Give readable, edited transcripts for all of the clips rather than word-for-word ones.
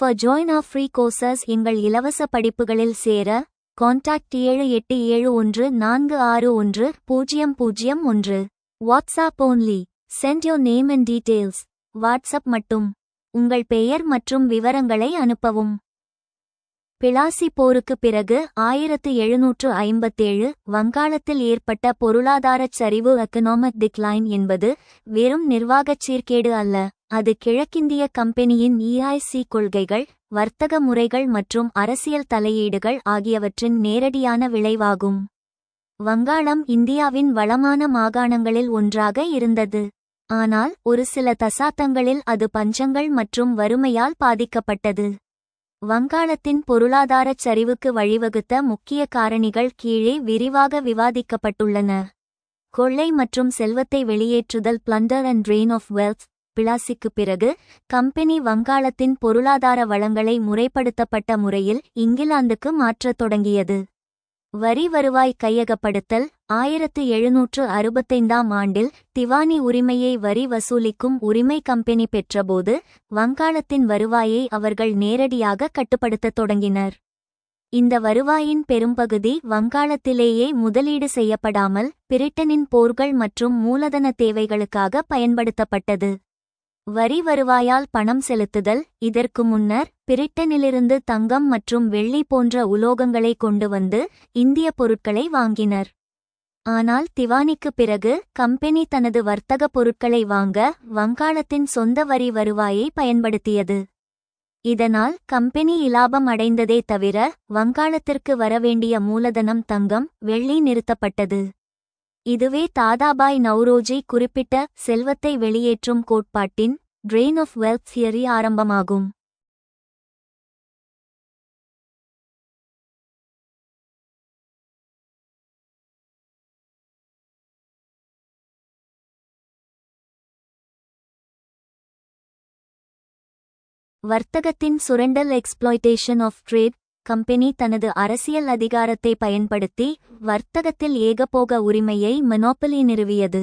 For join our free courses எங்கள் இலவச படிப்புகளில் சேர contact 7871461001. WhatsApp only. Send your name and details. WhatsApp மட்டும். உங்கள் பெயர் மற்றும் விவரங்களை அனுப்பவும். பிளாசி போருக்கு பிறகு 1757 வங்காளத்தில் ஏற்பட்ட பொருளாதாரச் சரிவு எக்கனாமிக் டிக்ளைன் என்பது வெறும் நிர்வாகச் சீர்கேடு அல்ல, அது கிழக்கிந்திய கம்பெனியின் EIC கொள்கைகள், வர்த்தக முறைகள் மற்றும் அரசியல் தலையீடுகள் ஆகியவற்றின் நேரடியான விளைவாகும். வங்காளம் இந்தியாவின் வளமான மாகாணங்களில் ஒன்றாக இருந்தது. ஆனால் ஒரு சில தசாப்தங்களில் அது பஞ்சங்கள் மற்றும் வறுமையால் பாதிக்கப்பட்டது. வங்காளத்தின் பொருளாதாரச் சரிவுக்கு வழிவகுத்த முக்கிய காரணிகள் கீழே விரிவாக விவாதிக்கப்பட்டுள்ளன. கொள்ளை மற்றும் செல்வத்தை வெளியேற்றுதல் plunder and drain of wealth. பிளாசிக்கு பிறகு கம்பெனி வங்காளத்தின் பொருளாதார வளங்களை முறைப்படுத்தப்பட்ட முறையில் இங்கிலாந்துக்கு மாற்றத் தொடங்கியது. வரி வருவாய் கையகப்படுத்தல். 1765 ஆண்டில் திவானி உரிமையை வரி வசூலிக்கும் உரிமை கம்பெனி பெற்றபோது வங்காளத்தின் வருவாயை அவர்கள் நேரடியாக கட்டுப்படுத்தத் தொடங்கினர். இந்த வருவாயின் பெரும்பகுதி வங்காளத்திலேயே முதலீடு செய்யப்படாமல் பிரிட்டனின் போர்கள் மற்றும் மூலதன தேவைகளுக்காக பயன்படுத்தப்பட்டது. வரி வருவாயால் பணம் செலுத்துதல். இதற்கு முன்னர் பிரிட்டனிலிருந்து தங்கம் மற்றும் வெள்ளி போன்ற உலோகங்களை கொண்டு வந்து இந்திய பொருட்களை வாங்கினர். ஆனால் திவானிக்கு பிறகு கம்பெனி தனது வர்த்தக பொருட்களை வாங்க வங்காளத்தின் சொந்த வரி வருவாயை பயன்படுத்தியது. இதனால் கம்பெனி இலாபம் அடைந்ததே தவிர வங்காளத்திற்கு வரவேண்டிய மூலதனம் தங்கம், வெள்ளி நிறுத்தப்பட்டது. இதுவே தாதாபாய் நவ்ரோஜி குறிப்பிட்ட செல்வத்தை வெளியேற்றும் கோட்பாட்டின் ட்ரெயின் ஆஃப் வெல்த் தியரி ஆரம்பமாகும். வர்த்தகத்தின் சுரண்டல் எக்ஸ்ப்ளாய்டேஷன் ஆஃப் ட்ரேட். கம்பெனி தனது அரசியல் அதிகாரத்தை பயன்படுத்தி வர்த்தகத்தில் ஏகபோக உரிமையை மொனோபலி நிறுவியது.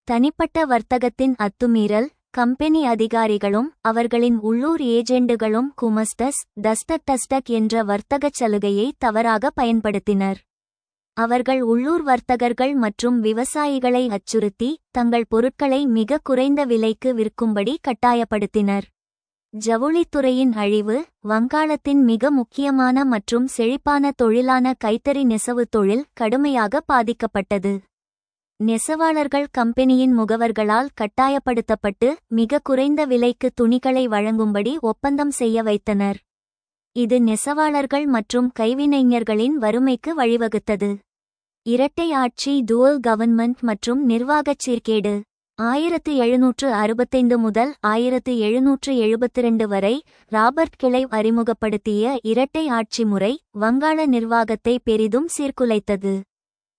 தனிப்பட்ட வர்த்தகத்தின் அத்துமீறல். கம்பெனி அதிகாரிகளும் அவர்களின் உள்ளூர் ஏஜெண்டுகளும் குமஸ்டஸ் டஸ்டக் என்ற வர்த்தகச் சலுகையை தவறாக பயன்படுத்தினர். அவர்கள் உள்ளூர் வர்த்தகர்கள் மற்றும் விவசாயிகளை அச்சுறுத்தி தங்கள் பொருட்களை மிக குறைந்த விலைக்கு விற்கும்படி கட்டாயப்படுத்தினர். ஜவுளித்துறையின் அழிவு. வங்காளத்தின் மிக முக்கியமான மற்றும் செழிப்பான தொழிலான கைத்தறி நெசவு தொழில் கடுமையாக பாதிக்கப்பட்டது. நெசவாளர்கள் கம்பெனியின் முகவர்களால் கட்டாயப்படுத்தப்பட்டு மிக குறைந்த விலைக்கு துணிகளை வழங்கும்படி ஒப்பந்தம் செய்ய வைத்தனர். இது நெசவாளர்கள் மற்றும் கைவினைஞர்களின் வறுமைக்கு வழிவகுத்தது. இரட்டை ஆட்சி டூவல் கவர்ன்மெண்ட் மற்றும் நிர்வாகச் சீர்கேடு. 1765 முதல் 1772 வரை ராபர்ட் கிளைவ் அறிமுகப்படுத்திய இரட்டை ஆட்சி முறை வங்காள நிர்வாகத்தை பெரிதும் சீர்குலைத்தது.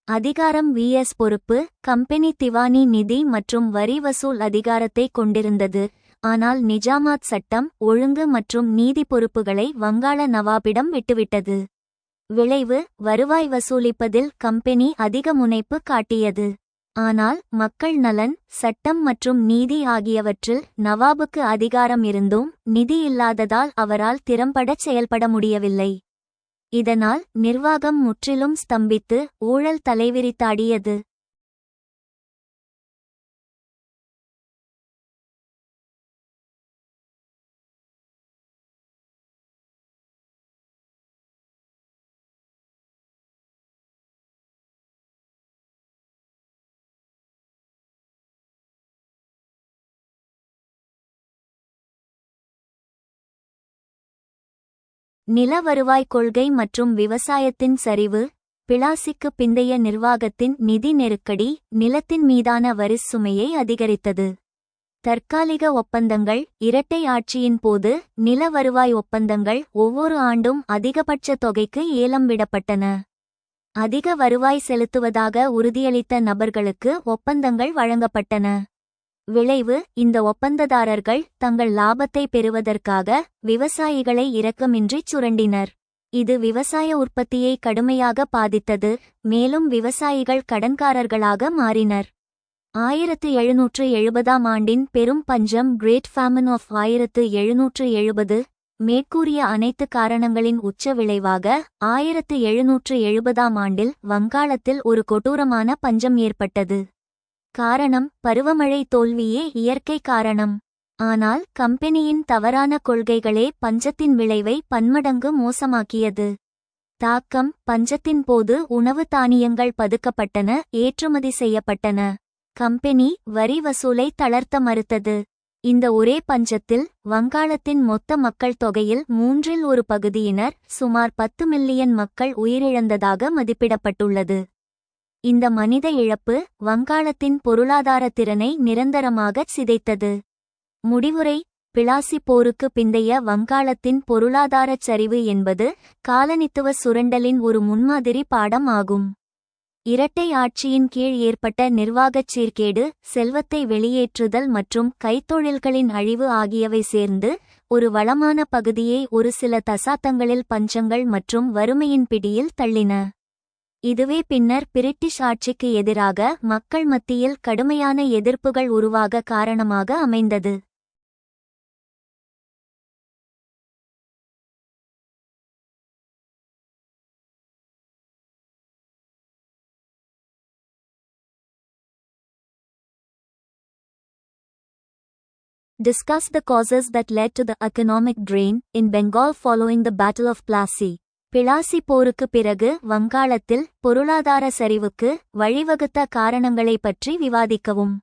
அதிகாரம் vs பொறுப்பு. கம்பெனி திவானி நிதி மற்றும் வரி வசூல் அதிகாரத்தை கொண்டிருந்தது, ஆனால் நிஜாமாத் சட்டம், ஒழுங்கு மற்றும் நீதி பொறுப்புகளை வங்காள நவாபிடம் விட்டுவிட்டது. விளைவு: வருவாய் வசூலிப்பதில் கம்பெனி அதிக முனைப்பு காட்டியது. ஆனால் மக்கள் நலன், சட்டம் மற்றும் நீதி ஆகியவற்றில் நவாபுக்கு அதிகாரம் இருந்தும் நிதி இல்லாததால் அவரால் திறம்படச் செயல்பட முடியவில்லை. இதனால் நிர்வாகம் முற்றிலும் ஸ்தம்பித்து ஊழல் தலைவிரித்தாடியது. நில வருவாய் கொள்கை மற்றும் விவசாயத்தின் சரிவு. பிளாசிக்கு பிந்தைய நிர்வாகத்தின் நிதி நெருக்கடி நிலத்தின் மீதான வரிச் சுமையை அதிகரித்தது. தற்காலிக ஒப்பந்தங்கள். இரட்டை ஆட்சியின் போது நில வருவாய் ஒப்பந்தங்கள் ஒவ்வொரு ஆண்டும் அதிகபட்ச தொகைக்கு ஏலம் விடப்பட்டன. அதிக வருவாய் செலுத்துவதாக உறுதியளித்த நபர்களுக்கு ஒப்பந்தங்கள் வழங்கப்பட்டன. விளைவு: இந்த ஒப்பந்ததாரர்கள் தங்கள் லாபத்தை பெறுவதற்காக விவசாயிகளை இரக்கமின்றிச் சுரண்டினர். இது விவசாய உற்பத்தியை கடுமையாக பாதித்தது, மேலும் விவசாயிகள் கடன்காரர்களாக மாறினர். 1770 ஆண்டின் பெரும் பஞ்சம் கிரேட் ஃபேமன் ஆஃப் 1770 மேற்கூறிய அனைத்து காரணங்களின் உச்ச விளைவாக 1770ஆம் ஆண்டில் வங்காளத்தில் ஒரு கொடூரமான பஞ்சம் ஏற்பட்டது. காரணம் பருவமழை தோல்வியே இயற்கை காரணம். ஆனால் கம்பெனியின் தவறான கொள்கைகளே பஞ்சத்தின் விளைவை பன்மடங்கு மோசமாக்கியது. தாக்கம் பஞ்சத்தின் போது உணவு தானியங்கள் பதுக்கப்பட்டன, ஏற்றுமதி செய்யப்பட்டன. கம்பெனி வரி வசூலை தளர்த்த மறுத்தது. இந்த ஒரே பஞ்சத்தில் வங்காளத்தின் மொத்த மக்கள் தொகையில் 1/3 பகுதியினர், சுமார் 10 மில்லியன் மக்கள் உயிரிழந்ததாக மதிப்பிடப்பட்டுள்ளது. இந்த மனித இழப்பு வங்காளத்தின் பொருளாதார திறனை நிரந்தரமாகச் சிதைத்தது. முடிவுரை: பிளாசி போருக்கு பிந்தைய வங்காளத்தின் பொருளாதாரச் சரிவு என்பது காலனித்துவ சுரண்டலின் ஒரு முன்மாதிரி பாடம் ஆகும். இரட்டை ஆட்சியின் கீழ் ஏற்பட்ட நிர்வாகச் சீர்கேடு, செல்வத்தை வெளியேற்றுதல் மற்றும் கைத்தொழில்களின் அழிவு ஆகியவை சேர்ந்து ஒரு வளமான பகுதியை ஒரு சில தசாப்தங்களில் பஞ்சங்கள் மற்றும் வறுமையின் பிடியில் தள்ளின. இதுவே பின்னர் பிரிட்டிஷ் ஆட்சிக்கு எதிராக மக்கள் மத்தியில் கடுமையான எதிர்ப்புகள் உருவாக காரணமாக அமைந்தது. Discuss the causes that led to the economic drain in Bengal following the Battle of Plassey. Plassey போருக்கு பிறகு வங்காளத்தில் பொருளாதார சரிவுக்கு வழிவகுத்த காரணங்களை பற்றி விவாதிக்கவும்.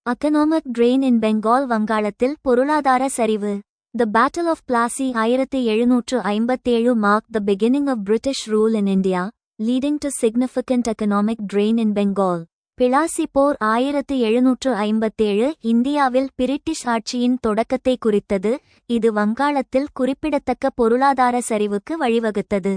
Economic drain in Bengal. வங்காளத்தில் பொருளாதார சரிவு. The Battle of Plassey 1757 marked the beginning of British rule in India, leading to significant economic drain in Bengal. Plassey போர் 1757 இந்தியாவில் பிரிட்டிஷ் ஆட்சியின் தொடக்கத்தை குறித்தது. இது வங்காளத்தில் குறிப்பிடத்தக்க பொருளாதார சரிவுக்கு வழிவகுத்தது.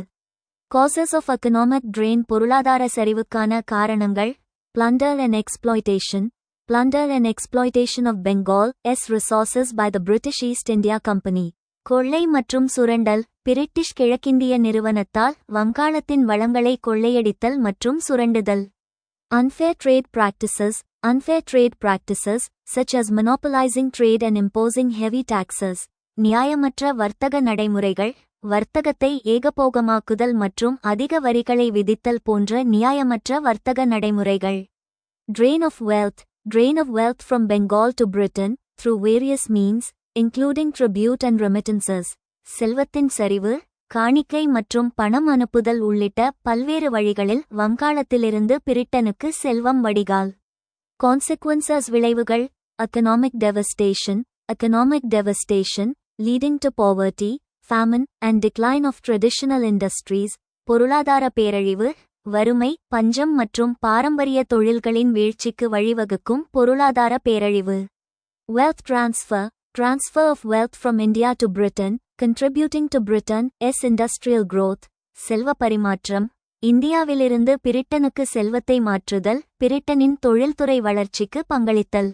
Causes of economic drain. பொருளாதார சரிவுக்கான காரணங்கள்: plunder and exploitation. Plunder and exploitation of Bengal's resources by the British East India Company. கொள்ளை மற்றும் சுரண்டல். பிரிட்டிஷ் கிழக்கிந்திய நிறுவனத்தால் வங்காளத்தின் வளங்களை கொள்ளையடித்தல் மற்றும் சுரண்டுதல். Unfair trade practices. Unfair trade practices, such as monopolizing trade and imposing heavy taxes. நியாயமற்ற வர்த்தக நடைமுறைகள், வர்த்தகத்தை ஏகபோகமாக்குதல் மற்றும் அதிக வரிகளை விதித்தல் போன்ற நியாயமற்ற வர்த்தக நடைமுறைகள். Drain of wealth. Drain of wealth from Bengal to Britain, through various means, including tribute and remittances. செல்வத்தின் சரிவு, காணிக்கை மற்றும் பணம் அனுப்புதல் உள்ளிட்ட பல்வேறு வழிகளில் வங்காளத்திலிருந்து பிரிட்டனுக்கு செல்வம் வடிகால். Consequences. விளைவுகள்: economic devastation. Economic devastation, leading to poverty, famine, and decline of traditional industries. பொருளாதார பேரழிவு, வறுமை, பஞ்சம் மற்றும் பாரம்பரிய தொழில்களின் வீழ்ச்சிக்கு வழிவகுக்கும் பொருளாதார பேரழிவு. Wealth transfer. Transfer of wealth from India to Britain, contributing to Britain's industrial growth. செல்வ பரிமாற்றம். இந்தியாவிலிருந்து பிரிட்டனுக்கு செல்வத்தை மாற்றுதல், பிரிட்டனின் தொழில்துறை வளர்ச்சிக்கு பங்களித்தல்.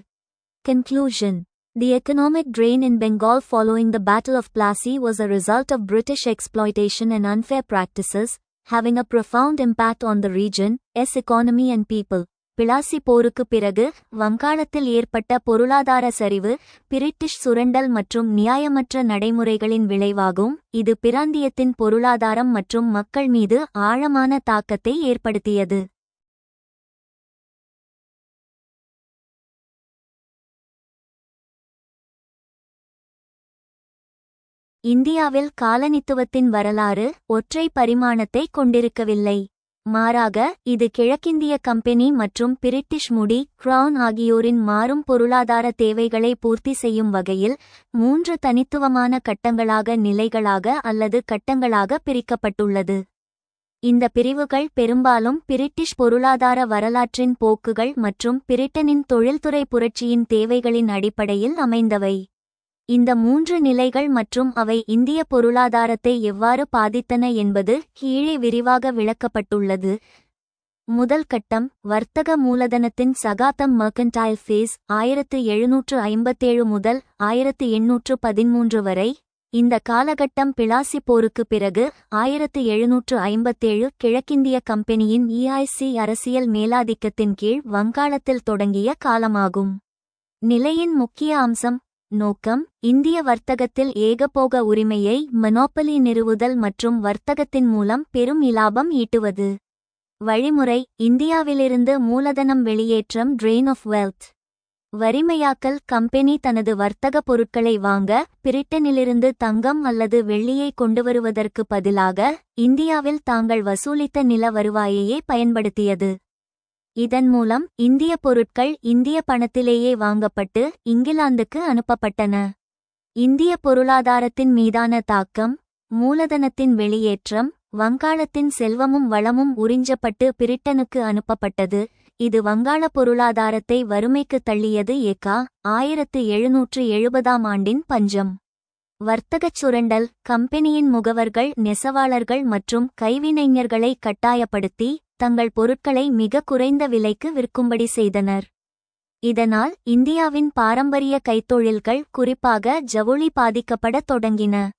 Conclusion. The economic drain in Bengal following the Battle of Plassey was a result of British exploitation and unfair practices, having a profound impact on the region's economy and people. Plassey போருக்கு பிறகு வங்காளத்தில் ஏற்பட்ட பொருளாதார சரிவு பிரிட்டிஷ் சுரண்டல் மற்றும் நியாயமற்ற நடைமுறைகளின் விளைவாகும். இது பிராந்தியத்தின் பொருளாதாரம் மற்றும் மக்கள் மீது ஆழமான தாக்கத்தை ஏற்படுத்தியது. இந்தியாவில் காலனித்துவத்தின் வரலாறு ஒற்றை பரிமாணத்தை கொண்டிருக்கவில்லை. மாறாக இது கிழக்கிந்திய கம்பெனி மற்றும் பிரிட்டிஷ் முடி கிரவுன் ஆகியோரின் மாறும் பொருளாதார தேவைகளை பூர்த்தி செய்யும் வகையில் 3 தனித்துவமான கட்டங்களாக, நிலைகளாக அல்லது கட்டங்களாக பிரிக்கப்பட்டுள்ளது. இந்த பிரிவுகள் பெரும்பாலும் பிரிட்டிஷ் பொருளாதார வரலாற்றின் போக்குகள் மற்றும் பிரிட்டனின் தொழில்துறை புரட்சியின் தேவைகளின் அடிப்படையில் அமைந்தவை. இந்த 3 நிலைகள் மற்றும் அவை இந்திய பொருளாதாரத்தை எவ்வாறு பாதித்தன என்பது கீழே விரிவாக விளக்கப்பட்டுள்ளது. முதல் கட்டம் வர்த்தக மூலதனத்தின் சகாப்தம். மெர்கன்டைல் ஃபேஸ் 1757 முதல் 1813 வரை. இந்த காலகட்டம் பிளாசி போருக்கு பிறகு 1757 கிழக்கிந்திய கம்பெனியின் EIC அரசியல் மேலாதிக்கத்தின் கீழ் வங்காளத்தில் தொடங்கிய காலமாகும். நிலையின் முக்கிய அம்சம் நோக்கம் இந்திய வர்த்தகத்தில் ஏகபோக உரிமையை மொனோபலி நிறுவுதல் மற்றும் வர்த்தகத்தின் மூலம் பெரும் இலாபம் ஈட்டுவது. வழிமுறை இந்தியாவிலிருந்து மூலதனம் வெளியேற்றம் ட்ரெயின் ஆஃப் வெல்த். வரிமையாக்கல் கம்பெனி தனது வர்த்தக பொருட்களை வாங்க பிரிட்டனிலிருந்து தங்கம் அல்லது வெள்ளியை கொண்டுவருவதற்கு பதிலாக இந்தியாவில் தாங்கள் வசூலித்த நில வருவாயையே பயன்படுத்தியது. இதன் மூலம் இந்திய பொருட்கள் இந்திய பணத்திலேயே வாங்கப்பட்டு இங்கிலாந்துக்கு அனுப்பப்பட்டன. இந்திய பொருளாதாரத்தின் மீதான தாக்கம் மூலதனத்தின் வெளியேற்றம் வங்காளத்தின் செல்வமும் வளமும் உறிஞ்சப்பட்டு பிரிட்டனுக்கு அனுப்பப்பட்டது. இது வங்காள பொருளாதாரத்தை வறுமைக்கு தள்ளியது. 1770ஆம் ஆண்டின் பஞ்சம். வர்த்தகச் சுரண்டல் கம்பெனியின் முகவர்கள் நெசவாளர்கள் மற்றும் கைவினைஞர்களை கட்டாயப்படுத்தி தங்கள் பொருட்களை மிக குறைந்த விலைக்கு விற்கும்படி செய்தனர். இதனால் இந்தியாவின் பாரம்பரிய கைத்தொழில்கள் குறிப்பாக ஜவுளி பாதிக்கப்படத் தொடங்கின.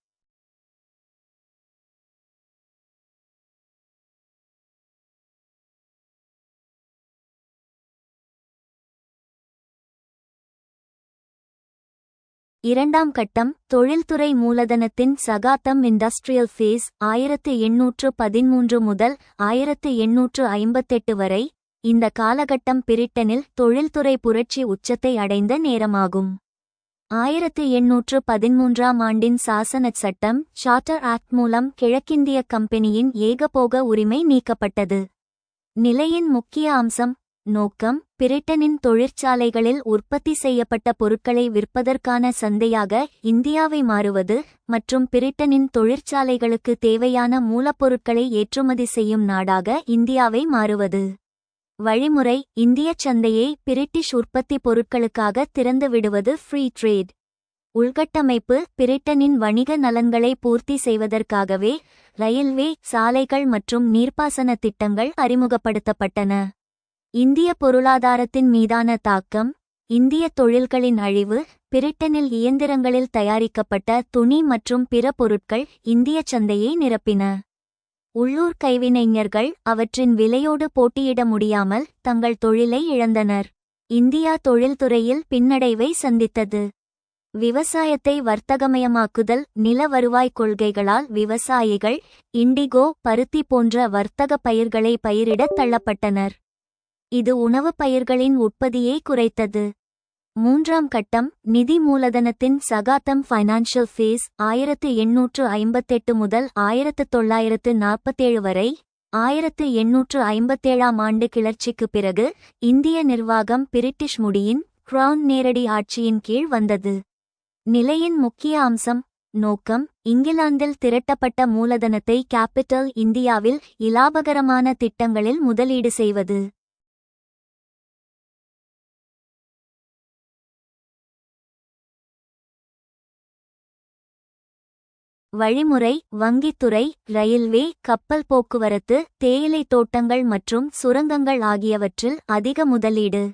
இரண்டாம் கட்டம் தொழில்துறை மூலதனத்தின் சகாப்தம் இண்டஸ்ட்ரியல் ஃபேஸ் 1813 முதல் 1858 வரை. இந்த காலகட்டம் பிரிட்டனில் தொழில்துறை புரட்சி உச்சத்தை அடைந்த நேரமாகும். 1813ஆம் ஆண்டின் சாசனச் சட்டம் சார்ட்டர் ஆக்ட் மூலம் கிழக்கிந்திய கம்பெனியின் ஏகபோக உரிமை நீக்கப்பட்டது. நிலையின் முக்கிய அம்சம் நோக்கம் பிரிட்டனின் தொழிற்சாலைகளில் உற்பத்தி செய்யப்பட்ட பொருட்களை விற்பதற்கான சந்தையாக இந்தியாவை மாறுவது மற்றும் பிரிட்டனின் தொழிற்சாலைகளுக்கு தேவையான மூலப்பொருட்களை ஏற்றுமதி செய்யும் நாடாக இந்தியாவை மாறுவது. வழிமுறை இந்திய சந்தையை பிரிட்டிஷ் உற்பத்தி பொருட்களுக்காக திறந்து விடுவது. Free trade. உள்கட்டமைப்பு பிரிட்டனின் வணிக நலன்களை பூர்த்தி செய்வதற்காகவே ரயில்வே சாலைகள் மற்றும் நீர்ப்பாசன திட்டங்கள் அறிமுகப்படுத்தப்பட்டன. இந்திய பொருளாதாரத்தின் மீதான தாக்கம் இந்திய தொழில்களின் அழிவு பிரிட்டனில் இயந்திரங்களில் தயாரிக்கப்பட்ட துணி மற்றும் பிற பொருட்கள் இந்திய சந்தையை நிரப்பின. உள்ளூர் கைவினைஞர்கள் அவற்றின் விலையோடு போட்டியிட முடியாமல் தங்கள் தொழிலை இழந்தனர். இந்தியா தொழில்துறையில் பின்னடைவை சந்தித்தது. விவசாயத்தை வர்த்தகமயமாக்குதல் நில வருவாய் கொள்கைகளால் விவசாயிகள் இண்டிகோ பருத்தி போன்ற வர்த்தக பயிர்களை பயிரிடத் தள்ளப்பட்டனர். இது உணவுப் பயிர்களின் உற்பத்தியை குறைத்தது. மூன்றாம் கட்டம் நிதி மூலதனத்தின் சகாப்தம் ஃபைனான்ஷியல் ஃபேஸ் 1858 முதல் 1947 வரை. 1857ஆம் ஆண்டு கிளர்ச்சிக்கு பிறகு இந்திய நிர்வாகம் பிரிட்டிஷ் முடியின் கிரவுன் நேரடி ஆட்சியின் கீழ் வந்தது. நிலையின் முக்கிய அம்சம் நோக்கம் இங்கிலாந்தில் திரட்டப்பட்ட மூலதனத்தை கேபிட்டல் இந்தியாவில் இலாபகரமான திட்டங்களில் முதலீடு செய்வது. வழிமுறை வங்கித்துறை ரயில்வே கப்பல் போக்குவரத்து தேயிலை தோட்டங்கள் மற்றும் சுரங்கங்கள் ஆகியவற்றில் அதிக முதலீடு.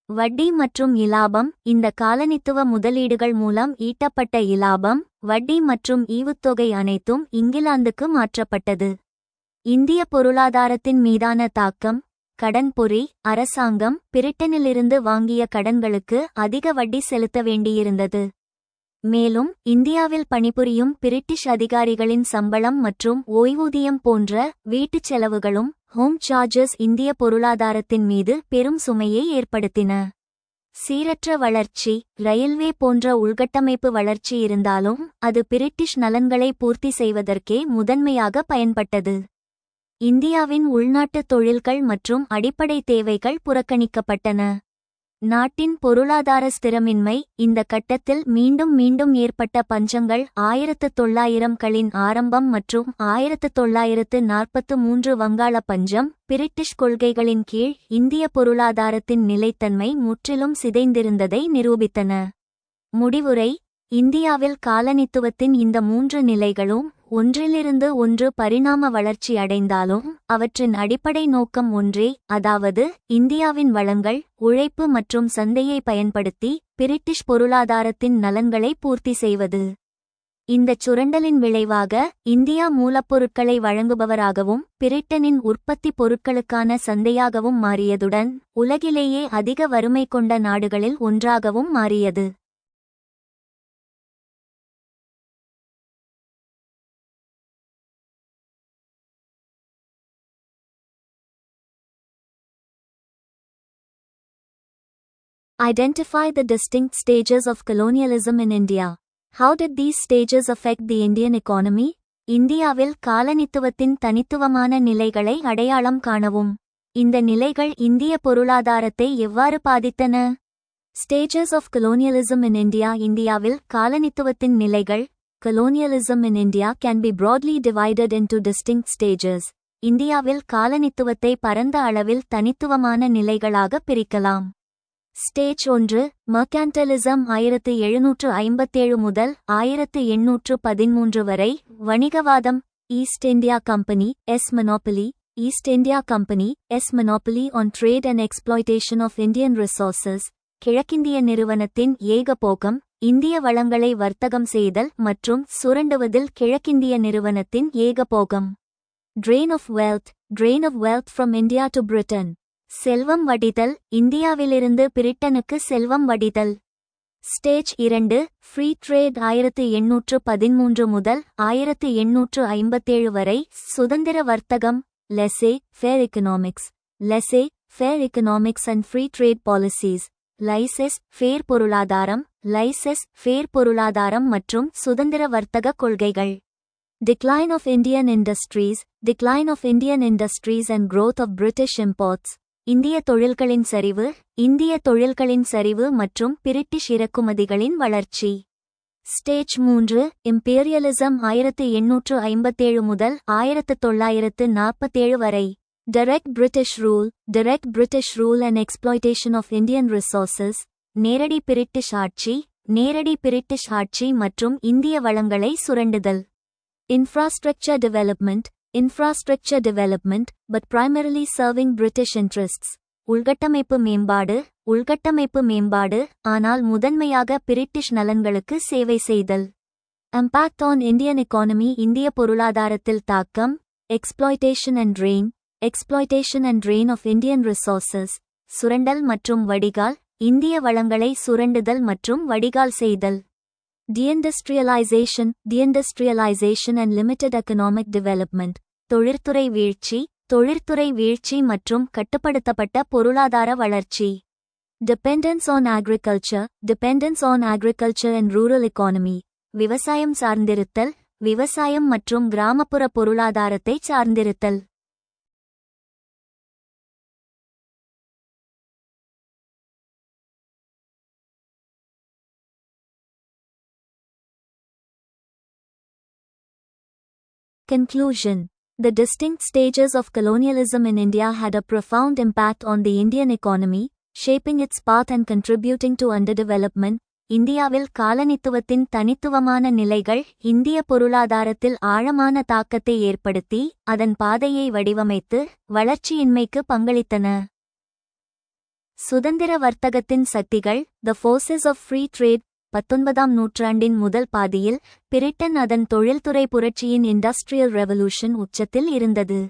வட்டி மற்றும் இலாபம் இந்த காலனித்துவ முதலீடுகள் மூலம் ஈட்டப்பட்ட இலாபம் வட்டி மற்றும் ஈவுத்தொகை அனைத்தும் இங்கிலாந்துக்கு மாற்றப்பட்டது. இந்திய பொருளாதாரத்தின் மீதான தாக்கம் கடன் பொறி அரசாங்கம் பிரிட்டனிலிருந்து வாங்கிய கடன்களுக்கு அதிக வட்டி செலுத்த வேண்டியிருந்தது. மேலும் இந்தியாவில் பணிபுரியும் பிரிட்டிஷ் அதிகாரிகளின் சம்பளம் மற்றும் ஓய்வூதியம் போன்ற வீட்டுச் செலவுகளும் ஹோம் சார்ஜஸ் இந்திய பொருளாதாரத்தின் மீது பெரும் சுமையை ஏற்படுத்தின. சீரற்ற வளர்ச்சி ரயில்வே போன்ற உள்கட்டமைப்பு வளர்ச்சி இருந்தாலும் அது பிரிட்டிஷ் நலன்களை பூர்த்தி செய்வதற்கே முதன்மையாக பயன்பட்டது. இந்தியாவின் உள்நாட்டு தொழில்கள் மற்றும் அடிப்படை தேவைகள் புறக்கணிக்கப்பட்டன. நாட்டின் பொருளாதார ஸ்திரமின்மை இந்த கட்டத்தில் மீண்டும் மீண்டும் ஏற்பட்ட பஞ்சங்கள் 1900களின் ஆரம்பம் மற்றும் 1943 வங்காள பஞ்சம் பிரிட்டிஷ் கொள்கைகளின் கீழ் இந்திய பொருளாதாரத்தின் நிலைத்தன்மை முற்றிலும் சிதைந்திருந்ததை நிரூபித்தன. முடிவுரை இந்தியாவில் காலனித்துவத்தின் இந்த மூன்று நிலைகளும் ஒன்றிலிருந்து ஒன்று பரிணாம வளர்ச்சி அடைந்தாலும் அவற்றின் அடிப்படை நோக்கம் ஒன்றே, அதாவது இந்தியாவின் வளங்கள் உழைப்பு மற்றும் சந்தையை பயன்படுத்தி பிரிட்டிஷ் பொருளாதாரத்தின் நலன்களை பூர்த்தி செய்வது. இந்தச் சுரண்டலின் விளைவாக இந்தியா மூலப்பொருட்களை வழங்குபவராகவும் பிரிட்டனின் உற்பத்தி பொருட்களுக்கான சந்தையாகவும் மாறியதுடன் உலகிலேயே அதிக வறுமை கொண்ட நாடுகளில் ஒன்றாகவும் மாறியது. Identify the distinct stages of colonialism in India. How did these stages affect the Indian economy? இந்தியாவில் காலனித்துவத்தின் தனித்துவமான நிலைகளை அடையாளம் காணவும். இந்த நிலைகள் இந்திய பொருளாதாரத்தை எவ்வாறு பாதித்தன? Stages of colonialism in India. இந்தியாவில் காலனித்துவத்தின் நிலைகள். Colonialism in India can be broadly divided into distinct stages. இந்தியாவில் காலனித்துவத்தை பரந்த அளவில் தனித்துவமான நிலைகளாக பிரிக்கலாம். ஸ்டேஜ் 1 மெர்கான்டிலிசம் 1757 முதல் 1813 வரை. வணிகவாதம். East India Company as monopoly. East India Company as monopoly on trade and exploitation of Indian resources. கிழக்கிந்திய நிறுவனத்தின் ஏகபோகம். இந்திய வளங்களை வர்த்தகம் செய்தல் மற்றும் சுரண்டுவதில் கிழக்கிந்திய நிறுவனத்தின் ஏகபோகம். Drain of wealth from India to Britain. செல்வம் வடிதல். இந்தியாவிலிருந்து பிரிட்டனுக்கு செல்வம் வடிதல். ஸ்டேஜ் 2 ஃப்ரீ ட்ரேட் 1813 முதல் 1857 வரை. சுதந்திர வர்த்தகம். Laissez-faire economics and free trade policies. லைசெஸ்-ஃபேர் பொருளாதாரம். லைசெஸ்-ஃபேர் பொருளாதாரம் மற்றும் சுதந்திர வர்த்தக கொள்கைகள். Decline of Indian industries and growth of British imports. இந்திய தொழில்களின் சரிவு மற்றும் பிரிட்டிஷ் இறக்குமதிகளின் வளர்ச்சி. ஸ்டேஜ் 3 இம்பீரியலிசம் 1857 முதல் 1947 வரை. Direct British rule and exploitation of Indian resources. நேரடி பிரிட்டிஷ் ஆட்சி மற்றும் இந்திய வளங்களை சுரண்டுதல். Infrastructure development, but primarily serving British interests. உள்கட்டமைப்பு மேம்பாடு, ஆனால் முதன்மையாக பிரிட்டிஷ் நலன்களுக்கு சேவை செய்தல். Impact on Indian economy. இந்திய பொருளாதாரத்தில் தாக்கம். Exploitation and drain of Indian resources. சுரண்டல் மற்றும் வடிகால். இந்திய வளங்களை சுரண்டுதல் மற்றும் வடிகால் செய்தல். Deindustrialization and limited economic development. தொழிற்துறை வீழ்ச்சி மற்றும் கட்டுப்படுத்தப்பட்ட பொருளாதார வளர்ச்சி. Dependence on agriculture and rural economy. விவசாயம் மற்றும் கிராமப்புற பொருளாதாரத்தை சார்ந்திருத்தல். Conclusion. The distinct stages of colonialism in India had a profound impact on the Indian economy, shaping its path and contributing to underdevelopment. இந்தியாவில் காலனித்துவத்தின் தனித்துவமான நிலைகள் இந்திய பொருளாதாரத்தில் ஆழமான தாக்கத்தை ஏற்படுத்தி அதன் பாதையை வடிவமைத்து வளர்ச்சியின்மைக்கு பங்களித்தன. சுதந்திர வர்த்தகத்தின் சக்திகள். The forces of free trade. 19ஆம் நூற்றாண்டின் முதல் பாதியில் பிரிட்டன் அதன் தொழில்துறை புரட்சியின் இண்டஸ்ட்ரியல் ரெவல்யூஷன் உச்சத்தில் இருந்தது.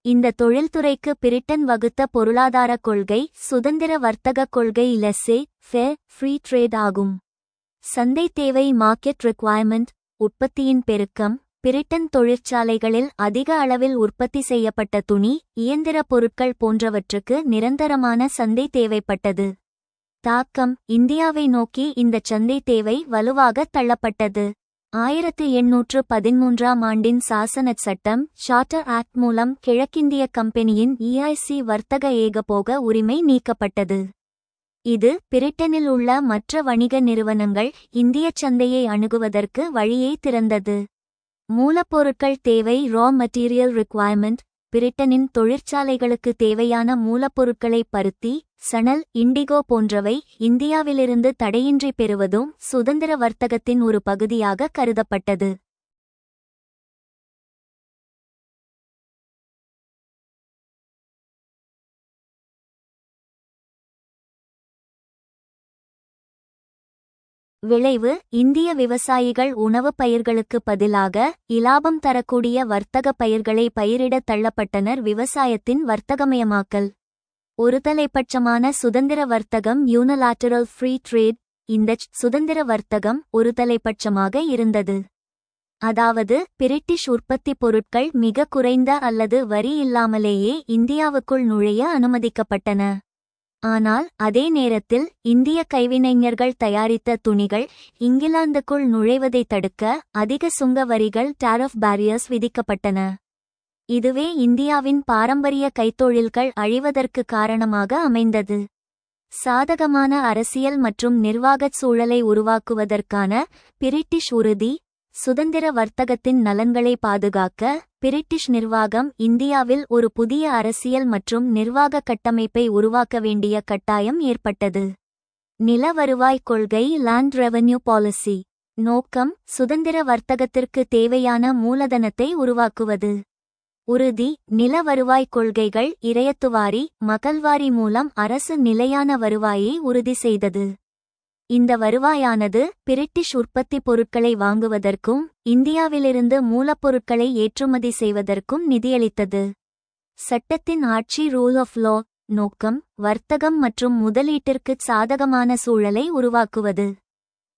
இந்த தொழில்துறைக்கு பிரிட்டன் வகுத்த பொருளாதார கொள்கை சுதந்திர வர்த்தக கொள்கை laissez-faire free trade ஆகும். சந்தை தேவை மார்க்கெட் ரெக்வயர்மெண்ட். உற்பத்தியின் பெருக்கம். பிரிட்டன் தொழிற்சாலைகளில் அதிக அளவில் உற்பத்தி செய்யப்பட்ட துணி, இயந்திர பொருட்கள் போன்றவற்றுக்கு நிரந்தரமான சந்தை தேவைப்பட்டது. தாக்கம். இந்தியாவை நோக்கி இந்த சந்தை தேவை வலுவாக தள்ளப்பட்டது. 1813ஆம் ஆண்டின் சாசனச் சட்டம் சார்ட்டர் ஆக்ட் மூலம் கிழக்கிந்திய கம்பெனியின் EIC வர்த்தக ஏகபோக உரிமை நீக்கப்பட்டது. இது பிரிட்டனில் உள்ள மற்ற வணிக நிறுவனங்கள் இந்திய சந்தையை அணுகுவதற்கு வழியை திறந்தது. மூலப்பொருட்கள் தேவை. Raw material requirement. பிரிட்டனின் தொழிற்சாலைகளுக்கு தேவையான மூலப்பொருட்களை பருத்தி, சணல், இண்டிகோ போன்றவை இந்தியாவிலிருந்து தடையின்றி பெறுவதும் சுதந்திர வர்த்தகத்தின் ஒரு பகுதியாக கருதப்பட்டது. விளைவு. இந்திய விவசாயிகள் உணவுப் பயிர்களுக்கு பதிலாக இலாபம் தரக்கூடிய வர்த்தக பயிர்களை பயிரிட தள்ளப்பட்டனர். விவசாயத்தின் வர்த்தகமயமாக்கல். ஒருதலைப்பட்சமான சுதந்திர வர்த்தகம் யூனிலாட்டரல் ஃப்ரீ ட்ரேட். இந்த சுதந்திர வர்த்தகம் ஒருதலைப்பட்சமாக இருந்தது. அதாவது பிரிட்டிஷ் உற்பத்தி பொருட்கள் மிக குறைந்த அல்லது வரி இல்லாமலேயே இந்தியாவுக்குள் நுழைய அனுமதிக்கப்பட்டன. ஆனால் அதே நேரத்தில் இந்திய கைவினைஞர்கள் தயாரித்த துணிகள் இங்கிலாந்துக்குள் நுழைவதை தடுக்க அதிக சுங்க வரிகள் டாரிஃப் பேரியர்ஸ் விதிக்கப்பட்டன. இதுவே இந்தியாவின் பாரம்பரிய கைத்தொழில்கள் அழிவதற்கு காரணமாக அமைந்தது. சாதகமான அரசியல் மற்றும் நிர்வாகச் சூழலை உருவாக்குவதற்கான பிரிட்டிஷ் உறுதி சுதந்திர வர்த்தகத்தின் நலன்களை பாதுகாக்க பிரிட்டிஷ் நிர்வாகம் இந்தியாவில் ஒரு புதிய அரசியல் மற்றும் நிர்வாக கட்டமைப்பை உருவாக்க வேண்டிய கட்டாயம் ஏற்பட்டது. நில வருவாய் கொள்கை லேண்ட் ரெவென்யூ பாலிசி நோக்கம் சுதந்திர வர்த்தகத்திற்கு தேவையான மூலதனத்தை உருவாக்குவது. உறுதி நில வருவாய் கொள்கைகள் இறையத்துவாரி மகள்வாரி மூலம் அரசு நிலையான வருவாயை உறுதி செய்தது. இந்த வருவாயானது பிரிட்டிஷ் உற்பத்தி பொருட்களை வாங்குவதற்கும் இந்தியாவிலிருந்து மூலப்பொருட்களை ஏற்றுமதி செய்வதற்கும் நிதியளித்தது. சட்டத்தின் ஆட்சி ரூல் ஆஃப் லா நோக்கம் வர்த்தகம் மற்றும் முதலீட்டிற்குச் சாதகமான சூழலை உருவாக்குவது.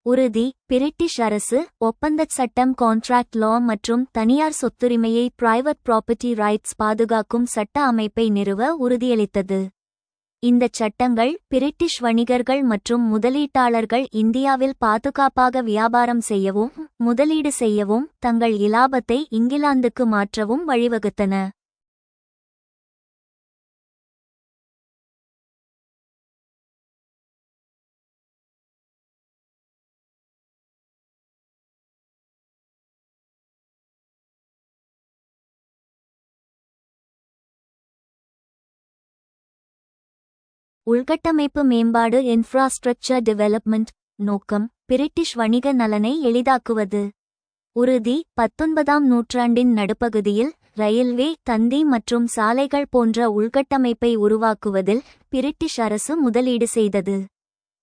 உறுதி பிரிட்டிஷ் அரசு ஒப்பந்தச் சட்டம் கான்ட்ராக்ட் லா மற்றும் தனியார் சொத்துரிமையை பிரைவேட் ப்ராப்பர்ட்டி ரைட்ஸ் பாதுகாக்கும் சட்ட அமைப்பை நிறுவ உறுதியளித்தது. இந்தச் சட்டங்கள் பிரிட்டிஷ் வணிகர்கள் மற்றும் முதலீட்டாளர்கள் இந்தியாவில் பாதுகாப்பாக வியாபாரம் செய்யவும் முதலீடு செய்யவும் தங்கள் இலாபத்தை இங்கிலாந்துக்கு மாற்றவும் வழிவகுத்தன. உள்கட்டமைப்பு மேம்பாடு இன்ஃப்ராஸ்ட்ரக்சர் டெவலப்மெண்ட் நோக்கம் பிரிட்டிஷ் வணிக நலனை எளிதாக்குவது. உறுதி 19ஆம் நூற்றாண்டின் நடுப்பகுதியில் ரயில்வே தந்தி மற்றும் சாலைகள் போன்ற உள்கட்டமைப்பை உருவாக்குவதில் பிரிட்டிஷ் அரசு முதலீடு செய்தது.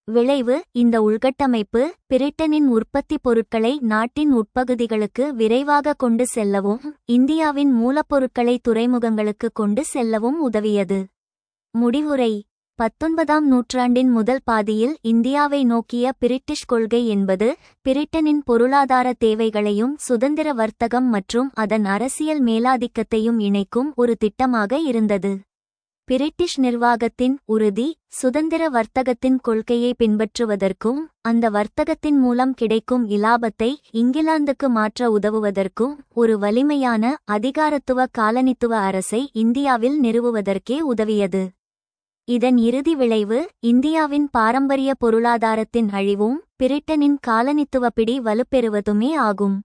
விளைவு இந்த உள்கட்டமைப்பு பிரிட்டனின் உற்பத்தி பொருட்களை நாட்டின் உட்பகுதிகளுக்கு விரைவாக கொண்டு செல்லவும் இந்தியாவின் மூலப்பொருட்களை துறைமுகங்களுக்கு கொண்டு செல்லவும் உதவியது. முடிவுரை 19ஆம் நூற்றாண்டின் முதல் பாதியில் இந்தியாவை நோக்கிய பிரிட்டிஷ் கொள்கை என்பது பிரிட்டனின் பொருளாதார தேவைகளையும் சுதந்திர வர்த்தகம் மற்றும் அதன் அரசியல் மேலாதிக்கத்தையும் இணைக்கும் ஒரு திட்டமாக இருந்தது. பிரிட்டிஷ் நிர்வாகத்தின் உறுதி சுதந்திர வர்த்தகத்தின் கொள்கையை பின்பற்றுவதற்கும் அந்த வர்த்தகத்தின் மூலம் கிடைக்கும் இலாபத்தை இங்கிலாந்துக்கு மாற்ற உதவுவதற்கும் ஒரு வலிமையான அதிகாரத்துவ காலனித்துவ அரசை இந்தியாவில் நிறுவுவதற்கே உதவியது. இதன் இறுதி விளைவு இந்தியாவின் பாரம்பரிய பொருளாதாரத்தின் அழிவும் பிரிட்டனின் காலனித்துவ பிடி வலுப்பெறுவதுமே ஆகும்.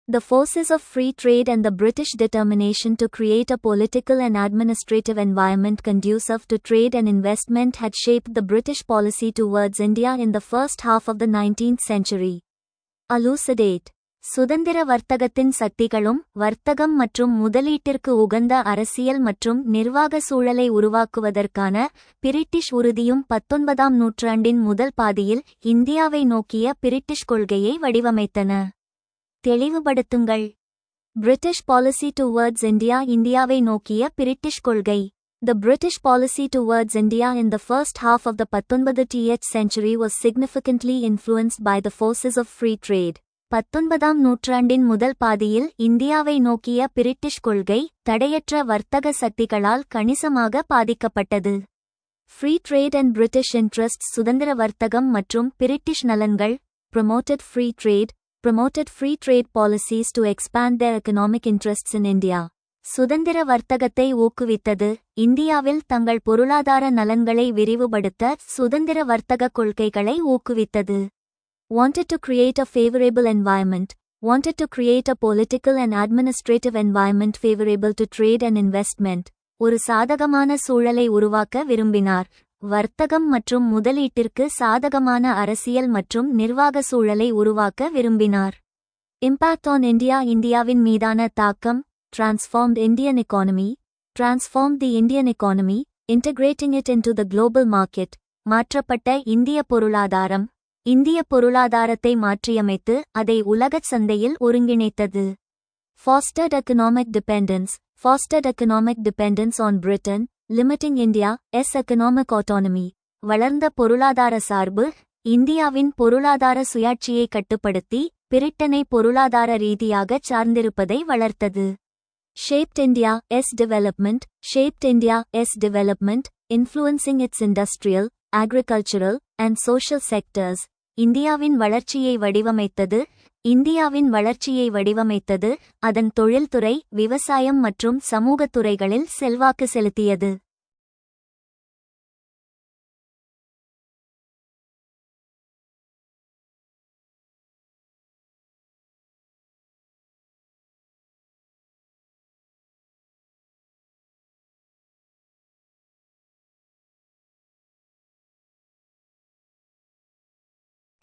The forces of free trade and the British determination to create a political and administrative environment conducive to trade and investment had shaped the British policy towards India in the first half of the 19th century. Elucidate. சுதந்திர வர்த்தகத்தின் சக்திகளும் வர்த்தகம் மற்றும் முதலீட்டிற்கு உகந்த அரசியல் மற்றும் நிர்வாக சூழலை உருவாக்குவதற்கான பிரிட்டிஷ் உறுதியும் 19ஆம் நூற்றாண்டின் முதல் பாதியில் இந்தியாவை நோக்கிய பிரிட்டிஷ் கொள்கையை வடிவமைத்தன. தெளிவுபடுத்துங்கள். பிரிட்டிஷ் பாலிசி டுவர்ட்ஸ் இந்தியா இந்தியாவை நோக்கிய பிரிட்டிஷ் கொள்கை. The British policy towards India in the first half of the 19th century was significantly influenced by the forces of free trade. 19ஆம் நூற்றாண்டின் முதல் பாதியில் இந்தியாவை நோக்கிய பிரிட்டிஷ் கொள்கை தடையற்ற வர்த்தக சக்திகளால் கணிசமாக பாதிக்கப்பட்டது. Free trade and British interests சுதந்திர வர்த்தகம் மற்றும் பிரிட்டிஷ் நலன்கள் promoted free trade policies to expand their economic interests in India. சுதந்திர வர்த்தகத்தை ஊக்குவித்தது. இந்தியாவில் தங்கள் பொருளாதார நலன்களை விரிவுபடுத்த சுதந்திர வர்த்தக கொள்கைகளை ஊக்குவித்தது. Wanted to create a favorable environment. Wanted to create a political and administrative environment favorable to trade and investment. ஒரு சாதகமான சூழலை உருவாக்க விரும்பினார். வர்த்தகம் மற்றும் முதலீட்டிற்கு சாதகமான அரசியல் மற்றும் நிர்வாக சூழலை உருவாக்க விரும்பினார். இம்பாக்ட் ஆன் இந்தியா இந்தியாவின் மீதான தாக்கம் transformed Indian economy, transformed the Indian economy, integrating it into the global market. மாற்றப்பட்ட இந்திய பொருளாதாரம் இந்திய பொருளாதாரத்தை மாற்றியமைத்து அதை உலகச் சந்தையில் ஒருங்கிணைத்தது. Fostered economic dependence on Britain, limiting India's economic autonomy. வளர்ந்த பொருளாதார சார்பு இந்தியாவின் பொருளாதார சுயாட்சியை கட்டுப்படுத்தி பிரிட்டனை பொருளாதார ரீதியாகச் சார்ந்திருப்பதை வளர்த்தது. Shaped India's development, influencing its industrial, agricultural, and social sectors. இந்தியாவின் வளர்ச்சியை வடிவமைத்தது அதன் தொழில்துறை, விவசாயம் மற்றும் சமூகத் துறைகளில் செல்வாக்கு செலுத்தியது.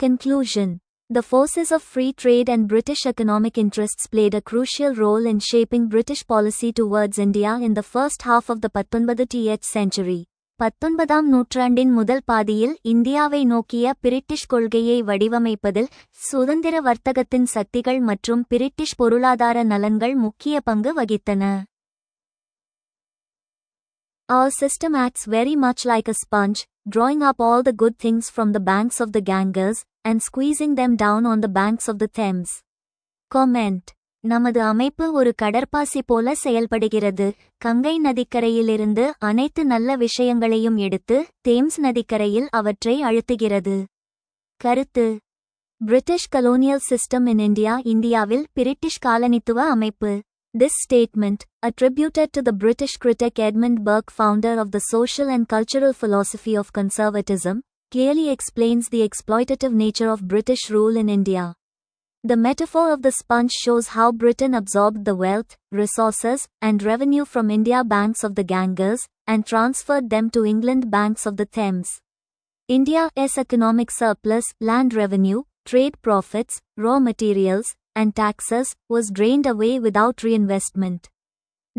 Conclusion. The forces of free trade and British economic interests played a crucial role in shaping British policy towards India in the first half of the 19th century. 19ஆம் நூற்றாண்டின் முதல் பாதியில் இந்தியாவை நோக்கிய பிரிட்டிஷ் கொள்கையை வடிவமைப்பதில் சுதந்திர வர்த்தகத்தின் சக்திகள் மற்றும் பிரிட்டிஷ் பொருளாதார நலன்கள் முக்கிய பங்கு வகித்தன. Our system acts very much like a sponge, drawing up all the good things from the banks of the Ganges and squeezing them down on the banks of the Thames. Comment. நமது அமைப்பு ஒரு கடற்பாசி போல செயல்படுகிறது. கங்கை நதிக்கரையிலிருந்து அனைத்து நல்ல விஷயங்களையும் எடுத்து Thames நதிக்கரையில் அவற்றை அழுத்துகிறது. கருத்து. British colonial system in India. இந்தியாவில் பிரிட்டிஷ் காலனித்துவ அமைப்பு. This statement, attributed to the British critic Edmund Burke, founder of the social and cultural philosophy of conservatism, clearly explains the exploitative nature of British rule in India. The metaphor of the sponge shows how Britain absorbed the wealth, resources, and revenue from India banks of the Ganges, and transferred them to England banks of the Thames. India's economic surplus, land revenue, trade profits, raw materials, and taxes, was drained away without reinvestment.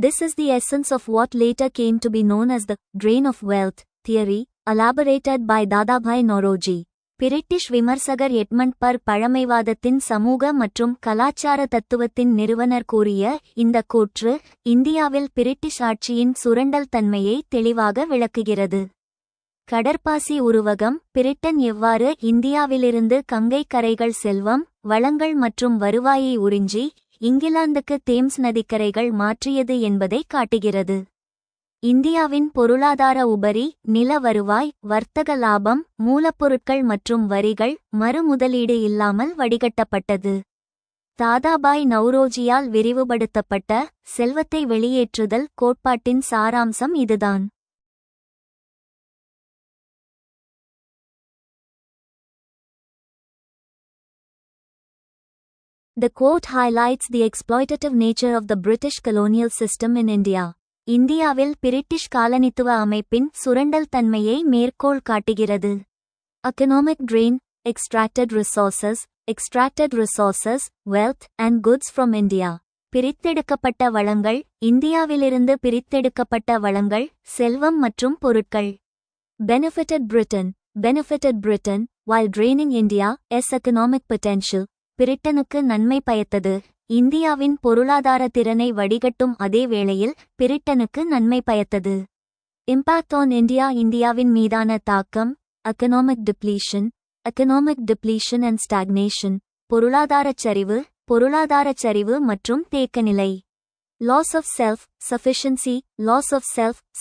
This is the essence of what later came to be known as the drain of wealth theory, elaborated by Dadabhai Naoroji. British விமர்சகர் Edmund per பழமைவாதத்தின் சமூக மற்றும் கலாச்சார தத்துவத்தின் நிறுவனர் கூறிய இந்த கூற்று இந்தியாவில் பிரிட்டிஷ் ஆட்சியின் சுரண்டல் தன்மையை தெளிவாக விளக்குகிறது. கடற்பாசி உருவகம். பிரிட்டன் எவ்வாறு இந்தியாவிலிருந்து கங்கை கரைகள் செல்வம், வளங்கள் மற்றும் வருவாயை உறிஞ்சி இங்கிலாந்துக்கு தேம்ஸ் நதிக்கரைகள் மாற்றியது என்பதை காட்டுகிறது. இந்தியாவின் பொருளாதார உபரி, நில வருவாய், வர்த்தக லாபம், மூலப்பொருட்கள் மற்றும் வரிகள் மறுமுதலீடு இல்லாமல் வடிகட்டப்பட்டது. தாதாபாய் நௌரோஜியால் விரிவுபடுத்தப்பட்ட செல்வத்தை வெளியேற்றுதல் கோட்பாட்டின் சாராம்சம் இதுதான். The quote highlights the exploitative nature of the British colonial system in India. இந்தியாவில் பிரிட்டிஷ் காலனித்துவ அமைப்பின் சுரண்டல் தன்மையை மேற்கோள் காட்டுகிறது. Economic drain, extracted resources, wealth and goods from India. பிரித்தெடுக்கப்பட்ட வளங்கள், இந்தியாவிலிருந்து பிரித்தெடுக்கப்பட்ட வளங்கள், செல்வம் மற்றும் பொருட்கள். Benefited Britain, while draining India's economic potential. பிரிட்டனுக்கு நன்மை பயத்தது. இந்தியாவின் பொருளாதார திறனை வடிகட்டும் அதே வேளையில் பிரிட்டனுக்கு நன்மை பயத்தது. Impact on India. இந்தியாவின் மீதான தாக்கம். Economic depletion and stagnation. பொருளாதாரச் சரிவு மற்றும் தேக்கநிலை. Loss of self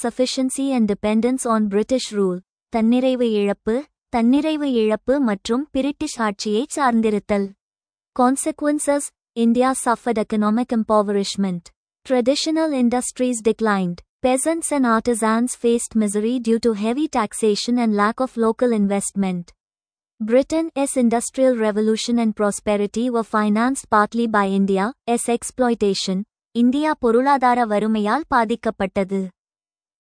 sufficiency and dependence on British rule. தன்னிறைவு இழப்பு மற்றும் பிரிட்டிஷ் ஆட்சியை சார்ந்திருத்தல். Consequences. India suffered economic impoverishment. Traditional industries declined. Peasants and artisans faced misery due to heavy taxation and lack of local investment. Britain's industrial revolution and prosperity were financed partly by India's exploitation. India பொருளாதார வறுமையால் பாதிக்கப்பட்டது.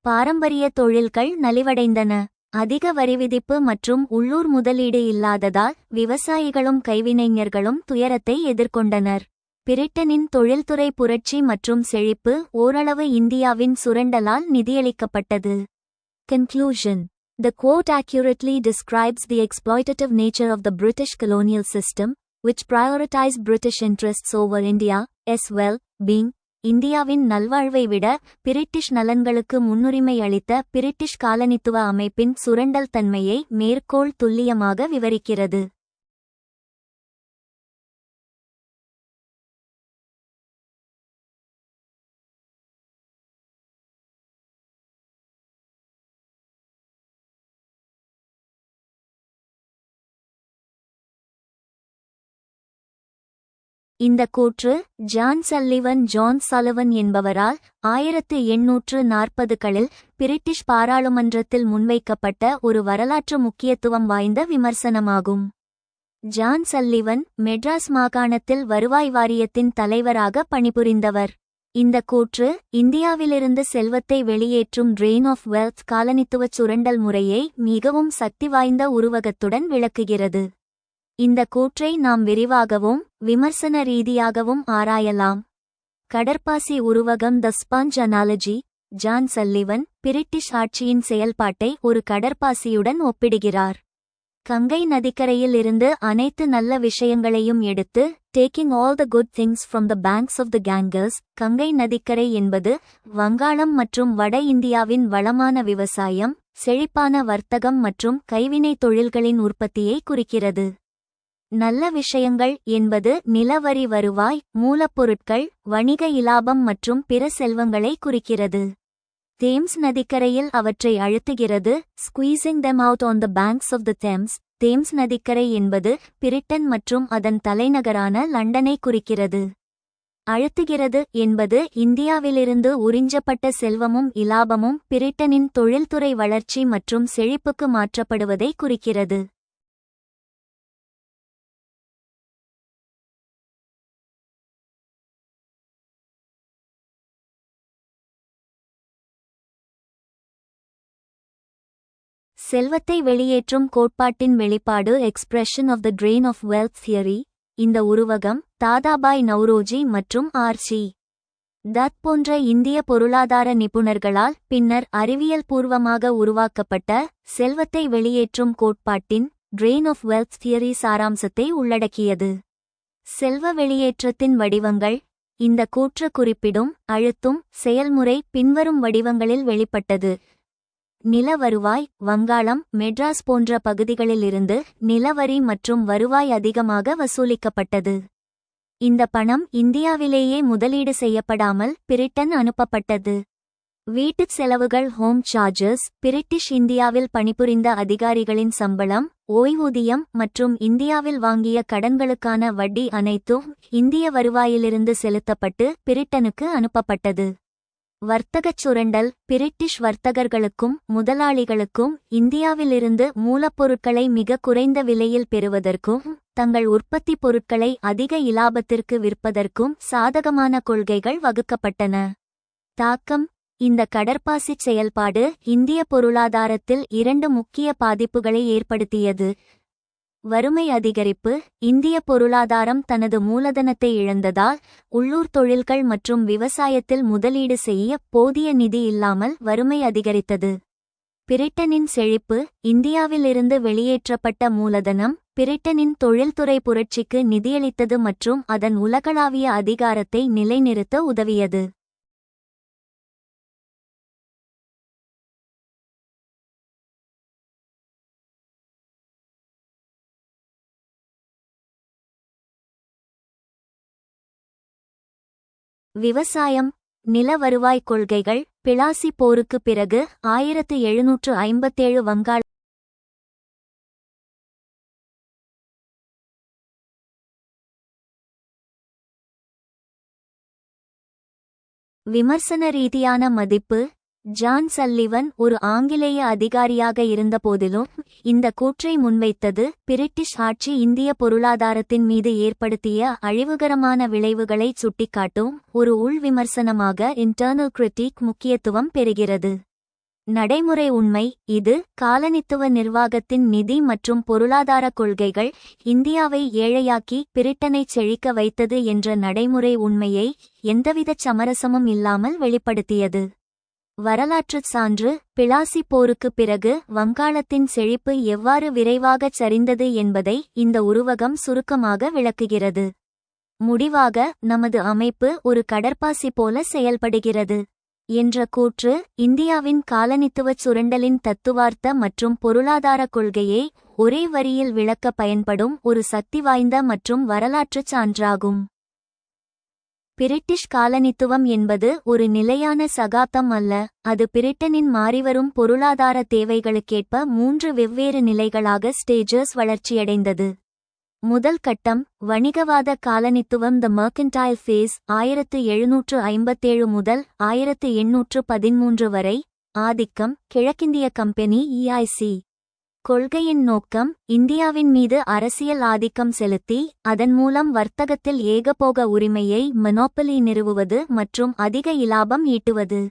பாரம்பரிய தொழில்கள் நலிவடைந்தன. அதிக வரிவிதிப்பு மற்றும் உள்ளூர் முதலீடு இல்லாததால் விவசாயிகளும் கைவினைஞர்களும் துயரத்தை எதிர்கொண்டனர். பிரிட்டனின் தொழில்துறை புரட்சி மற்றும் செழிப்பு ஓரளவு இந்தியாவின் சுரண்டலால் நிதியளிக்கப்பட்டது. Conclusion. The quote accurately describes the exploitative nature of the British colonial system, which prioritized British interests over India's well-being, இந்தியாவின் நல்வாழ்வை விட பிரிட்டிஷ் நலன்களுக்கு முன்னுரிமை அளித்த பிரிட்டிஷ் காலனித்துவ அமைப்பின் சுரண்டல் தன்மையை மேற்கோள் துல்லியமாக விவரிக்கிறது. இந்த கூற்று ஜான் சல்லிவன் என்பவரால் 1840களில் பிரிட்டிஷ் பாராளுமன்றத்தில் முன்வைக்கப்பட்ட ஒரு வரலாற்று முக்கியத்துவம் வாய்ந்த விமர்சனமாகும். ஜான் சல்லிவன் மெட்ராஸ் மாகாணத்தில் வருவாய் வாரியத்தின் தலைவராக பணிபுரிந்தவர். இந்த கூற்று இந்தியாவிலிருந்து செல்வத்தை வெளியேற்றும் ட்ரெயின் ஆஃப் வெல்த் காலனித்துவ சுரண்டல் முறையை மிகவும் சக்தி வாய்ந்த உருவகத்துடன் விளக்குகிறது. இந்த கூற்றை நாம் விரிவாகவும் விமர்சன ரீதியாகவும் ஆராயலாம். கடற்பாசி உருவகம் the sponge analogy. John Sullivan British ஆட்சியின் செயல்பாட்டை ஒரு கடற்பாசியுடன் ஒப்பிடுகிறார். கங்கை நதிக்கரையில் இருந்து அனைத்து நல்ல விஷயங்களையும் எடுத்து taking all the good things from the banks of the Ganges. Ganga நதிக்கரை என்பது வங்காளம் மற்றும் வட இந்தியாவின் வளமான விவசாயம், செழிப்பான வர்த்தகம் மற்றும் கைவினை தொழில்களின் உற்பத்தியை குறிக்கிறது. நல்ல விஷயங்கள் என்பது நிலவரி வருவாய், மூலப்பொருட்கள், வணிக இலாபம் மற்றும் பிற செல்வங்களை குறிக்கிறது. தேம்ஸ் நதிக்கரையில் அவற்றை அழுத்துகிறது. Squeezing them out on the banks of the Thames. Thames நதிக்கரை என்பது பிரிட்டன் மற்றும் அதன் தலைநகரான லண்டனை குறிக்கிறது. அழுத்துகிறது என்பது இந்தியாவிலிருந்து உறிஞ்சப்பட்ட செல்வமும் இலாபமும் பிரிட்டனின் தொழில்துறை வளர்ச்சி மற்றும் செழிப்புக்கு மாற்றப்படுவதை குறிக்கிறது. செல்வத்தை வெளியேற்றும் கோட்பாட்டின் வெளிப்பாடு expression of the drain of wealth theory. இந்த உருவகம் தாதாபாய் நவ்ரோஜி மற்றும் ஆர்.சி. தத் போன்ற இந்திய பொருளாதார நிபுணர்களால் பின்னர் அறிவியல் பூர்வமாக உருவாக்கப்பட்ட செல்வத்தை வெளியேற்றும் கோட்பாட்டின் ட்ரெயின் ஆஃப் வெல்த் தியரி சாராம்சத்தை உள்ளடக்கியது. செல்வ வெளியேற்றத்தின் வடிவங்கள். இந்த கூற்று குறிப்பிடும் அழுத்தும் செயல்முறை பின்வரும் வடிவங்களில் வெளிப்பட்டது. நில வருவாய். வங்காளம், மெட்ராஸ் போன்ற பகுதிகளிலிருந்து நிலவரி மற்றும் வருவாய் அதிகமாக வசூலிக்கப்பட்டது. இந்த பணம் இந்தியாவிலேயே முதலீடு செய்யப்படாமல் பிரிட்டன் அனுப்பப்பட்டது. வீட்டுச் செலவுகள் ஹோம் சார்ஜஸ். பிரிட்டிஷ் இந்தியாவில் பணிபுரிந்த அதிகாரிகளின் சம்பளம், ஓய்வூதியம் மற்றும் இந்தியாவில் வாங்கிய கடன்களுக்கான வட்டி அனைத்தும் இந்திய வருவாயிலிருந்து செலுத்தப்பட்டு பிரிட்டனுக்கு அனுப்பப்பட்டது. வர்த்தகச் சுரண்டல். பிரிட்டிஷ் வர்த்தகர்களுக்கும் முதலாளிகளுக்கும் இந்தியாவிலிருந்து மூலப்பொருட்களை மிக குறைந்த விலையில் பெறுவதற்கும் தங்கள் உற்பத்தி பொருட்களை அதிக இலாபத்திற்கு விற்பதற்கும் சாதகமான கொள்கைகள் வகுக்கப்பட்டன. தாக்கம். இந்த கடற்பாசிச் செயல்பாடு இந்திய பொருளாதாரத்தில் 2 முக்கிய பாதிப்புகளை ஏற்படுத்தியது. வறுமை அதிகரிப்பு. இந்திய பொருளாதாரம் தனது மூலதனத்தை இழந்ததால் உள்ளூர் தொழில்கள் மற்றும் விவசாயத்தில் முதலீடு செய்ய போதிய நிதி இல்லாமல் வறுமை அதிகரித்தது. பிரிட்டனின் செழிப்பு. இந்தியாவிலிருந்து வெளியேற்றப்பட்ட மூலதனம் பிரிட்டனின் தொழில்துறை புரட்சிக்கு நிதியளித்தது மற்றும் அதன் உலகளாவிய அதிகாரத்தை நிலைநிறுத்த உதவியது. விவசாயம். நில வருவாய் கொள்கைகள். பிளாசி போருக்கு பிறகு 1757 வங்காள விமர்சன ரீதியான மதிப்பு. ஜான் சல்லிவன் ஒரு ஆங்கிலேய அதிகாரியாக இருந்தபோதிலும் இந்த கூற்றை முன்வைத்தது பிரிட்டிஷ் ஆட்சி இந்திய பொருளாதாரத்தின் மீது ஏற்படுத்திய அழிவுகரமான விளைவுகளை சுட்டிக்காட்டும் ஒரு உள் விமர்சனமாக இன்டர்னல் கிரிட்டிக் முக்கியத்துவம் பெறுகிறது. நடைமுறை உண்மை. இது காலனித்துவ நிர்வாகத்தின் நிதி மற்றும் பொருளாதார கொள்கைகள் இந்தியாவை ஏழையாக்கி பிரிட்டனைச் செழிக்க வைத்தது என்ற நடைமுறை உண்மையை எந்தவிதச் சமரசமும் இல்லாமல் வெளிப்படுத்தியது. வரலாற்றுச் சான்று. பிளாசி போருக்குப் பிறகு வங்காளத்தின் செழிப்பு எவ்வாறு விரைவாகச் சரிந்தது என்பதை இந்த உருவகம் சுருக்கமாக விளக்குகிறது. முடிவாக நமது அமைப்பு ஒரு கடற்பாசி போல செயல்படுகிறது என்ற கூற்று இந்தியாவின் காலனித்துவச் சுரண்டலின் தத்துவார்த்த மற்றும் பொருளாதார கொள்கையை ஒரே வரியில் விளக்க பயன்படும் ஒரு சக்தி வாய்ந்த மற்றும் வரலாற்றுச் சான்றாகும். பிரிட்டிஷ் காலனித்துவம் என்பது ஒரு நிலையான சகாப்தம் அல்ல, அது பிரிட்டனின் மாறிவரும் பொருளாதார தேவைகளுக்கேற்ப 3 வெவ்வேறு நிலைகளாக ஸ்டேஜஸ் வளர்ச்சியடைந்தது. முதல் கட்டம் வணிகவாத காலனித்துவம், த மெர்கன்டைல் ஃபேஸ், 1757 முதல் 1813 வரை. ஆதிக்கம் கிழக்கிந்திய கம்பெனி EIC. கொள்கையின் நோக்கம் இந்தியாவின் மீது அரசியல் ஆதிக்கம் செலுத்தி அதன் மூலம் வர்த்தகத்தில் ஏகபோக உரிமையை மொனோபலி நிறுவுவது மற்றும் அதிக இலாபம் ஈட்டுவது.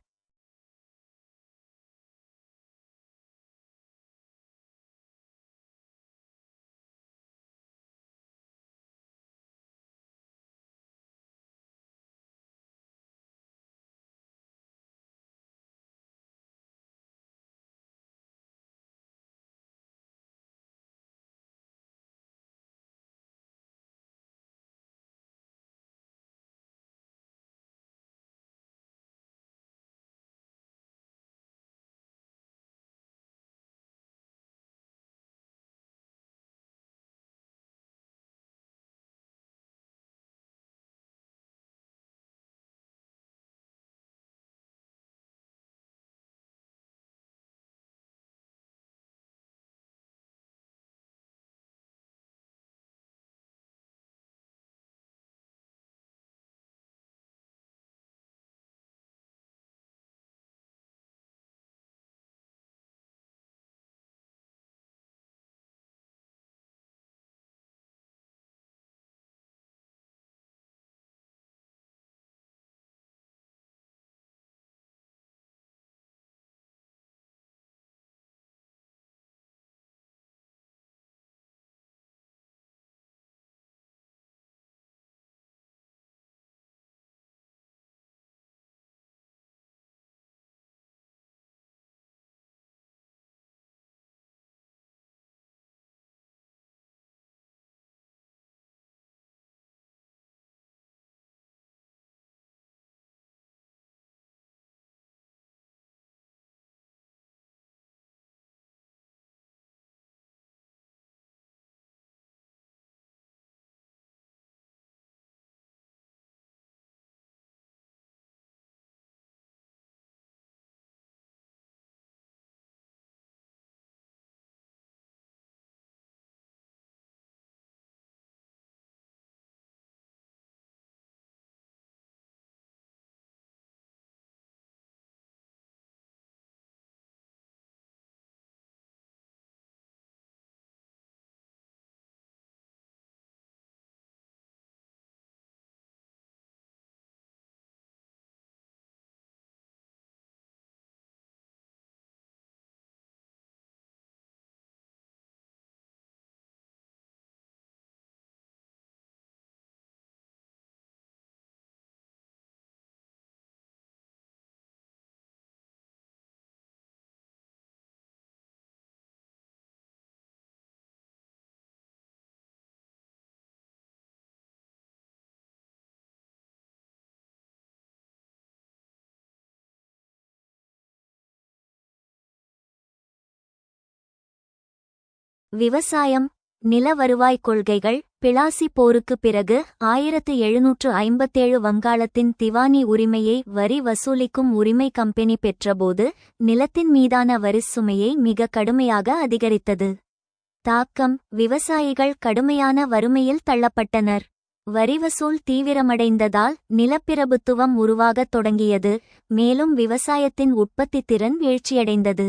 விவசாயம். நில வருவாய் கொள்கைகள். பிளாசி போருக்கு பிறகு 1757 வங்காளத்தின் திவானி உரிமையை வரி வசூலிக்கும் உரிமை கம்பெனி பெற்றபோது நிலத்தின் மீதான வரிச்சுமையை மிக கடுமையாக அதிகரித்தது. தாக்கம் விவசாயிகள் கடுமையான வறுமையில் தள்ளப்பட்டனர். வரிவசூல் தீவிரமடைந்ததால் நிலப்பிரபுத்துவம் உருவாகத் தொடங்கியது, மேலும் விவசாயத்தின் உற்பத்தித்திறன் வீழ்ச்சியடைந்தது.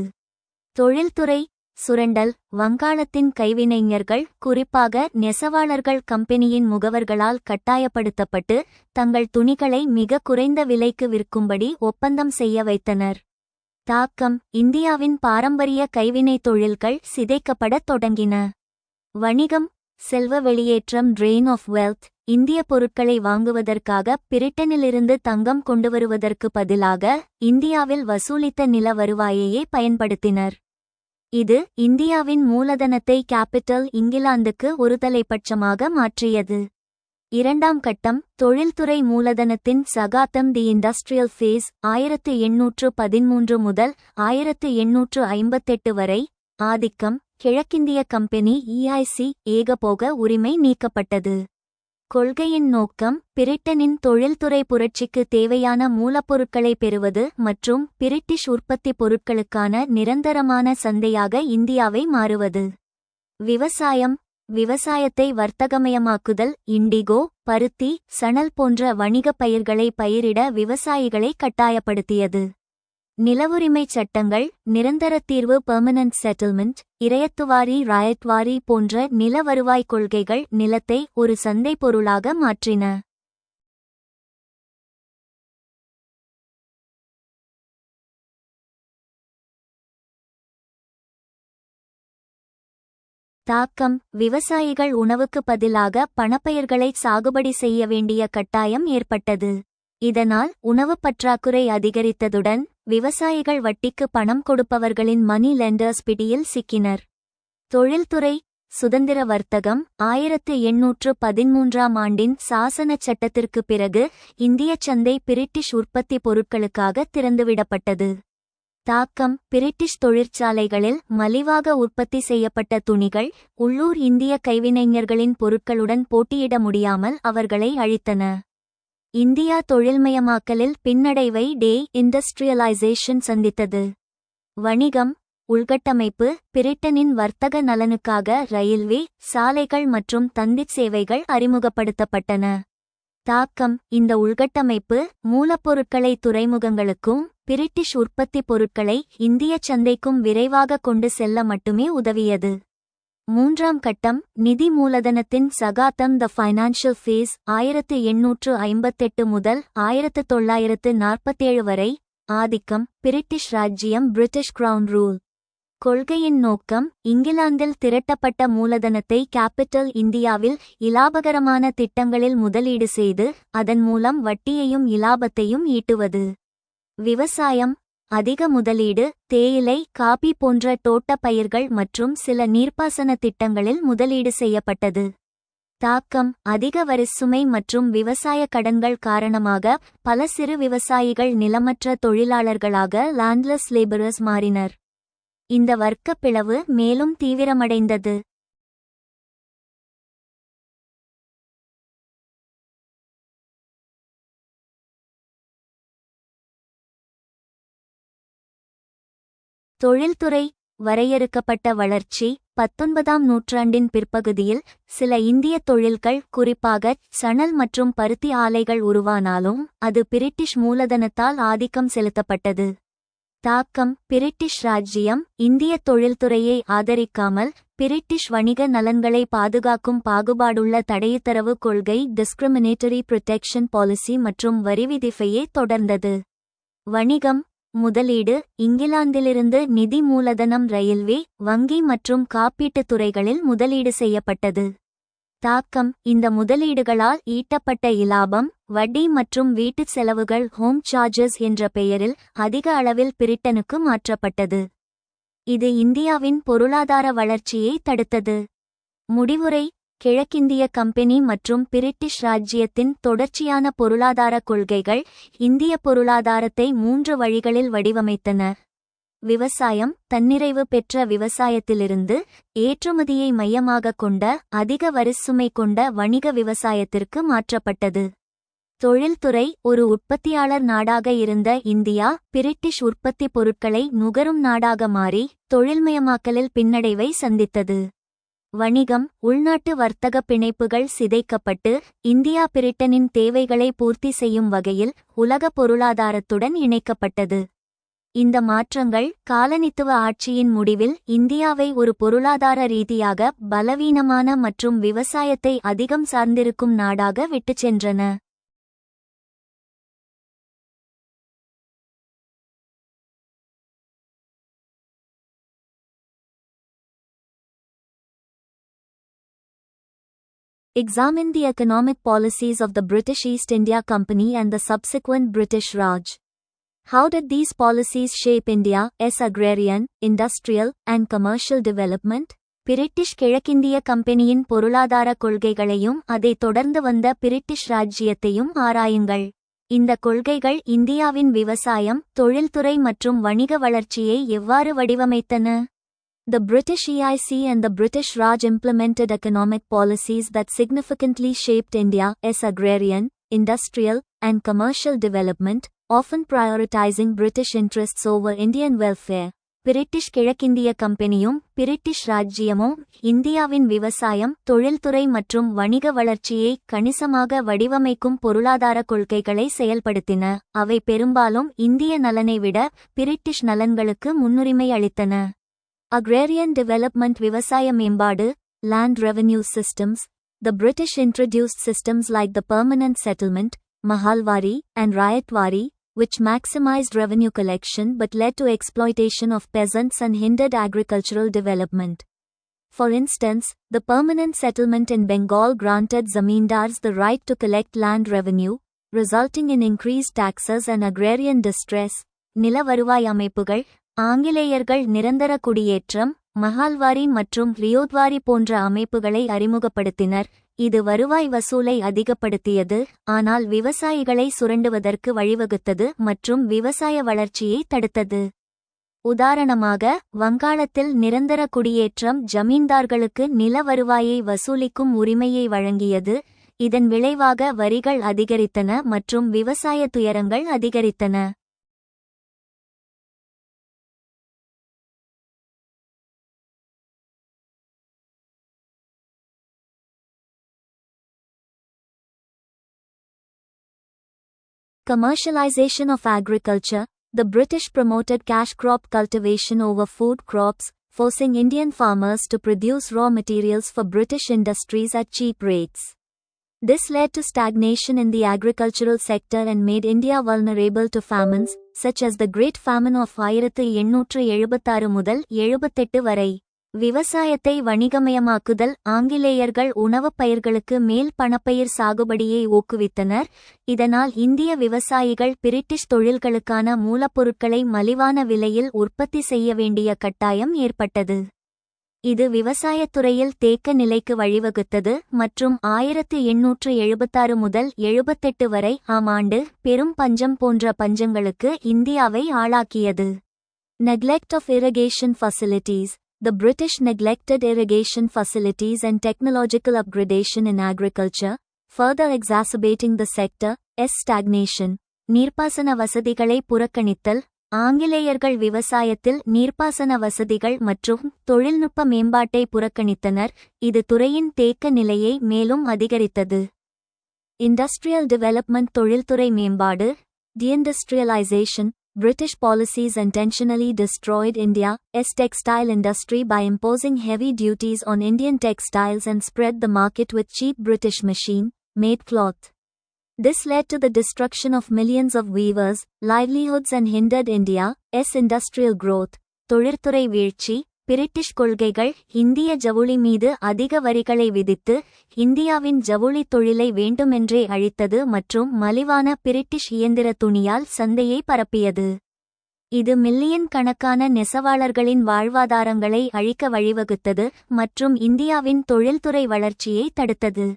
தொழில்துறை சுரண்டல். வங்காளத்தின் கைவினைஞர்கள், குறிப்பாக நெசவாளர்கள் கம்பெனியின் முகவர்களால் கட்டாயப்படுத்தப்பட்டு தங்கள் துணிகளை மிக குறைந்த விலைக்கு விற்கும்படி ஒப்பந்தம் செய்ய வைத்தனர். தாக்கம் இந்தியாவின் பாரம்பரிய கைவினைத் தொழில்கள் சிதைக்கப்படத் தொடங்கின. வணிகம். செல்வ வெளியேற்றம். Drain of wealth. இந்திய பொருட்களை வாங்குவதற்காக பிரிட்டனிலிருந்து தங்கம் கொண்டுவருவதற்கு பதிலாக இந்தியாவில் வசூலித்த நில வருவாயையே பயன்படுத்தினர். இது இந்தியாவின் மூலதனத்தை கேபிட்டல் இங்கிலாந்துக்கு ஒருதலைப்பட்சமாக மாற்றியது. இரண்டாம் கட்டம் தொழில்துறை மூலதனத்தின் சகாப்தம் தி இண்டஸ்ட்ரியல் ஃபேஸ் 1813 முதல் 1858 வரை ஆதிக்கம் கிழக்கிந்திய கம்பெனி EIC ஏகபோக உரிமை நீக்கப்பட்டது. கொள்கையின் நோக்கம் பிரிட்டனின் தொழில்துறை புரட்சிக்கு தேவையான மூலப்பொருட்களை பெறுவது மற்றும் பிரிட்டிஷ் உற்பத்தி பொருட்களுக்கான நிரந்தரமான சந்தையாக இந்தியாவை மாறுவது. விவசாயத்தை வர்த்தகமயமாக்குதல் இண்டிகோ, பருத்தி, சணல் போன்ற வணிகப் பயிர்களை பயிரிட விவசாயிகளை கட்டாயப்படுத்தியது. நிலவுரிமைச் சட்டங்கள் நிரந்தர தீர்வு பெர்மனன்ட் செட்டில்மெண்ட், இறையத்துவாரி போன்ற நில வருவாய் கொள்கைகள் நிலத்தை ஒரு சந்தை பொருளாக மாற்றின. தாக்கம் விவசாயிகள் உணவுக்கு பதிலாக பணப்பயிர்களை சாகுபடி செய்ய வேண்டிய கட்டாயம் ஏற்பட்டது. இதனால் உணவுப் பற்றாக்குறை அதிகரித்ததுடன் விவசாயிகள் வட்டிக்கு பணம் கொடுப்பவர்களின் மணி லெண்டர்ஸ் பிடியில் சிக்கினர். தொழில்துறை சுதந்திர வர்த்தகம் 1813 ஆண்டின் சாசனச் சட்டத்திற்கு பிறகு இந்திய சந்தை பிரிட்டிஷ் உற்பத்தி பொருட்களுக்காக திறந்துவிடப்பட்டது. தாக்கம் பிரிட்டிஷ் தொழிற்சாலைகளில் மலிவாக உற்பத்தி செய்யப்பட்ட துணிகள் உள்ளூர் இந்திய கைவினைஞர்களின் பொருட்களுடன் போட்டியிட முடியாமல் அவர்களை அழித்தன. இந்தியா தொழில்மயமாக்கலில் பின்னடைவை டே இண்டஸ்ட்ரியலைசேஷன் சந்தித்தது. வணிகம் உள்கட்டமைப்பு பிரிட்டனின் வர்த்தக நலனுக்காக ரயில்வே, சாலைகள் மற்றும் தந்திச் சேவைகள் அறிமுகப்படுத்தப்பட்டன. தாக்கம் இந்த உள்கட்டமைப்பு மூலப்பொருட்களை துறைமுகங்களுக்கும் பிரிட்டிஷ் உற்பத்தி பொருட்களை இந்திய சந்தைக்கும் விரைவாக கொண்டு செல்ல மட்டுமே உதவியது. மூன்றாம் கட்டம் நிதி மூலதனத்தின் சகாப்தம் த ஃபைனான்ஷியல் ஃபேஸ் 1858 முதல் 1947 வரை ஆதிக்கம் பிரிட்டிஷ் ராஜ்ஜியம் பிரிட்டிஷ் கிரவுன் ரூல். கொள்கையின் நோக்கம் இங்கிலாந்தில் திரட்டப்பட்ட மூலதனத்தை கேபிட்டல் இந்தியாவில் இலாபகரமான திட்டங்களில் முதலீடு செய்து அதன் மூலம் வட்டியையும் இலாபத்தையும் ஈட்டுவது. விவசாயம் அதிக முதலீடு தேயிலை, காபி போன்ற தோட்டப் பயிர்கள் மற்றும் சில நீர்ப்பாசன திட்டங்களில் முதலீடு செய்யப்பட்டது. தாக்கம் அதிக வரிசுமை மற்றும் விவசாய கடன்கள் காரணமாக பல சிறு விவசாயிகள் நிலமற்ற தொழிலாளர்களாக லேண்ட்லெஸ் லேபரர்ஸ் மாறினர். இந்த வர்க்கப் பிளவு மேலும் தீவிரமடைந்தது. தொழில்துறை வரையறுக்கப்பட்ட வளர்ச்சி 19ஆம் நூற்றாண்டின் பிற்பகுதியில் சில இந்திய தொழில்கள் குறிப்பாக சணல் மற்றும் பருத்தி ஆலைகள் உருவானாலும் அது பிரிட்டிஷ் மூலதனத்தால் ஆதிக்கம் செலுத்தப்பட்டது. தாக்கம் பிரிட்டிஷ் ராஜ்ஜியம் இந்திய தொழில்துறையை ஆதரிக்காமல் பிரிட்டிஷ் வணிக நலன்களை பாதுகாக்கும் பாகுபாடுள்ள தடையுத்தரவு கொள்கை டிஸ்கிரிமினேட்டரி புரொடெக்ஷன் பாலிசி மற்றும் வரிவிதிப்பையே தொடர்ந்தது. வணிகம் முதலீடு இங்கிலாந்திலிருந்து நிதி மூலதனம் ரயில்வே, வங்கி மற்றும் காப்பீட்டுத் துறைகளில் முதலீடு செய்யப்பட்டது. தாக்கம் இந்த முதலீடுகளால் ஈட்டப்பட்ட இலாபம் வட்டி மற்றும் வீட்டுச் செலவுகள் ஹோம் சார்ஜஸ் என்ற பெயரில் அதிக அளவில் பிரிட்டனுக்கு மாற்றப்பட்டது. இது இந்தியாவின் பொருளாதார வளர்ச்சியை தடுத்தது. முடிவுரை கிழக்கிந்திய கம்பெனி மற்றும் பிரிட்டிஷ் ராஜ்ஜியத்தின் தொடர்ச்சியான பொருளாதார கொள்கைகள் இந்திய பொருளாதாரத்தை 3 வழிகளில் வடிவமைத்தன. விவசாயம் தன்னிறைவு பெற்ற விவசாயத்திலிருந்து ஏற்றுமதியை மையமாகக் கொண்ட அதிக வரிசுமை கொண்ட வணிக விவசாயத்திற்கு மாற்றப்பட்டது. தொழில்துறை ஒரு உற்பத்தியாளர் நாடாக இருந்த இந்தியா பிரிட்டிஷ் உற்பத்தி பொருட்களை நுகரும் நாடாக மாறி தொழில்மயமாக்கலில் பின்னடைவை சந்தித்தது. வணிகம் உள்நாட்டு வர்த்தக பிணைப்புகள் சிதைக்கப்பட்டு இந்தியா பிரிட்டனின் தேவைகளை பூர்த்தி செய்யும் வகையில் உலக பொருளாதாரத்துடன் இணைக்கப்பட்டது. இந்த மாற்றங்கள் காலனித்துவ ஆட்சியின் முடிவில் இந்தியாவை ஒரு பொருளாதார ரீதியாக பலவீனமான மற்றும் விவசாயத்தை அதிகம் சார்ந்திருக்கும் நாடாக விட்டுச் சென்றன. Examine the economic policies of the British East India Company and the subsequent British Raj. How did these policies shape India's agrarian, industrial, and commercial development? British கிழக்கிந்திய கம்பெனியின் பொருளாதார கொள்கைகளையும் அதைத் தொடர்ந்து வந்த பிரிட்டிஷ் ராஜ்ஜியத்தையும் ஆராயுங்கள். இந்த கொள்கைகள் இந்தியாவின் விவசாயம், தொழில்துறை மற்றும் வணிக வளர்ச்சியை எவ்வாறு வடிவமைத்தன? The British EIC and the British Raj implemented economic policies that significantly shaped India's agrarian, industrial, and commercial development, often prioritizing British interests over Indian welfare. British கிழக்கிந்திய கம்பெனியும் பிரிட்டிஷ் ராஜ்ஜியமும் இந்தியாவின் விவசாயம், தொழில்துறை மற்றும் வணிக வளர்ச்சியை கணிசமாக வடிவமைக்கும் பொருளாதார கொள்கைகளை செயல்படுத்தின. அவை பெரும்பாலும் இந்திய நலனை விட பிரிட்டிஷ் நலன்களுக்கு முன்னுரிமை அளித்தன. Agrarian development விவசாய மேம்பாடு, land revenue systems. The British introduced systems like the permanent settlement, Mahalwari, and Rayatwari, which maximized revenue collection but led to exploitation of peasants and hindered agricultural development. For instance, the permanent settlement in Bengal granted zamindars the right to collect land revenue, resulting in increased taxes and agrarian distress. நில வருவாய் அமைப்புகள், ஆங்கிலேயர்கள் நிரந்தர குடியேற்றம், மஹால்வாரி மற்றும் ரியோத்வாரி போன்ற அமைப்புகளை அறிமுகப்படுத்தினர். இது வருவாய் வசூலை அதிகப்படுத்தியது, ஆனால் விவசாயிகளை சுரண்டுவதற்கு வழிவகுத்தது மற்றும் விவசாய வளர்ச்சியை தடுத்தது. உதாரணமாக, வங்காளத்தில் நிரந்தர குடியேற்றம் ஜமீன்தார்களுக்கு நில வருவாயை வசூலிக்கும் உரிமையை வழங்கியது. இதன் விளைவாக வரிகள் அதிகரித்தன மற்றும் விவசாய துயரங்கள் அதிகரித்தன. Commercialization of agriculture. The British promoted cash crop cultivation over food crops, forcing Indian farmers to produce raw materials for British industries at cheap rates. This led to stagnation in the agricultural sector and made India vulnerable to famines, such as the Great Famine of 1876 முதல் 78 வரை. விவசாயத்தை வணிகமயமாக்குதல். ஆங்கிலேயர்கள் உணவுப் பயிர்களுக்கு மேல் பணப்பயிர் சாகுபடியை ஊக்குவித்தனர். இதனால் இந்திய விவசாயிகள் பிரிட்டிஷ் தொழில்களுக்கான மூலப்பொருட்களை மலிவான விலையில் உற்பத்தி செய்ய வேண்டிய கட்டாயம் ஏற்பட்டது. இது விவசாயத்துறையில் தேக்க நிலைக்கு வழிவகுத்தது மற்றும் 1876 முதல் 78 வரை ஆண்டு பெரும் பஞ்சம் போன்ற பஞ்சங்களுக்கு இந்தியாவை ஆளாக்கியது. Neglect of irrigation facilities. The British neglected irrigation facilities and technological upgradation in agriculture, further exacerbating the sector's stagnation. நீர்ப்பாசன வசதிகளை புறக்கணித்தல். ஆங்கிலேயர்கள் விவசாயத்தில் நீர்ப்பாசன வசதிகள் மற்றும் தொழில்நுட்ப மேம்பாட்டை புறக்கணித்தனர். இது துறையின் தேக்க நிலையை மேலும் அதிகரித்தது. Industrial development. தொழில்துறை மேம்பாடு. Deindustrialization. British policies intentionally destroyed India's textile industry by imposing heavy duties on Indian textiles and spread the market with cheap British machine-made cloth. This led to the destruction of millions of weavers' livelihoods and hindered India's industrial growth. தொழிற்துறை வீழ்ச்சி. British கொள்கைகள் இந்திய ஜவுளி மீது அதிக வரிகளை விதித்து இந்தியாவின் ஜவுளி தொழிலை வேண்டுமென்றே அழித்தது மற்றும் மலிவான பிரிட்டிஷ் இயந்திர துணியால் சந்தையை பரப்பியது. இது மில்லியன் கணக்கான நெசவாளர்களின் வாழ்வாதாரங்களை அழிக்க வழிவகுத்தது மற்றும் இந்தியாவின் தொழில்துறை வளர்ச்சியை தடுத்தது.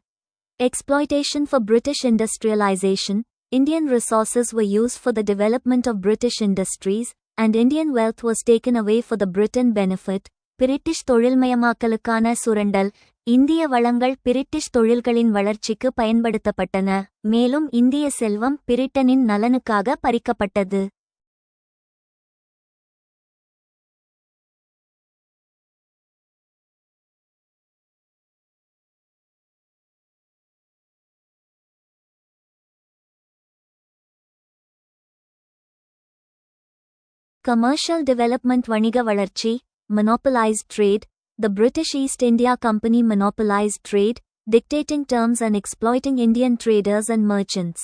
Exploitation for British industrialization. Indian resources were used for the development of British industries, and Indian wealth was taken away for the Britain benefit. British தொழில்மயமாக்கலுக்கான சுரண்டல். இந்திய வளங்கள் பிரிட்டிஷ் தொழில்களின் வளர்ச்சிக்கு பயன்படுத்தப்பட்டன, மேலும் இந்திய செல்வம் பிரிட்டனின் நலனுக்காக பறிக்கப்பட்டது. Commercial development. வணிக வளர்ச்சி. Monopolized trade. The British East India Company monopolized trade, dictating terms and exploiting Indian traders and merchants.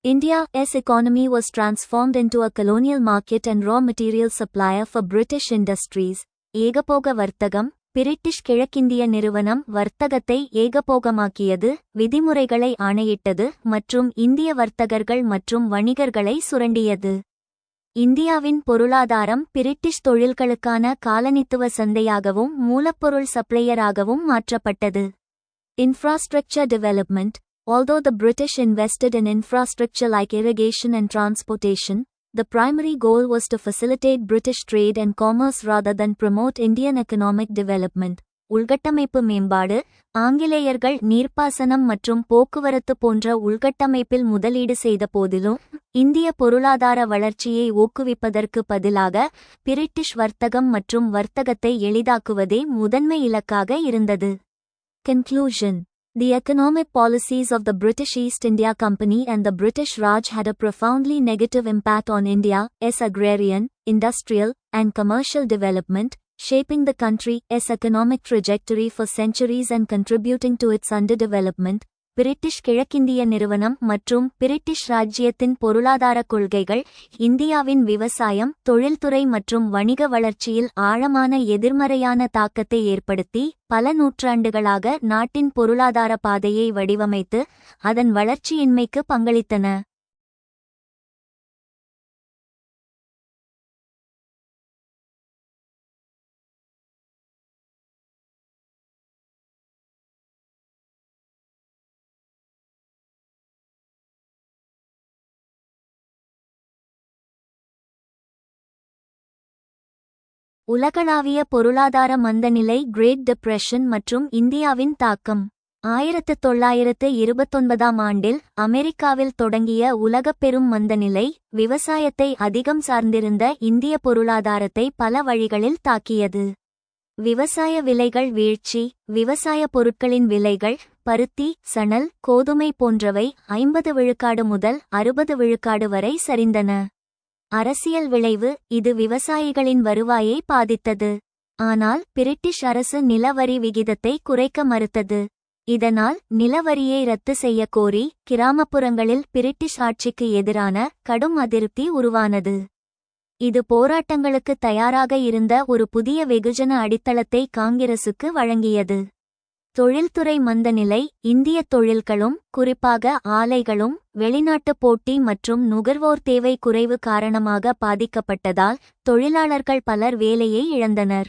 India's economy was transformed into a colonial market and raw material supplier for British industries. ஏகபோக வர்த்தகம். British கிழக்கிந்திய நிறுவனம் வர்த்தகத்தை ஏகபோகமாக்கியது, விதிமுறைகளை ஆணையிட்டது மற்றும் இந்திய வர்த்தகர்கள் மற்றும் வணிகர்களை சுரண்டியது. இந்தியாவின் பொருளாதாரம் பிரிட்டிஷ் தொழில்களுக்கான காலனித்துவ சந்தையாகவும் மூலப்பொருள் சப்ளையராகவும் மாற்றப்பட்டது. Infrastructure development. Although the British invested in infrastructure like irrigation and transportation, the primary goal was to facilitate British trade and commerce rather than promote Indian economic development. உள்கட்டமைப்பு மேம்பாடு. ஆங்கிலேயர்கள் நீர்ப்பாசனம் மற்றும் போக்குவரத்து போன்ற உள்கட்டமைப்பில் முதலீடு செய்த போதிலும் இந்திய பொருளாதார வளர்ச்சியை ஊக்குவிப்பதற்கு பதிலாக பிரிட்டிஷ் வர்த்தகம் மற்றும் வர்த்தகத்தை எளிதாக்குவதே முதன்மை இலக்காக இருந்தது. Conclusion. The economic policies of the British East India Company and the British Raj had a profoundly negative impact on India's agrarian, industrial, and commercial development, shaping the country's economic trajectory for centuries and contributing to its underdevelopment. British கிழக்கிந்திய நிறுவனம் மற்றும் British ராஜ்யத்தின் பொருளாதார கொள்கைகள் இந்தியாவின் விவசாயம், தொழில்துறை மற்றும் வணிக வளர்ச்சியில் ஆழமான எதிர்மறையான தாக்கத்தை ஏற்படுத்தி பல நூற்றாண்டுகளாக நாட்டின் பொருளாதார பாதையை வடிவமைத்து அதன் வளர்ச்சியின்மைக்கு பங்களித்தன. உலகளாவிய பொருளாதார மந்தநிலை, கிரேட் டிப்ரெஷன் மற்றும் இந்தியாவின் தாக்கம். 1929ஆம் ஆண்டில் அமெரிக்காவில் தொடங்கிய உலகப் பெரும் மந்தநிலை விவசாயத்தை அதிகம் சார்ந்திருந்த இந்திய பொருளாதாரத்தை பல வழிகளில் தாக்கியது. விவசாய விலைகள் வீழ்ச்சி. விவசாய பொருட்களின் விலைகள் பருத்தி, சணல், கோதுமை போன்றவை 50 விழுக்காடு முதல் 60 விழுக்காடு வரை சரிந்தன. அரசியல் விளைவு. இது விவசாயிகளின் வருவாயை பாதித்தது. ஆனால் பிரிட்டிஷ் அரசு நில வரி விகிதத்தை குறைக்க மறுத்தது. இதனால் நிலவரியை ரத்து செய்ய கோரி கிராமப்புறங்களில் பிரிட்டிஷ் ஆட்சிக்கு எதிரான கடும் அதிருப்தி உருவானது. இது போராட்டங்களுக்கு தயாராக இருந்த ஒரு புதிய வெகுஜன அடித்தளத்தை காங்கிரசுக்கு வழங்கியது. தொழில்துறை மந்தநிலை. இந்திய தொழில்களும் குறிப்பாக ஆலைகளும் வெளிநாட்டு போட்டி மற்றும் நுகர்வோர் தேவை குறைவு காரணமாக பாதிக்கப்பட்டதால் தொழிலாளர்கள் பலர் வேலையை இழந்தனர்.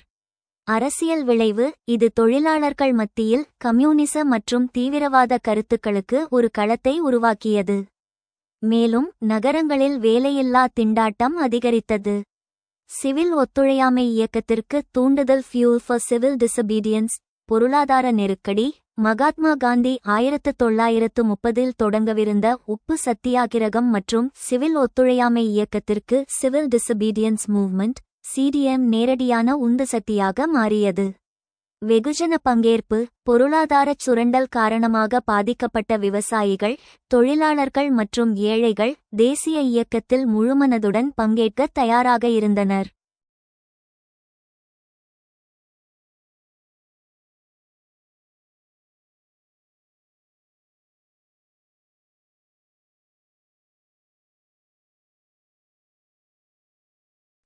அரசியல் விளைவு. இது தொழிலாளர்கள் மத்தியில் கம்யூனிச மற்றும் தீவிரவாத கருத்துக்களுக்கு ஒரு களத்தை உருவாக்கியது. மேலும் நகரங்களில் வேலையில்லா திண்டாட்டம் அதிகரித்தது. சிவில் ஒத்துழையாமை இயக்கத்திற்கு தூண்டுதல். Fuel for civil disobedience. பொருளாதார நெருக்கடி. மகாத்மா காந்தி 1930இல் தொடங்கவிருந்த உப்பு சத்தியாகிரகம் மற்றும் சிவில் ஒத்துழையாமை இயக்கத்திற்கு சிவில் டிசபீடியன்ஸ் மூவ்மெண்ட் சிடிஎம் நேரடியான உந்து சக்தியாக மாறியது. வெகுஜன பங்கேற்பு. பொருளாதாரச் சுரண்டல் காரணமாக பாதிக்கப்பட்ட விவசாயிகள், தொழிலாளர்கள் மற்றும் ஏழைகள் தேசிய இயக்கத்தில் முழுமனதுடன் பங்கேற்க தயாராக இருந்தனர்.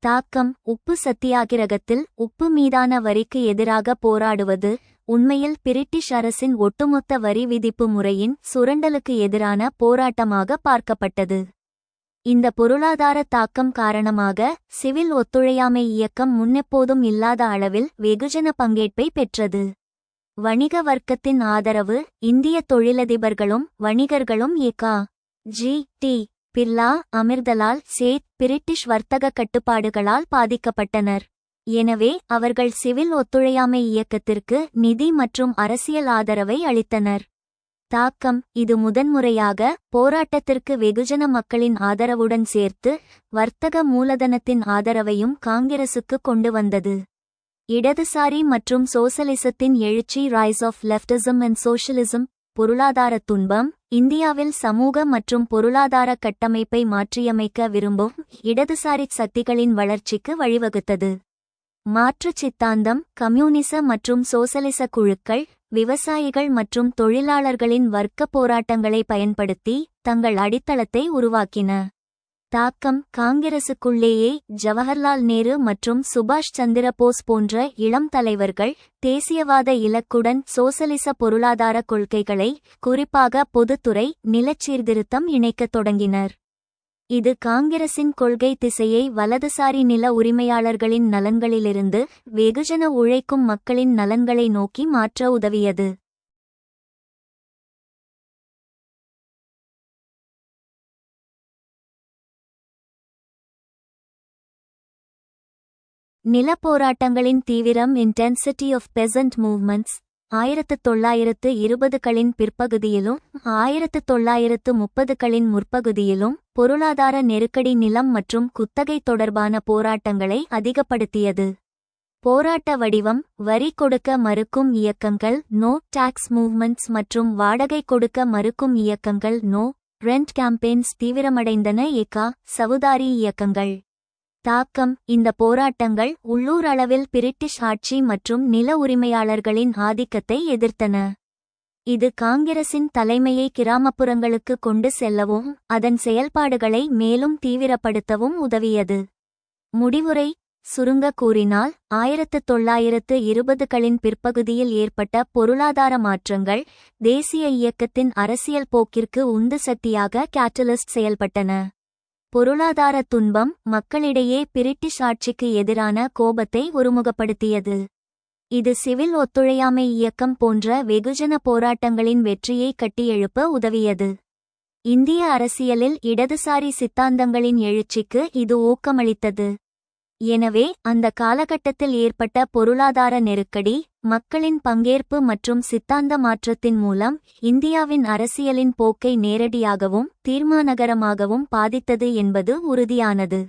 தாக்கம். உப்பு சத்தியாகிரகத்தில் உப்பு மீதான வரிக்கு எதிராக போராடுவது உண்மையில் பிரிட்டிஷ் அரசின் ஒட்டுமொத்த வரி விதிப்பு முறையின் சுரண்டலுக்கு எதிரான போராட்டமாக பார்க்கப்பட்டது. இந்த பொருளாதார தாக்கம் காரணமாக சிவில் ஒத்துழையாமை இயக்கம் முன்னெப்போதும் இல்லாத அளவில் வெகுஜன பங்கேற்பை பெற்றது. வணிக வர்க்கத்தின் ஆதரவு. இந்திய தொழிலதிபர்களும் வணிகர்களும் ஜி.டி. பிர்லா, அமிர்தலால் சேத் பிரிட்டிஷ் வர்த்தக கட்டுப்பாடுகளால் பாதிக்கப்பட்டனர். எனவே அவர்கள் சிவில் ஒத்துழையாமை இயக்கத்திற்கு நிதி மற்றும் அரசியல் ஆதரவை அளித்தனர். தாக்கம். இது முதன்முறையாக போராட்டத்திற்கு வெகுஜன மக்களின் ஆதரவுடன் சேர்த்து வர்த்தக மூலதனத்தின் ஆதரவையும் காங்கிரசுக்கு கொண்டு வந்தது. இடதுசாரி மற்றும் சோசலிசத்தின் எழுச்சி. Rise of leftism and socialism. பொருளாதார துன்பம். இந்தியாவில் சமூக மற்றும் பொருளாதார கட்டமைப்பை மாற்றியமைக்க விரும்பும் இடதுசாரி சக்திகளின் வளர்ச்சிக்கு வழிவகுத்தது. மாற்றுச் சித்தாந்தம். கம்யூனிச மற்றும் சோசலிச குழுக்கள் விவசாயிகள் மற்றும் தொழிலாளர்களின் வர்க்க போராட்டங்களை பயன்படுத்தி தங்கள் அடித்தளத்தை உருவாக்கின. தாக்கம். காங்கிரசுக்குள்ளேயே ஜவஹர்லால் நேரு மற்றும் சுபாஷ் சந்திர போஸ் போன்ற இளம் தலைவர்கள் தேசியவாத இலக்குடன் சோசலிச பொருளாதார கொள்கைகளை, குறிப்பாக பொதுத்துறை, நிலச்சீர்திருத்தம் இணைக்கத் தொடங்கினர். இது காங்கிரசின் கொள்கை திசையை வலதுசாரி நில உரிமையாளர்களின் நலன்களிலிருந்து வெகுஜன உழைக்கும் மக்களின் நலன்களை நோக்கி மாற்ற உதவியது. நிலப் போராட்டங்களின் தீவிரம் இன்டென்சிட்டி ஆஃப் பெசன்ட் மூவ்மெண்ட்ஸ் 1920களின் பிற்பகுதியிலும் 1930களின் முற்பகுதியிலும் பொருளாதார நெருக்கடி நிலம் மற்றும் குத்தகை தொடர்பான போராட்டங்களை அதிகப்படுத்தியது. போராட்ட வடிவம் வரி கொடுக்க மறுக்கும் இயக்கங்கள் நோ டாக்ஸ் மூவ்மெண்ட்ஸ் மற்றும் வாடகை கொடுக்க மறுக்கும் இயக்கங்கள் நோ ரெண்ட் கேம்பெயின்ஸ் தீவிரமடைந்தன. சவுதாரி இயக்கங்கள் தாக்கம் இந்த போராட்டங்கள் உள்ளூர் அளவில் பிரிட்டிஷ் ஆட்சி மற்றும் நில உரிமையாளர்களின் ஆதிக்கத்தை எதிர்த்தன. இது காங்கிரசின் தலைமையை கிராமப்புறங்களுக்கு கொண்டு செல்லவும் அதன் செயல்பாடுகளை மேலும் தீவிரப்படுத்தவும் உதவியது. முடிவுரை சுருங்க கூறினால் 1920களின் பிற்பகுதியில் ஏற்பட்ட பொருளாதார மாற்றங்கள் தேசிய இயக்கத்தின் அரசியல் போக்கிற்கு உந்து சக்தியாக கேட்டலிஸ்ட் செயல்பட்டன. பொருளாதார துன்பம் மக்களிடையே பிரிட்டிஷ் ஆட்சிக்கு எதிரான கோபத்தை ஒருமுகப்படுத்தியது. இது சிவில் ஒத்துழையாமை இயக்கம் போன்ற வெகுஜன போராட்டங்களின் வெற்றியை கட்டியெழுப்ப உதவியது. இந்திய அரசியலில் இடதுசாரி சித்தாந்தங்களின் எழுச்சிக்கு இது ஊக்கமளித்தது. எனவே அந்த காலகட்டத்தில் ஏற்பட்ட பொருளாதார நெருக்கடி மக்களின் பங்கேற்பு மற்றும் சித்தாந்த மாற்றத்தின் மூலம் இந்தியாவின் அரசியலின் போக்கை நேரடியாகவும் தீர்மானகரமாகவும் பாதித்தது என்பது உறுதியானது.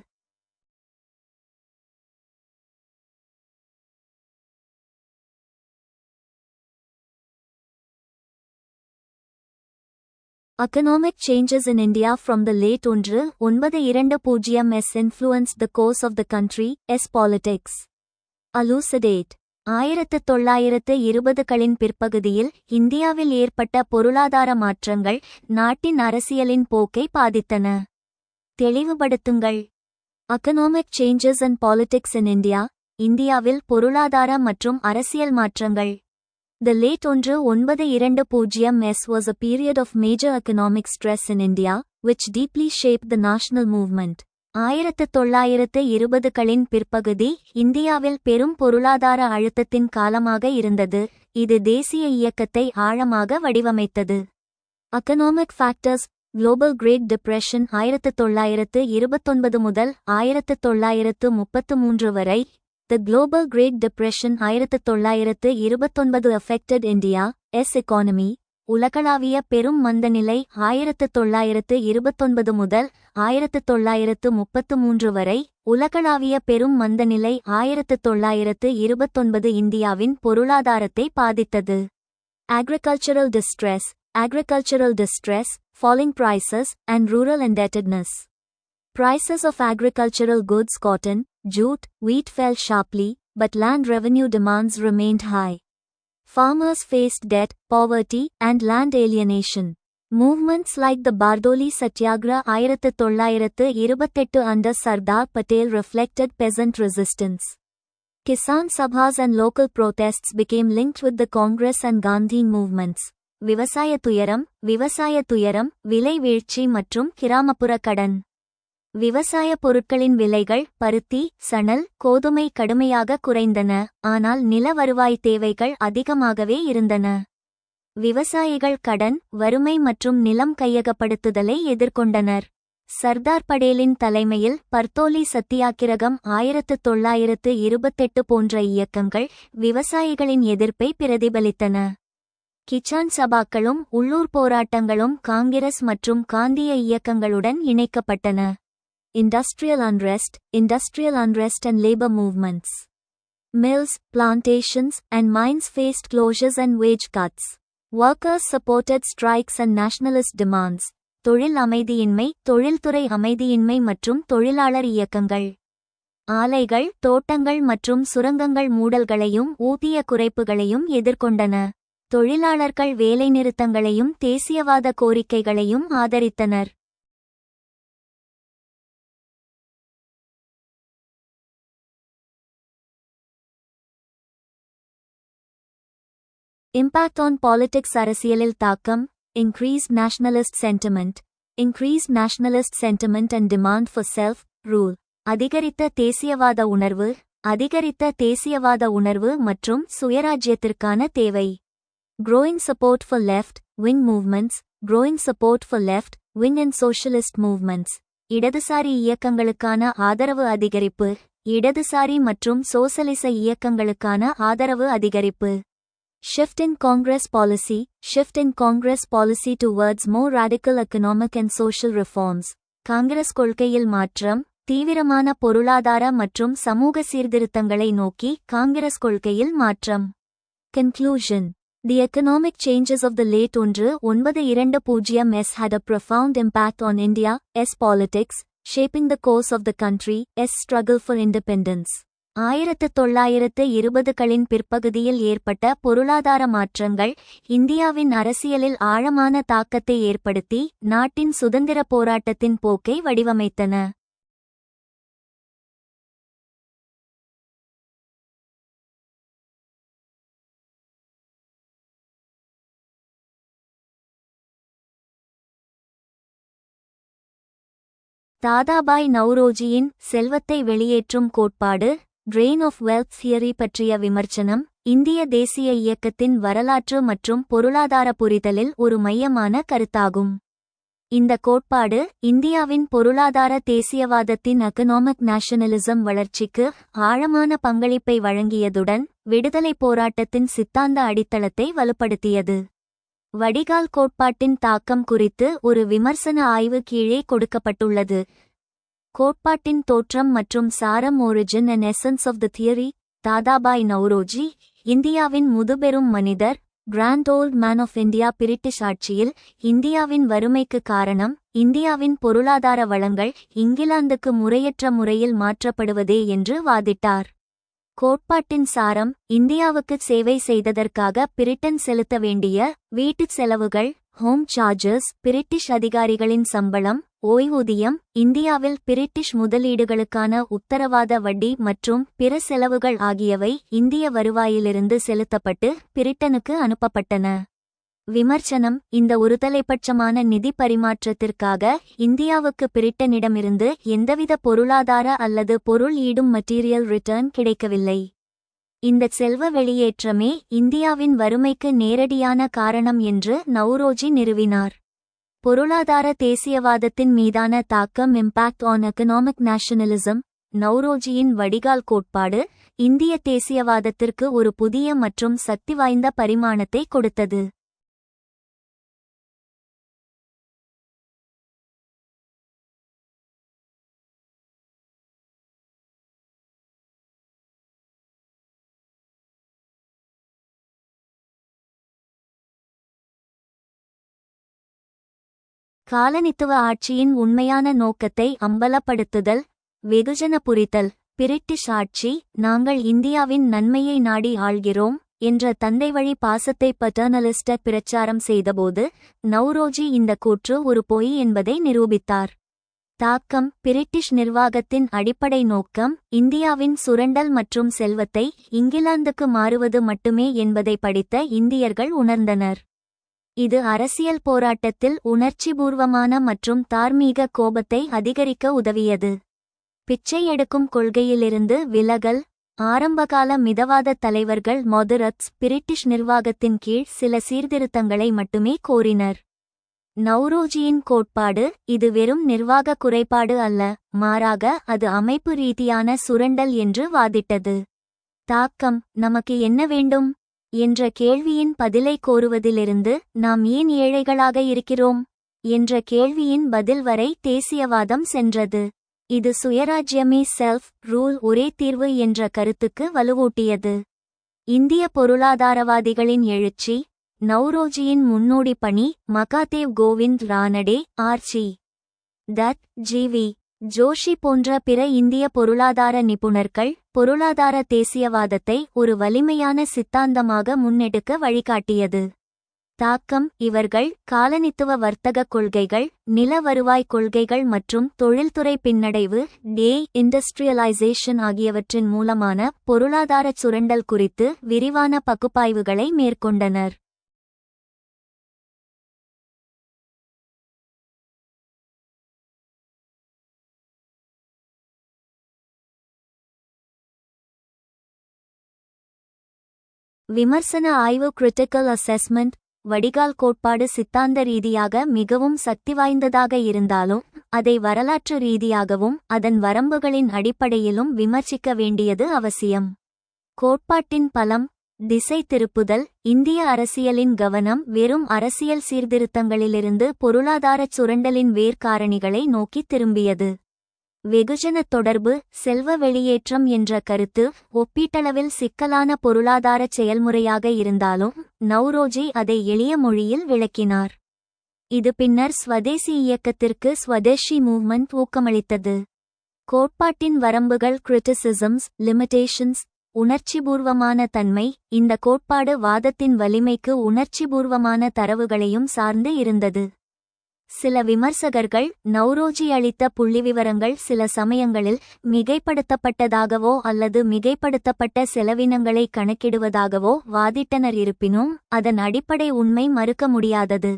Economic changes in India from the late 1920s influenced the course of the country's politics. Elucidate. 1920களின் பிற்பகுதியில் இந்தியாவில் ஏற்பட்ட பொருளாதார மாற்றங்கள் நாட்டின் அரசியலின் போக்கை பாதித்தன. தெளிவுபடுத்துங்கள். Economic changes and politics in India. இந்தியாவில் பொருளாதார மற்றும் அரசியல் மாற்றங்கள். The late 1920s was a period of major economic stress in India, which deeply shaped the national movement. 1920களின் பிற்பகுதி இந்தியாவில் பெரும் பொருளாதார அழுத்தத்தின் காலமாக இருந்தது, இது தேசிய இயக்கத்தை ஆழமாக வடிவமைத்தது. Economic factors. Global Great Depression 1929 முதல் 1933 வரை. The Global Great Depression 1929 affected India's economy. உலகளாவிய பெரும் மந்தநிலை 1929 முதல் 1933 வரை. உலகளாவிய பெரும் மந்தநிலை 1929 இந்தியாவின் பொருளாதாரத்தை பாதித்தது. Agricultural distress. Agricultural distress, falling prices, and rural indebtedness. Prices of agricultural goods cotton, jute, wheat fell sharply, but land revenue demands remained high. Farmers faced debt, poverty, and land alienation. Movements like the Bardoli Satyagraha 1928 under Sardar Patel reflected peasant resistance. Kisan Sabhas and local protests became linked with the Congress and Gandhi movements. விவசாய துயரம், விலை வீழ்ச்சி மற்றும் கிராமப்புற கடன். விவசாய பொருட்களின் விலைகள் பருத்தி, சணல், கோதுமை கடுமையாக குறைந்தன, ஆனால் நில வருவாய் தேவைகள் அதிகமாகவே இருந்தன. விவசாயிகள் கடன், வறுமை மற்றும் நிலம் கையகப்படுத்துதலை எதிர்கொண்டனர். சர்தார் படேலின் தலைமையில் பர்தோலி சத்தியாகிரகம் 1928 போன்ற இயக்கங்கள் விவசாயிகளின் எதிர்ப்பை பிரதிபலித்தன. கிசான் சபாக்களும் உள்ளூர் போராட்டங்களும் காங்கிரஸ் மற்றும் காந்திய இயக்கங்களுடன் இணைக்கப்பட்டன. Industrial unrest and labor movements. Mills, plantations, and mines faced closures and wage cuts. Workers supported strikes and nationalist demands. தொழில்துறை அமைதியின்மை மற்றும் தொழிலாளர் இயக்கங்கள். ஆலைகள், தோட்டங்கள் மற்றும் சுரங்கங்கள் மூடல்களையும் ஊதிய குறைப்புகளையும் எதிர்கொண்டன. தொழிலாளர்கள் வேலைநிறுத்தங்களையும் தேசியவாத கோரிக்கைகளையும் ஆதரித்தனர். Impact on politics. அரசியலில் தாக்கம். Increased nationalist sentiment. increased nationalist sentiment and demand for self-rule. அதிகரித்த தேசியவாத உணர்வு மற்றும் சுயராஜ்யத்திற்கான தேவை. Growing support for left-wing movements. Growing support for left-wing and socialist movements. இடதுசாரி இயக்கங்களுக்கான ஆதரவு அதிகரிப்பு. இடதுசாரி மற்றும் சோசலிச இயக்கங்களுக்கான ஆதரவு அதிகரிப்பு. Shift in Congress policy. Shift in Congress policy towards more radical economic and social reforms. Congress கொள்கையில் மாற்றம். தீவிரமான பொருளாதார மற்றும் சமூக சீர்திருத்தங்களை நோக்கி காங்கிரஸ் கொள்கையில் மாற்றம். Conclusion. The economic changes of the late 1920s had a profound impact on India's politics, shaping the course of the country's struggle for independence. 1920களின் பிற்பகுதியில் ஏற்பட்ட பொருளாதார மாற்றங்கள் இந்தியாவின் அரசியலில் ஆழமான தாக்கத்தை ஏற்படுத்தி நாட்டின் சுதந்திர போராட்டத்தின் போக்கை வடிவமைத்தன. தாதாபாய் நவ்ரோஜியின் செல்வத்தை வெளியேற்றும் கோட்பாடு, ட்ரெயின் ஆஃப் வெல்த் தியரி பற்றிய விமர்சனம் இந்திய தேசிய இயக்கத்தின் வரலாற்று மற்றும் பொருளாதார புரிதலில் ஒரு மையமான கருத்தாகும். இந்த கோட்பாடு இந்தியாவின் பொருளாதார தேசியவாதத்தின் எகனாமிக் நேஷனலிசம் வளர்ச்சிக்கு ஆழமான பங்களிப்பை வழங்கியதுடன் விடுதலைப் போராட்டத்தின் சித்தாந்த அடித்தளத்தை வலுப்படுத்தியது. வடிகால் கோட்பாட்டின் தாக்கம் குறித்து ஒரு விமர்சன ஆய்வு கீழே கொடுக்கப்பட்டுள்ளது. கோட்பாட்டின் தோற்றம் மற்றும் சாரம். Origin and essence of the theory. Dadabhai Naoroji இந்தியாவின் முதுபெரும் மனிதர், grand old man of India. British ஆட்சியில் இந்தியாவின் வறுமைக்கு காரணம் இந்தியாவின் பொருளாதார வளங்கள் இங்கிலாந்துக்கு முறையற்ற முறையில் மாற்றப்படுவதே என்று வாதிட்டார். கோட்பாட்டின் சாரம், இந்தியாவுக்கு சேவை செய்ததற்காக பிரிட்டன் செலுத்த வேண்டிய வீட்டுச் செலவுகள், ஹோம் சார்ஜஸ், பிரிட்டிஷ் அதிகாரிகளின் சம்பளம், ஓய்வூதியம், இந்தியாவில் பிரிட்டிஷ் முதலீடுகளுக்கான உத்தரவாத வட்டி மற்றும் பிற செலவுகள் ஆகியவை இந்திய வருவாயிலிருந்து செலுத்தப்பட்டு பிரிட்டனுக்கு அனுப்பப்பட்டன. விமர்சனம், இந்த ஒருதலைப்பட்சமான நிதி பரிமாற்றத்திற்காக இந்தியாவுக்கு பிரிட்டனிடமிருந்து எந்தவித பொருளாதார அல்லது பொருள் ஈடும் மெட்டீரியல் ரிட்டர்ன் கிடைக்கவில்லை. இந்த செல்வ வெளியேற்றமே இந்தியாவின் வறுமைக்கு நேரடியான காரணம் என்று நவ்ரோஜி நிறுவினார். பொருளாதார தேசியவாதத்தின் மீதான தாக்கம். Impact on economic nationalism. நவ்ரோஜியின் வடிகால் கோட்பாடு இந்திய தேசியவாதத்திற்கு ஒரு புதிய மற்றும் சக்தி வாய்ந்த பரிமாணத்தை கொடுத்தது. காலனித்துவ ஆட்சியின் உண்மையான நோக்கத்தை அம்பலப்படுத்துதல். வெகுஜன புரிதல். பிரிட்டிஷ் ஆட்சி, நாங்கள் இந்தியாவின் நன்மையை நாடி ஆள்கிறோம் என்ற தந்தைவழி பாசத்தை பட்டர்னலிஸ்ட பிரச்சாரம் செய்தபோது நவ்ரோஜி இந்த கூற்று ஒரு பொய் என்பதை நிரூபித்தார். தாக்கம். பிரிட்டிஷ் நிர்வாகத்தின் அடிப்படை நோக்கம் இந்தியாவின் சுரண்டல் மற்றும் செல்வத்தை இங்கிலாந்துக்கு மாறுவது மட்டுமே என்பதை படித்த இந்தியர்கள் உணர்ந்தனர். இது அரசியல் போராட்டத்தில் உணர்ச்சிபூர்வமான மற்றும் தார்மீக கோபத்தை அதிகரிக்க உதவியது. பிச்சை எடுக்கும் கொள்கையிலிருந்து விலகல். ஆரம்பகால மிதவாத தலைவர்கள் மொதரட்ஸ் பிரிட்டிஷ் நிர்வாகத்தின் கீழ் சில சீர்திருத்தங்களை மட்டுமே கோரினர். நவ்ரோஜியின் கோட்பாடு, இது வெறும் நிர்வாக குறைபாடு அல்ல, மாறாக அது அமைப்பு ரீதியான சுரண்டல் என்று வாதிட்டது. தாக்கம். நமக்கு என்ன வேண்டும் என்ற கேள்வியின் பதிலை கோருவதிலிருந்து நாம் ஏன் ஏழைகளாக இருக்கிறோம் என்ற கேள்வியின் பதில் வரை தேசியவாதம் சென்றது. இது சுயராஜ்யமே செல்ஃப் ரூல் ஒரே தீர்வு என்ற கருத்துக்கு வலுவூட்டியது. இந்திய பொருளாதாரவாதிகளின் எழுச்சி. நவ்ரோஜியின் முன்னோடி பணி. மகாதேவ் கோவிந்த் ரானடே, ஆர்.சி. தத், ஜி.வி. ஜோஷி போன்ற பிற இந்திய பொருளாதார நிபுணர்கள் பொருளாதார தேசியவாதத்தை ஒரு வலிமையான சித்தாந்தமாக முன்னெடுக்க வழிகாட்டியது. தாக்கம். இவர்கள் காலனித்துவ வர்த்தக கொள்கைகள், நில வருவாய் கொள்கைகள் மற்றும் தொழில்துறை பின்னடைவு டே இண்டஸ்ட்ரியலைசேஷன் ஆகியவற்றின் மூலமான பொருளாதார சுரண்டல் குறித்து விரிவான பகுப்பாய்வுகளை மேற்கொண்டனர். விமர்சன ஆய்வு கிரிட்டிக்கல் அசெஸ்மெண்ட் வடிகால் கோட்பாடு சித்தாந்த ரீதியாக மிகவும் சக்தி வாய்ந்ததாக இருந்தாலும் அதை வரலாற்று ரீதியாகவும் அதன் வரம்புகளின் அடிப்படையிலும் விமர்சிக்க வேண்டியது அவசியம். கோட்பாட்டின் பலம் திசை திருப்புதல் இந்திய அரசியலின் கவனம் வெறும் அரசியல் சீர்திருத்தங்களிலிருந்து பொருளாதாரச் சுரண்டலின் வேர்க்காரணிகளை நோக்கி திரும்பியது. வெகுஜன தொடர்பு செல்வ வெளியேற்றம் என்ற கருத்து ஒப்பீட்டளவில் சிக்கலான பொருளாதாரச் செயல்முறையாக இருந்தாலும் நவ்ரோஜி அதை எளிய மொழியில் விளக்கினார். இது பின்னர் ஸ்வதேசி இயக்கத்திற்கு ஸ்வதேஷி மூவ்மெண்ட் ஊக்கமளித்தது. கோட்பாட்டின் வரம்புகள் கிரிட்டிசிசம்ஸ் லிமிடேஷன்ஸ் உணர்ச்சிபூர்வமான தன்மை இந்த கோட்பாடு வாதத்தின் வலிமைக்கு உணர்ச்சிபூர்வமான தரவுகளையும் சார்ந்து இருந்தது. சில விமர்சகர்கள் நவ்ரோஜி அளித்த புள்ளிவிவரங்கள் சில சமயங்களில் மிகைப்படுத்தப்பட்டதாகவோ அல்லது மிகைப்படுத்தப்பட்ட செலவினங்களை கணக்கிடுவதாகவோ வாதிட்டனர். இருப்பினும் அதன் அடிப்படை உண்மை மறுக்க முடியாதது.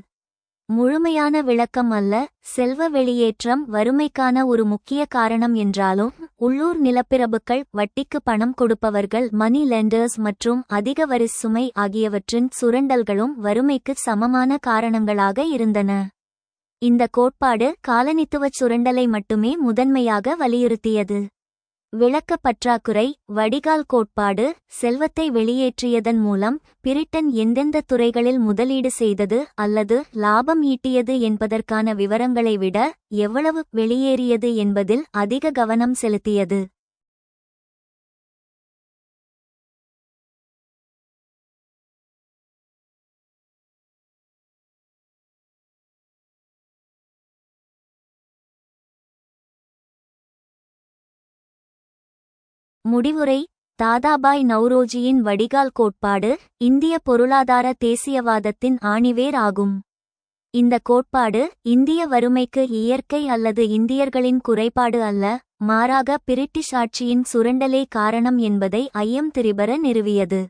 முழுமையான விளக்கம் அல்ல. செல்வ வெளியேற்றம் வறுமைக்கான ஒரு முக்கிய காரணம் என்றாலும் உள்ளூர் நிலப்பிரபுக்கள் வட்டிக்கு பணம் கொடுப்பவர்கள் மணி லெண்டர்ஸ் மற்றும் அதிக வரி சுமை ஆகியவற்றின் சுரண்டல்களும் வறுமைக்கு சமமான காரணங்களாக இருந்தன. இந்த கோட்பாடு காலனித்துவச் சுரண்டலை மட்டுமே முதன்மையாக வலியுறுத்தியது. விளக்க பற்றாக்குறை வடிகால் கோட்பாடு செல்வத்தை வெளியேற்றியதன் மூலம் பிரிட்டன் எந்தெந்த துறைகளில் முதலீடு செய்தது அல்லது லாபம் ஈட்டியது என்பதற்கான விவரங்களை விட எவ்வளவு வெளியேறியது என்பதில் அதிக கவனம் செலுத்தியது. முடிவுரை தாதாபாய் நவ்ரோஜியின் வடிகால் கோட்பாடு இந்திய பொருளாதார தேசியவாதத்தின் ஆணிவேர் ஆகும். இந்த கோட்பாடு இந்திய வறுமைக்கு இயற்கை அல்லது இந்தியர்களின் குறைபாடு அல்ல, மாறாக பிரிட்டிஷ் ஆட்சியின் சுரண்டலே காரணம் என்பதை ஐயம் திரிபர நிறுவியது.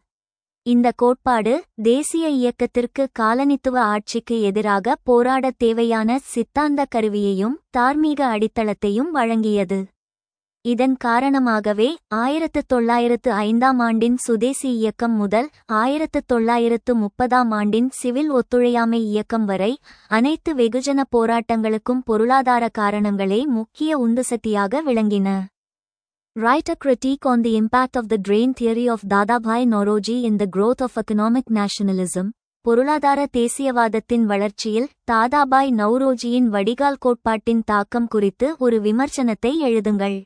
இந்த கோட்பாடு தேசிய இயக்கத்திற்கு காலனித்துவ ஆட்சிக்கு எதிராக போராடத் தேவையான சித்தாந்த கருவியையும் தார்மீக அடித்தளத்தையும் வழங்கியது. இதன் காரணமாகவே 1905ஆம் ஆண்டின் சுதேசி இயக்கம் முதல் 1930ஆம் ஆண்டின் சிவில் ஒத்துழையாமை இயக்கம் வரை அனைத்து வெகுஜன போராட்டங்களுக்கும் பொருளாதார காரணங்களே முக்கிய உந்துசக்தியாக விளங்கின. Write a critique on the impact of the drain theory of Dadabhai Naoroji in the growth of economic nationalism. பொருளாதார தேசியவாதத்தின் வளர்ச்சியில் தாதாபாய் நவ்ரோஜியின் வடிகால் கோட்பாட்டின் தாக்கம் குறித்து ஒரு விமர்சனத்தை எழுதுங்கள்.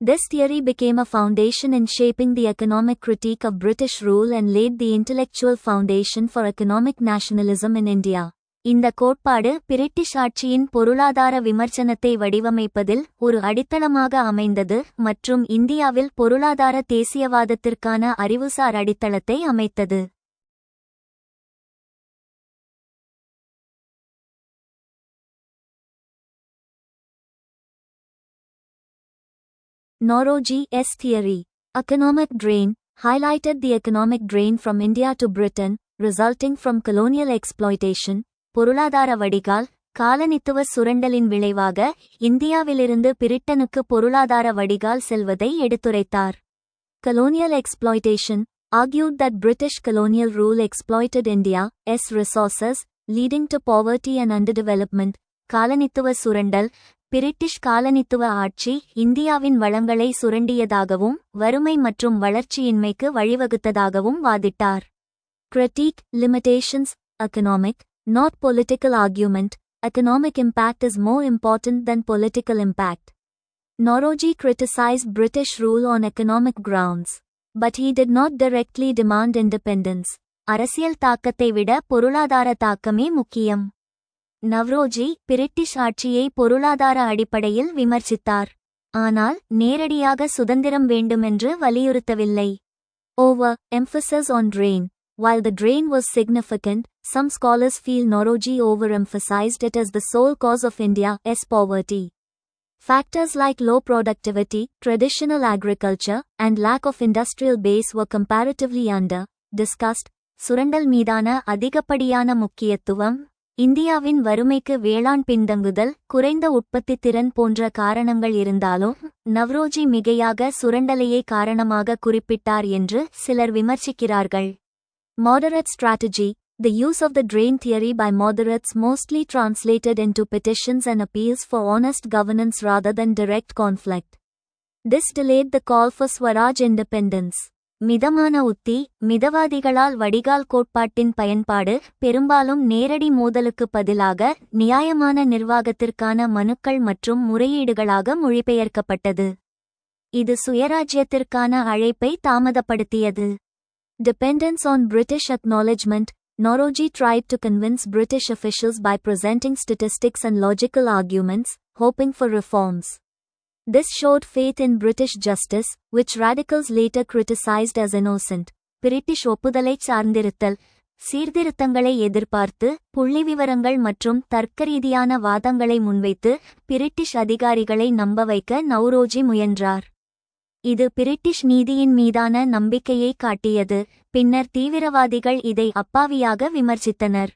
This theory became a foundation in shaping the economic critique of British rule and laid the intellectual foundation for economic nationalism in India. இந்த கோட்பாடு பிரிட்டிஷ் ஆட்சியின் பொருளாதார விமர்சனத்தை வடிவமைப்பதில் ஒரு அடித்தளமாக அமைந்தது மற்றும் இந்தியாவில் பொருளாதார தேசியவாதத்திற்கான அறிவுசார் அடித்தளத்தை அமைத்தது. Naoroji's theory. Economic drain highlighted the economic drain from India to Britain, resulting from colonial exploitation. பொருளாதார வடிகால் காலனித்துவ சுரண்டலின் விளைவாக இந்தியாவிலிருந்து பிரிட்டனுக்கு பொருளாதார வடிகால் செல்வதை எடுத்துரைத்தார். Colonial exploitation argued that British colonial rule exploited India's resources, leading to poverty and underdevelopment. காலனித்துவ சுரண்டல் பிரிட்டிஷ் காலனித்துவ ஆட்சி இந்தியாவின் வளங்களை சுரண்டியதாகவும் வறுமை மற்றும் வளர்ச்சியின்மைக்கு வழிவகுத்ததாகவும் வாதிட்டார். Critique limitations economic, not political argument. Economic impact is more important than political impact. Naoroji criticized British rule on economic grounds, but he did not directly demand independence. அரசியல் தாக்கத்தை விட பொருளாதார தாக்கமே முக்கியம். நவ்ரோஜி பிரிட்டிஷ் ஆட்சியை பொருளாதார அடிப்படையில் விமர்சித்தார், ஆனால் நேரடியாக சுதந்திரம் வேண்டுமென்று வலியுறுத்தவில்லை. Over emphasis on drain. While the drain was significant, some scholars feel Naoroji overemphasized it as the sole cause of India's poverty. Factors like low productivity, traditional agriculture, and lack of industrial base were comparatively under-discussed. சுரண்டல் மீதான அதிகப்படியான முக்கியத்துவம், இந்தியாவின் வறுமைக்கு வேளாண் பின்தங்குதல், குறைந்த உற்பத்தித் திறன் போன்ற காரணங்கள் இருந்தாலும் நவ்ரோஜி மிகையாக சுரண்டலையே காரணமாக குறிப்பிட்டார் என்று சிலர் விமர்சிக்கிறார்கள். Moderate strategy. The use of the drain theory by moderates mostly translated into petitions and appeals for honest governance rather than direct conflict. This delayed the call for Swaraj independence. மிதமான உத்தி. மிதவாதிகளால் வடிகால் கோட்பாட்டின் பயன்பாடு பெரும்பாலும் நேரடி மோதலுக்கு பதிலாக நியாயமான நிர்வாகத்திற்கான மனுக்கள் மற்றும் முறையீடுகளாக மொழிபெயர்க்கப்பட்டது. இது சுயராஜ்யத்திற்கான அழைப்பை தாமதப்படுத்தியது. Dependence on British acknowledgement. Nauroji tried to convince British officials by presenting statistics and logical arguments, hoping for reforms. This showed faith in British justice, which radicals later criticized as innocent. British ஒப்புதலைச் சார்ந்திருத்தல். சீர்திருத்தங்களை எதிர்பார்த்து புள்ளிவிவரங்கள் மற்றும் தர்க்கரீதியான வாதங்களை முன்வைத்து British அதிகாரிகளை நம்ப வைக்க நௌரோஜி முயன்றார். இது பிரிட்டிஷ் நீதியின் மீதான நம்பிக்கையை காட்டியது. பின்னர் தீவிரவாதிகள் இதை அப்பாவியாக விமர்சித்தனர்.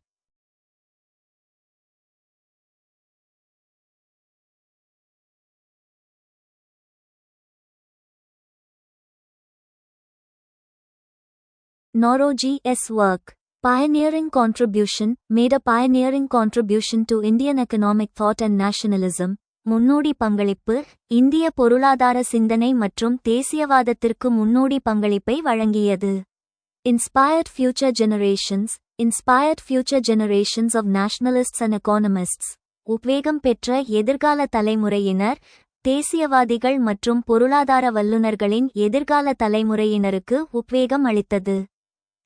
Nauroji's work. Pioneering contribution. Made a pioneering contribution to Indian economic thought and nationalism. முன்னோடி பங்களிப்பு. இந்திய பொருளாதார சிந்தனை மற்றும் தேசியவாதத்திற்கு முன்னோடி பங்களிப்பை வழங்கியது. Inspired future generations. Inspired future generations of nationalists and economists. உத்வேகம் பெற்ற எதிர்கால தலைமுறையினர். தேசியவாதிகள் மற்றும் பொருளாதார வல்லுநர்களின் எதிர்கால தலைமுறையினருக்கு உத்வேகம் அளித்தது.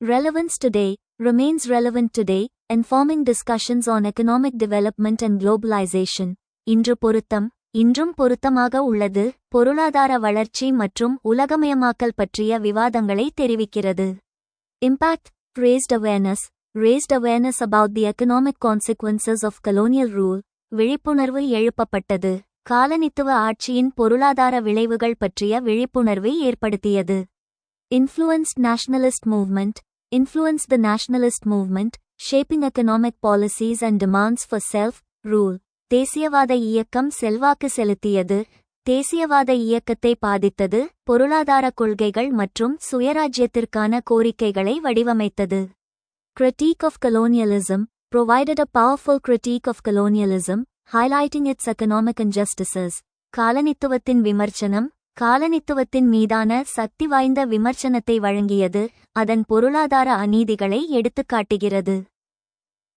Relevance today. Remains relevant today, informing discussions on economic development and globalization. இன்று பொருத்தம். இன்றும் பொருத்தமாக உள்ளது. பொருளாதார வளர்ச்சி மற்றும் உலகமயமாக்கல் பற்றிய விவாதங்களை தெரிவிக்கிறது. Impact. Raised awareness. Raised awareness about the economic consequences of colonial rule. விழிப்புணர்வு எழுப்பப்பட்டது. காலனித்துவ ஆட்சியின் பொருளாதார விளைவுகள் பற்றிய விழிப்புணர்வை ஏற்படுத்தியது. Influenced nationalist movement. Influenced the nationalist movement, shaping economic policies and demands for self-rule. தேசியவாத இயக்கம் செல்வாக்கு செலுத்தியது. தேசியவாத இயக்கத்தை பாதித்தது. பொருளாதார கொள்கைகள் மற்றும் சுயராஜ்யத்திற்கான கோரிக்கைகளை வடிவமைத்தது. Critique of colonialism. Provided a powerful critique of colonialism, highlighting its economic injustices. காலனித்துவத்தின் விமர்சனம். காலனித்துவத்தின் மீதான சக்தி வாய்ந்த விமர்சனத்தை வழங்கியது. அதன் பொருளாதார அநீதிகளை எடுத்துக்காட்டுகிறது.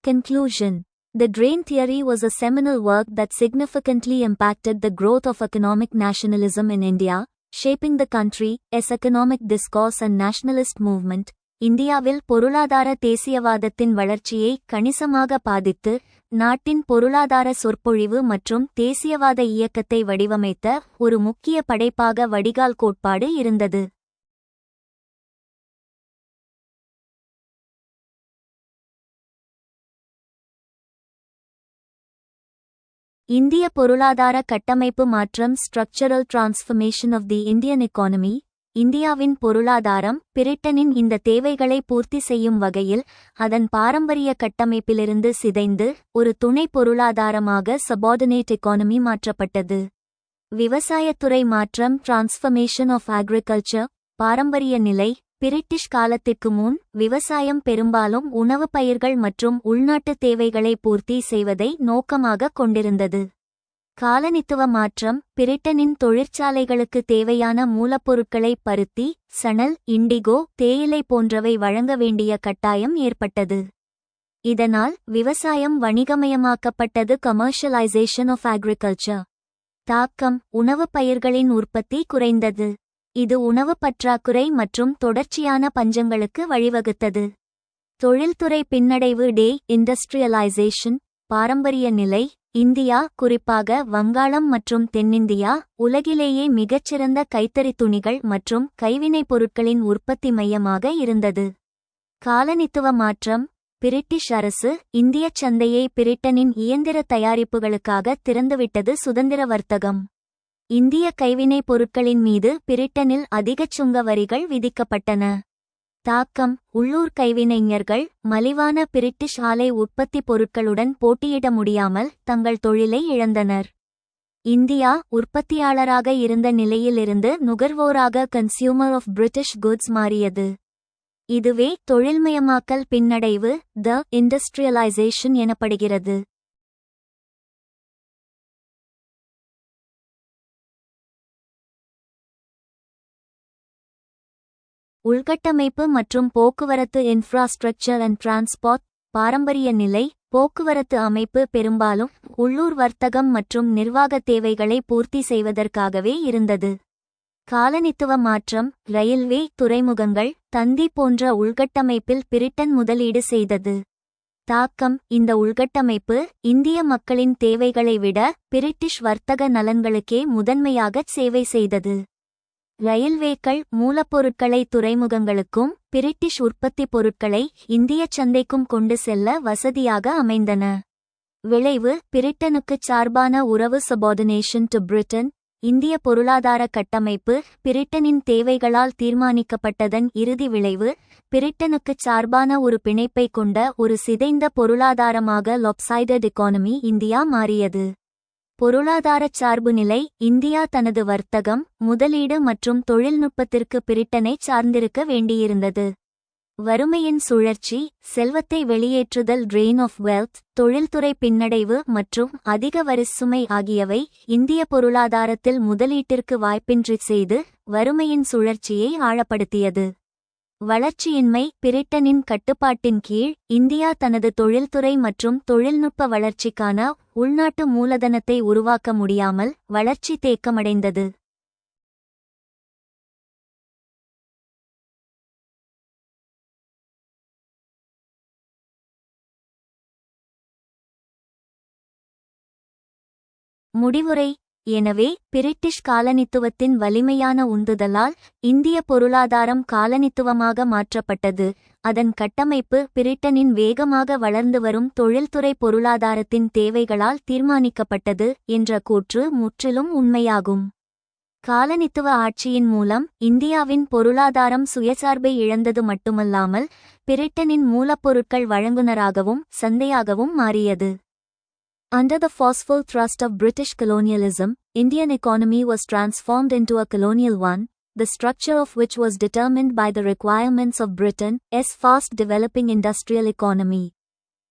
Conclusion. The drain theory was a seminal work that significantly impacted the growth of economic nationalism in India, shaping the country's economic discourse and nationalist movement. இந்தியாவில் பொருளாதார தேசியவாதத்தின் வளர்ச்சியை கணிசமாக பாதித்து நாட்டின் பொருளாதார சொற்பொழிவு மற்றும் தேசியவாத இயக்கத்தை வடிவமைத்த ஒரு முக்கிய படைப்பாக வடிகால் கோட்பாடு இருந்தது. இந்திய பொருளாதார கட்டமைப்பு மாற்றம். Structural transformation of the Indian economy. இந்தியாவின் பொருளாதாரம் பிரிட்டனின் இந்த தேவைகளை பூர்த்தி செய்யும் வகையில் அதன் பாரம்பரிய கட்டமைப்பிலிருந்து சிதைந்து ஒரு துணை பொருளாதாரமாக சபார்டினேட் எக்கானமி மாற்றப்பட்டது. விவசாயத்துறை மாற்றம். Transformation of agriculture. பாரம்பரிய நிலை. பிரிட்டிஷ் காலத்திற்கு முன் விவசாயம் பெரும்பாலும் உணவு பயிர்கள் மற்றும் உள்நாட்டு தேவைகளை பூர்த்தி செய்வதை நோக்கமாக கொண்டிருந்தது. காலனித்துவ மாற்றம். பிரிட்டனின் தொழிற்சாலைகளுக்கு தேவையான மூலப்பொருட்களை பருத்தி, சணல், இண்டிகோ, தேயிலை போன்றவை வழங்க வேண்டிய கட்டாயம் ஏற்பட்டது. இதனால் விவசாயம் வணிகமயமாக்கப்பட்டது. Commercialisation of agriculture. தாக்கம். உணவு பயிர்களின் உற்பத்தி குறைந்தது. இது உணவு பற்றாக்குறை மற்றும் தொடர்ச்சியான பஞ்சங்களுக்கு வழிவகுத்தது. தொழில்துறை பின்னடைவு. டே இண்டஸ்ட்ரியலைசேஷன். பாரம்பரிய நிலை. இந்தியா, குறிப்பாக வங்காளம் மற்றும் தென்னிந்தியா, உலகிலேயே மிகச்சிறந்த கைத்தறித் துணிகள் மற்றும் கைவினைப் பொருட்களின் உற்பத்தி மையமாக இருந்தது. காலனித்துவ மாற்றம். பிரிட்டிஷ் அரசு இந்தியச் சந்தையை பிரிட்டனின் இயந்திர தயாரிப்புகளுக்காக திறந்துவிட்டது. சுதந்திர வர்த்தகம். இந்திய கைவினைப் பொருட்களின் மீது பிரிட்டனில் அதிகச் சுங்க வரிகள் விதிக்கப்பட்டன. தாக்கம். உள்ளூர் கைவினைஞர்கள் மலிவான பிரிட்டிஷ் ஆலை உற்பத்தி பொருட்களுடன் போட்டியிட முடியாமல் தங்கள் தொழிலை இழந்தனர். இந்தியா உற்பத்தியாளராக இருந்த நிலையிலிருந்து நுகர்வோராக கன்சியூமர் ஆஃப் பிரிட்டிஷ் குட்ஸ் மாறியது. இதுவே தொழில்மயமாக்கல் பின்னடைவு, த இண்டஸ்ட்ரியலைசேஷன் எனப்படுகிறது. உள்கட்டமைப்பு மற்றும் போக்குவரத்து இன்ஃப்ராஸ்ட்ரக்சர் அண்ட் டிரான்ஸ்போர்ட். பாரம்பரிய நிலை போக்குவரத்து அமைப்பு பெரும்பாலும் உள்ளூர் வர்த்தகம் மற்றும் நிர்வாக தேவைகளை பூர்த்தி செய்வதற்காகவே இருந்தது. காலனித்துவ மாற்றம் ரயில்வே, துறைமுகங்கள், தந்தி போன்ற உள்கட்டமைப்பில் பிரிட்டன் முதலீடு செய்தது. தாக்கம் இந்த உள்கட்டமைப்பு இந்திய மக்களின் தேவைகளை விட பிரிட்டிஷ் வர்த்தக நலன்களுக்கே முதன்மையாகச் சேவை செய்தது. ரயில்வேக்கள் மூலப்பொருட்களை துறைமுகங்களுக்கும் பிரிட்டிஷ் உற்பத்தி பொருட்களை இந்திய சந்தைக்கும் கொண்டு செல்ல வசதியாக அமைந்தன. விளைவு பிரிட்டனுக்குச் சார்பான உறவு சபார்டினேஷன் டு பிரிட்டன். இந்திய பொருளாதார கட்டமைப்பு பிரிட்டனின் தேவைகளால் தீர்மானிக்கப்பட்டதன் இறுதி விளைவு பிரிட்டனுக்குச் சார்பான ஒரு பிணைப்பை கொண்ட ஒரு சிதைந்த பொருளாதாரமாக லொப்சைடட் எக்கானமி இந்தியா மாறியது. பொருளாதாரச் சார்புநிலை இந்தியா தனது வர்த்தகம், முதலீடு மற்றும் தொழில்நுட்பத்திற்கு பிரிட்டனை சார்ந்திருக்க வேண்டியிருந்தது. வறுமையின் சுழற்சி, செல்வத்தை வெளியேற்றுதல் ட்ரெயின் ஆஃப் வெல்த், தொழில்துறை பின்னடைவு மற்றும் அதிக வரிசுமை ஆகியவை இந்திய பொருளாதாரத்தில் முதலீட்டிற்கு வாய்ப்பின்றி செய்து வறுமையின் சுழற்சியை ஆழப்படுத்தியது. வளர்ச்சியின்மை பிரிட்டனின் கட்டுப்பாட்டின் கீழ் இந்தியா தனது தொழில்துறை மற்றும் தொழில்நுட்ப வளர்ச்சிக்கான உள்நாட்டு மூலதனத்தை உருவாக்க முடியாமல் வளர்ச்சி தேக்கமடைந்தது. முடிவுரை எனவே பிரிட்டிஷ் காலனித்துவத்தின் வலிமையான உந்துதலால் இந்திய பொருளாதாரம் காலனித்துவமாக மாற்றப்பட்டது. அதன் கட்டமைப்பு பிரிட்டனின் வேகமாக வளர்ந்து வரும் தொழில்துறை பொருளாதாரத்தின் தேவைகளால் தீர்மானிக்கப்பட்டது என்ற கூற்று முற்றிலும் உண்மையாகும். காலனித்துவ ஆட்சியின் மூலம் இந்தியாவின் பொருளாதாரம் சுயசார்பை இழந்தது மட்டுமல்லாமல் பிரிட்டனின் மூலப்பொருட்கள் வழங்குனராகவும் சந்தையாகவும் மாறியது. Under the forceful thrust of British colonialism, Indian economy was transformed into a colonial one, the structure of which was determined by the requirements of Britain's fast-developing industrial economy.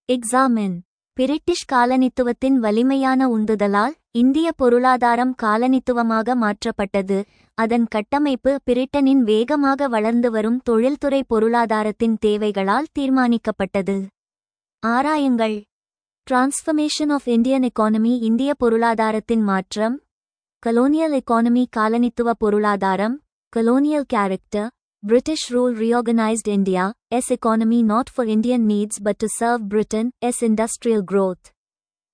Examine. British காலனித்துவத்தின் வலிமையான உந்துதலால் இந்திய பொருளாதாரம் காலனித்துவமாக மாற்றப்பட்டது. அதன் கட்டமைப்பு பிரிட்டனின் வேகமாக வளர்ந்து வரும் தொழில்துறை பொருளாதாரத்தின் தேவைகளால் தீர்மானிக்கப்பட்டது. ஆராயுங்கள். டிரான்ஸ்ஃபர்மேஷன் ஆஃப் இந்தியன் எக்கானமி இந்திய பொருளாதாரத்தின் மாற்றம். கலோனியல் எக்கானமி காலனித்துவ பொருளாதாரம். Colonial character. British rule reorganized India's economy not for Indian needs but to serve Britain's industrial growth.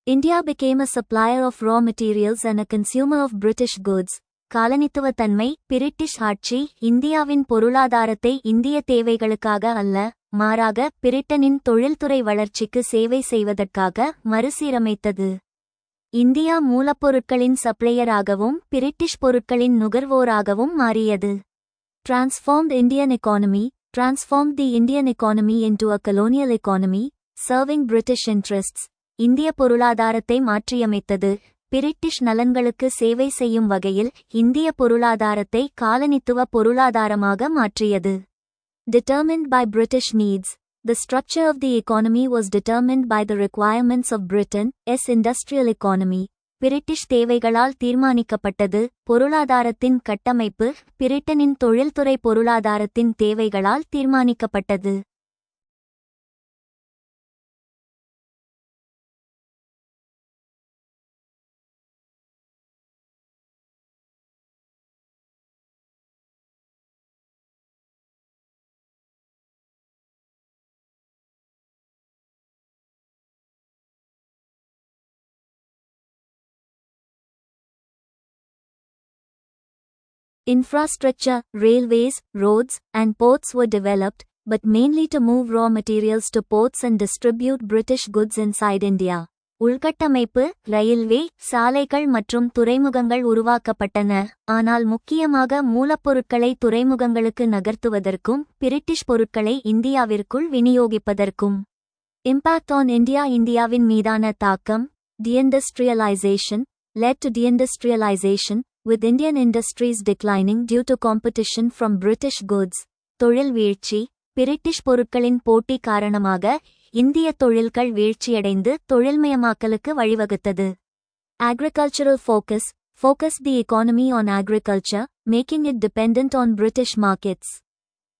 India became a supplier of raw materials and a consumer of British goods. காலனித்துவ தன்மை British ஆட்சி இந்தியாவின் பொருளாதாரத்தை இந்திய தேவைகளுக்காக அல்ல, மாறாக பிரிட்டனின் தொழில்துறை வளர்ச்சிக்கு சேவை செய்வதற்காக மறுசீரமைத்தது. இந்தியா மூலப்பொருட்களின் சப்ளையராகவும் பிரிட்டிஷ் பொருட்களின் நுகர்வோராகவும் மாறியது. Transformed Indian economy transformed the Indian economy into a colonial economy, serving British interests. இந்திய பொருளாதாரத்தை மாற்றியமைத்தது பிரிட்டிஷ் நலன்களுக்கு சேவை செய்யும் வகையில் இந்திய பொருளாதாரத்தை காலனித்துவ பொருளாதாரமாக மாற்றியது. Determined by British needs. The structure of the economy was determined by the requirements of Britain's industrial economy. British தேவைகளால் தீர்மானிக்கப்பட்டது. பொருளாதாரத்தின் கட்டமைப்பு பிரிட்டனின் தொழில்துறை பொருளாதாரத்தின் தேவைகளால் தீர்மானிக்கப்பட்டது. Infrastructure, railways, roads, and ports were developed, but mainly to move raw materials to ports and distribute British goods inside India. உள்கட்டமைப்பு railway, சாலைகள் மற்றும் துறைமுகங்கள் உருவாக்கப்பட்டன, ஆனால் முக்கியமாக மூலப்பொருட்களை துறைமுகங்களுக்கு நகர்த்துவதற்கும் பிரிட்டிஷ் பொருட்களை இந்தியாவிற்குள் விநியோகிப்பதற்கும். இம்பாக்ட் ஆன் இந்தியா இந்தியாவின் மீதான தாக்கம். Deindustrialization led to deindustrialization, with Indian industries declining due to competition from British goods. தொழில் வீழ்ச்சி பிரிட்டிஷ் பொருட்களின் போட்டி காரணமாக இந்திய தொழில்கள் வீழ்ச்சியடைந்து தொழில்மயமாக்கலுக்கு வழிவகுத்தது. Agricultural focused the economy on agriculture, making it dependent on British markets.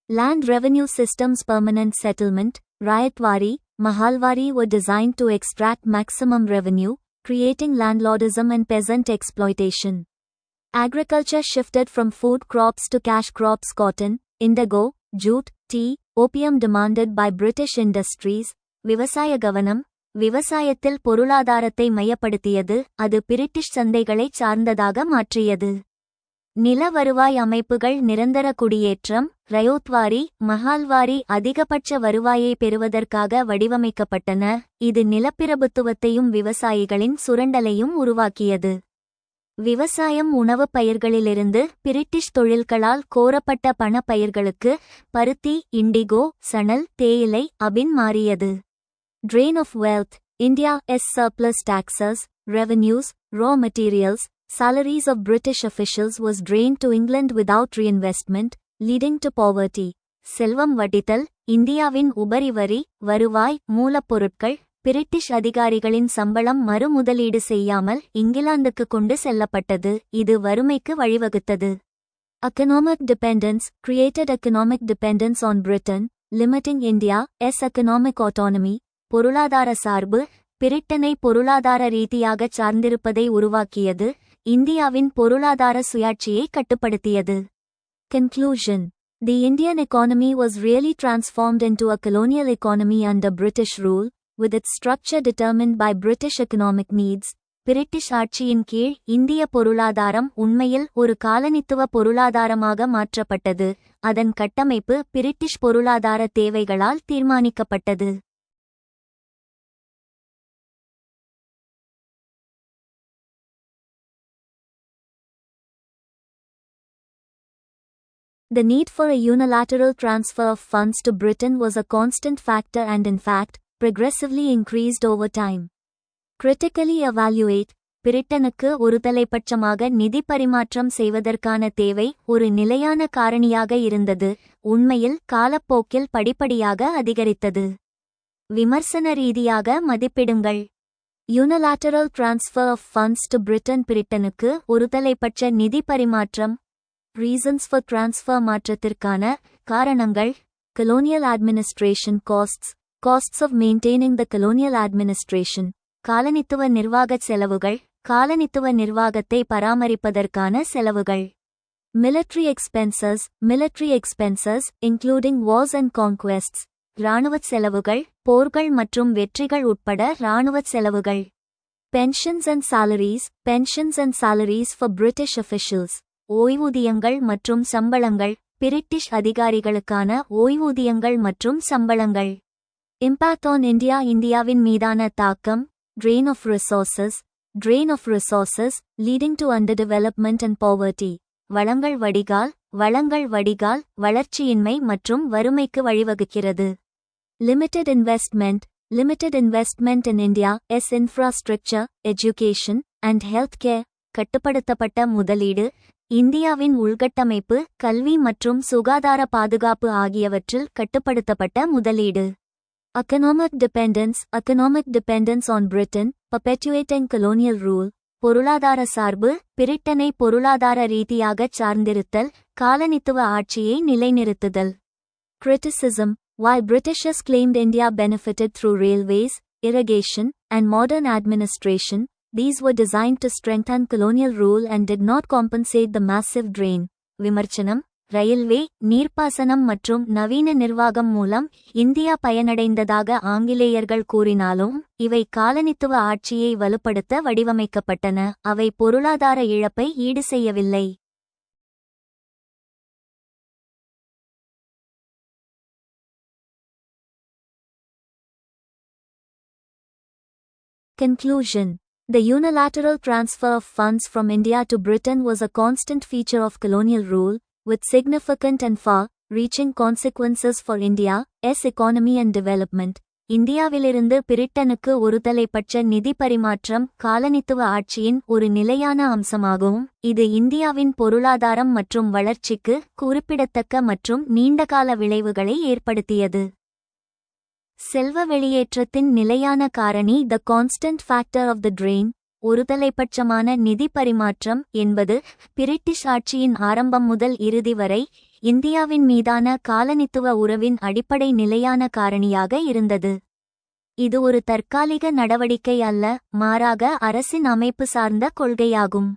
Land revenue systems, permanent settlement, Rayatwari, Mahalwari were designed to extract maximum revenue, creating landlordism and peasant exploitation. Agriculture shifted from food crops to cash crops. Cotton, indigo, jute, tea, opium demanded by British industries. விவசாய கவனம் விவசாயத்தில் பொருளாதாரத்தை மையப்படுத்தியது, அது British சந்தைகளைச் சார்ந்ததாக மாற்றியது. நில வருவாய் அமைப்புகள் நிரந்தர குடியேற்றம், ரயோத்வாரி, மஹால்வாரி அதிகபட்ச வருவாயை பெறுவதற்காக வடிவமைக்கப்பட்டன, இது நிலப்பிரபுத்துவத்தையும் விவசாயிகளின் சுரண்டலையும் உருவாக்கியது. விவசாயம் உணவுப் பயிர்களிலிருந்து பிரிட்டிஷ் தொழில்களால் கோரப்பட்ட பண பயிர்களுக்கு பருத்தி, இண்டிகோ, சணல், தேயிலை, அபின் மாறியது. Drain of wealth, India's surplus taxes, revenues, raw materials, salaries of British officials was drained to England without reinvestment, leading to poverty. செல்வம் வடித்தல், இந்தியாவின் உபரி வரி, வருவாய், மூலப்பொருட்கள், பிரிட்டிஷ் அதிகாரிகளின் சம்பளம் மறுமுதலீடு செய்யாமல் இங்கிலாந்துக்கு கொண்டு செல்லப்பட்டது, இது வறுமைக்கு வழிவகுத்தது. Economic dependence created economic dependence on Britain, limiting India's economic autonomy. பொருளாதார சார்பு, பிரிட்டனை பொருளாதார ரீதியாகச் சார்ந்திருப்பதை உருவாக்கியது, இந்தியாவின் பொருளாதார சுயாட்சியை கட்டுப்படுத்தியது. Conclusion. The Indian economy was really transformed into a colonial economy under British rule, with its structure determined by British economic needs. British ஆட்சியின் கீழ் இந்திய பொருளாதாரம் உண்மையில் ஒரு காலனித்துவ பொருளாதாரமாக மாற்றப்பட்டது, அதன் கட்டமைப்பு பிரிட்டிஷ் பொருளாதார தேவைகளால் தீர்மானிக்கப்பட்டது. The need for a unilateral transfer of funds to Britain was a constant factor and in fact, progressively increased over time. Critically evaluate, பிரிட்டனுக்கு ஒருதலைப்பட்சமாக நிதி பரிமாற்றம் செய்வதற்கான தேவை ஒரு நிலையான காரணியாக இருந்தது, உண்மையில் காலப்போக்கில் படிப்படியாக அதிகரித்தது. விமர்சன ரீதியாக மதிப்பிடுங்கள். Unilateral transfer of funds to Britain. பிரிட்டனுக்கு ஒருதலைப்பட்ச நிதி பரிமாற்றம். Reasons for transfer மாற்றத்திற்கான காரணங்கள். Colonial administration costs, costs of maintaining the colonial administration. காலனித்துவ நிர்வாகச் செலவுகள், காலனித்துவ நிர்வாகத்தை பராமரிப்பதற்கான செலவுகள். Military expenses including wars and conquests. இராணுவச் செலவுகள், போர்கள் மற்றும் வெற்றிகள் உட்பட இராணுவச் செலவுகள். Pensions and salaries for British officials. ஓய்வூதியங்கள் மற்றும் சம்பளங்கள், பிரிட்டிஷ் அதிகாரிகளுக்கான ஓய்வூதியங்கள் மற்றும் சம்பளங்கள். Impact on India. இந்தியாவின் மீதான தாக்கம். Drain of resources, leading to underdevelopment and poverty. வளங்கள் வடிகால், வளர்ச்சியின்மை மற்றும் வறுமைக்கு வழிவகுக்கிறது. Limited investment in India's infrastructure, education, and healthcare. கட்டுப்படுத்தப்பட்ட முதலீடு, இந்தியாவின் உள்கட்டமைப்பு, கல்வி மற்றும் சுகாதார பாதுகாப்பு ஆகியவற்றில் கட்டுப்படுத்தப்பட்ட முதலீடு. Economic dependence on Britain, perpetuating colonial rule. பொருளாதார சார்பு, பிரிட்டனை பொருளாதார ரீதியாகச் சார்ந்திருத்தல், காலனித்துவ ஆட்சியை நிலைநிறுத்துதல். Criticism. While Britishers claimed India benefited through railways, irrigation, and modern administration, these were designed to strengthen colonial rule and did not compensate the massive drain. விமர்சனம். Railway, நீர்ப்பாசனம் மற்றும் நவீன நிர்வாகம் மூலம் இந்தியா பயனடைந்ததாக ஆங்கிலேயர்கள் கூறினாலும், இவை காலனித்துவ ஆட்சியை வலுப்படுத்த வடிவமைக்கப்பட்டன, அவை பொருளாதார இழப்பை ஈடு செய்யவில்லை. Conclusion. The unilateral transfer of funds from India to Britain was a constant feature of colonial rule, with significant and far-reaching consequences for India's economy and development. இந்தியாவிலிருந்து பிரிட்டனுக்கு ஒருதலைப்பட்ச நிதி பரிமாற்றம் காலனித்துவ ஆட்சியின் ஒரு நிலையான அம்சமாகும். இது இந்தியாவின் பொருளாதாரம் மற்றும் வளர்ச்சிக்கு குறிப்பிடத்தக்க மற்றும் நீண்டகால விளைவுகளை ஏற்படுத்தியது. செல்வ வெளியேற்றத்தின் நிலையான காரணி the constant factor of the drain. ஒருதலைப்பட்சமான நிதி பரிமாற்றம் என்பது பிரிட்டிஷ் ஆட்சியின் ஆரம்பம் முதல் இறுதி வரை இந்தியாவின் மீதான காலனித்துவ உறவின் அடிப்படை நிலையான காரணியாக இருந்தது. இது ஒரு தற்காலிக நடவடிக்கை அல்ல, மாறாக அரசின் அமைப்பு சார்ந்த கொள்கையாகும்.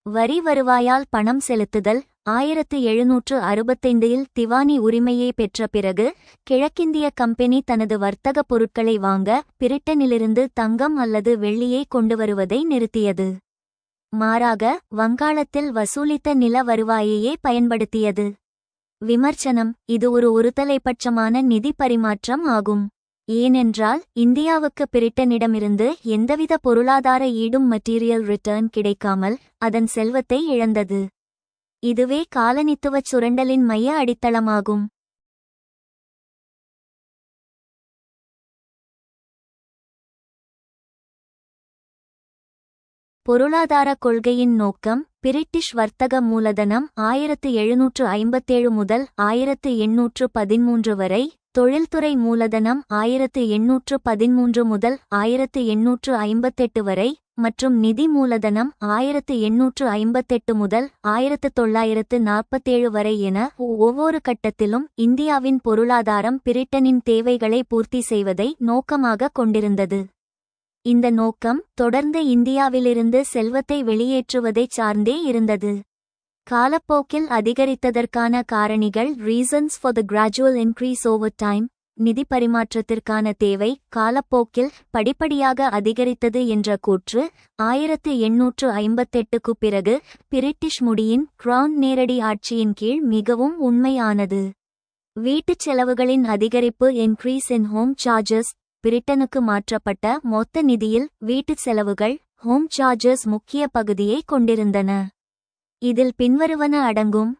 வரி வருவாயால் பணம் செலுத்துதல். 1765இல் திவானி உரிமையை பெற்ற பிறகு கிழக்கிந்திய கம்பெனி தனது வர்த்தக பொருட்களை வாங்க பிரிட்டனிலிருந்து தங்கம் அல்லது வெள்ளியை கொண்டுவருவதை நிறுத்தியது. மாறாக வங்காளத்தில் வசூலித்த நில வருவாயையே பயன்படுத்தியது. விமர்சனம்: இது ஒருதலைப்பட்சமான நிதி பரிமாற்றம் ஆகும். ஏனென்றால் இந்தியாவுக்கு பிரிட்டனிடமிருந்து எந்தவித பொருளாதார ஈடும் மெட்டீரியல் ரிட்டர்ன் கிடைக்காமல் அதன் செல்வத்தை இழந்தது. இதுவே காலனித்துவச் சுரண்டலின் மைய அடித்தளமாகும். பொருளாதார கொள்கையின் நோக்கம்: பிரிட்டிஷ் வர்த்தக மூலதனம் 1757 முதல் 1813 வரை, தொழில்துறை மூலதனம் 1813 முதல் 1858 வரை மற்றும் நிதி மூலதனம் 1858 முதல் 1947 வரை என ஒவ்வொரு கட்டத்திலும் இந்தியாவின் பொருளாதாரம் பிரிட்டனின் தேவைகளை பூர்த்தி செய்வதை நோக்கமாக கொண்டிருந்தது. இந்த நோக்கம் தொடர்ந்து இந்தியாவிலிருந்து செல்வத்தை வெளியேற்றுவதைச் சார்ந்தே இருந்தது. காலப்போக்கில் அதிகரித்ததற்கான காரணிகள் reasons for the gradual increase over time. நிதி பரிமாற்றத்திற்கான தேவை காலப்போக்கில் படிப்படியாக அதிகரித்தது என்ற கூற்று 1858க்கு பிறகு பிரிட்டிஷ் முடியின் கிரவுன் நேரடி ஆட்சியின் கீழ் மிகவும் உண்மையானது. வீட்டுச் செலவுகளின் அதிகரிப்பு இன்க்ரீஸ் இன் ஹோம் சார்ஜஸ். பிரிட்டனுக்கு மாற்றப்பட்ட மொத்த நிதியில் வீட்டுச் செலவுகள் ஹோம் சார்ஜஸ் முக்கிய பகுதியை கொண்டிருந்தன. இதில் பின்வருவன அடங்கும்: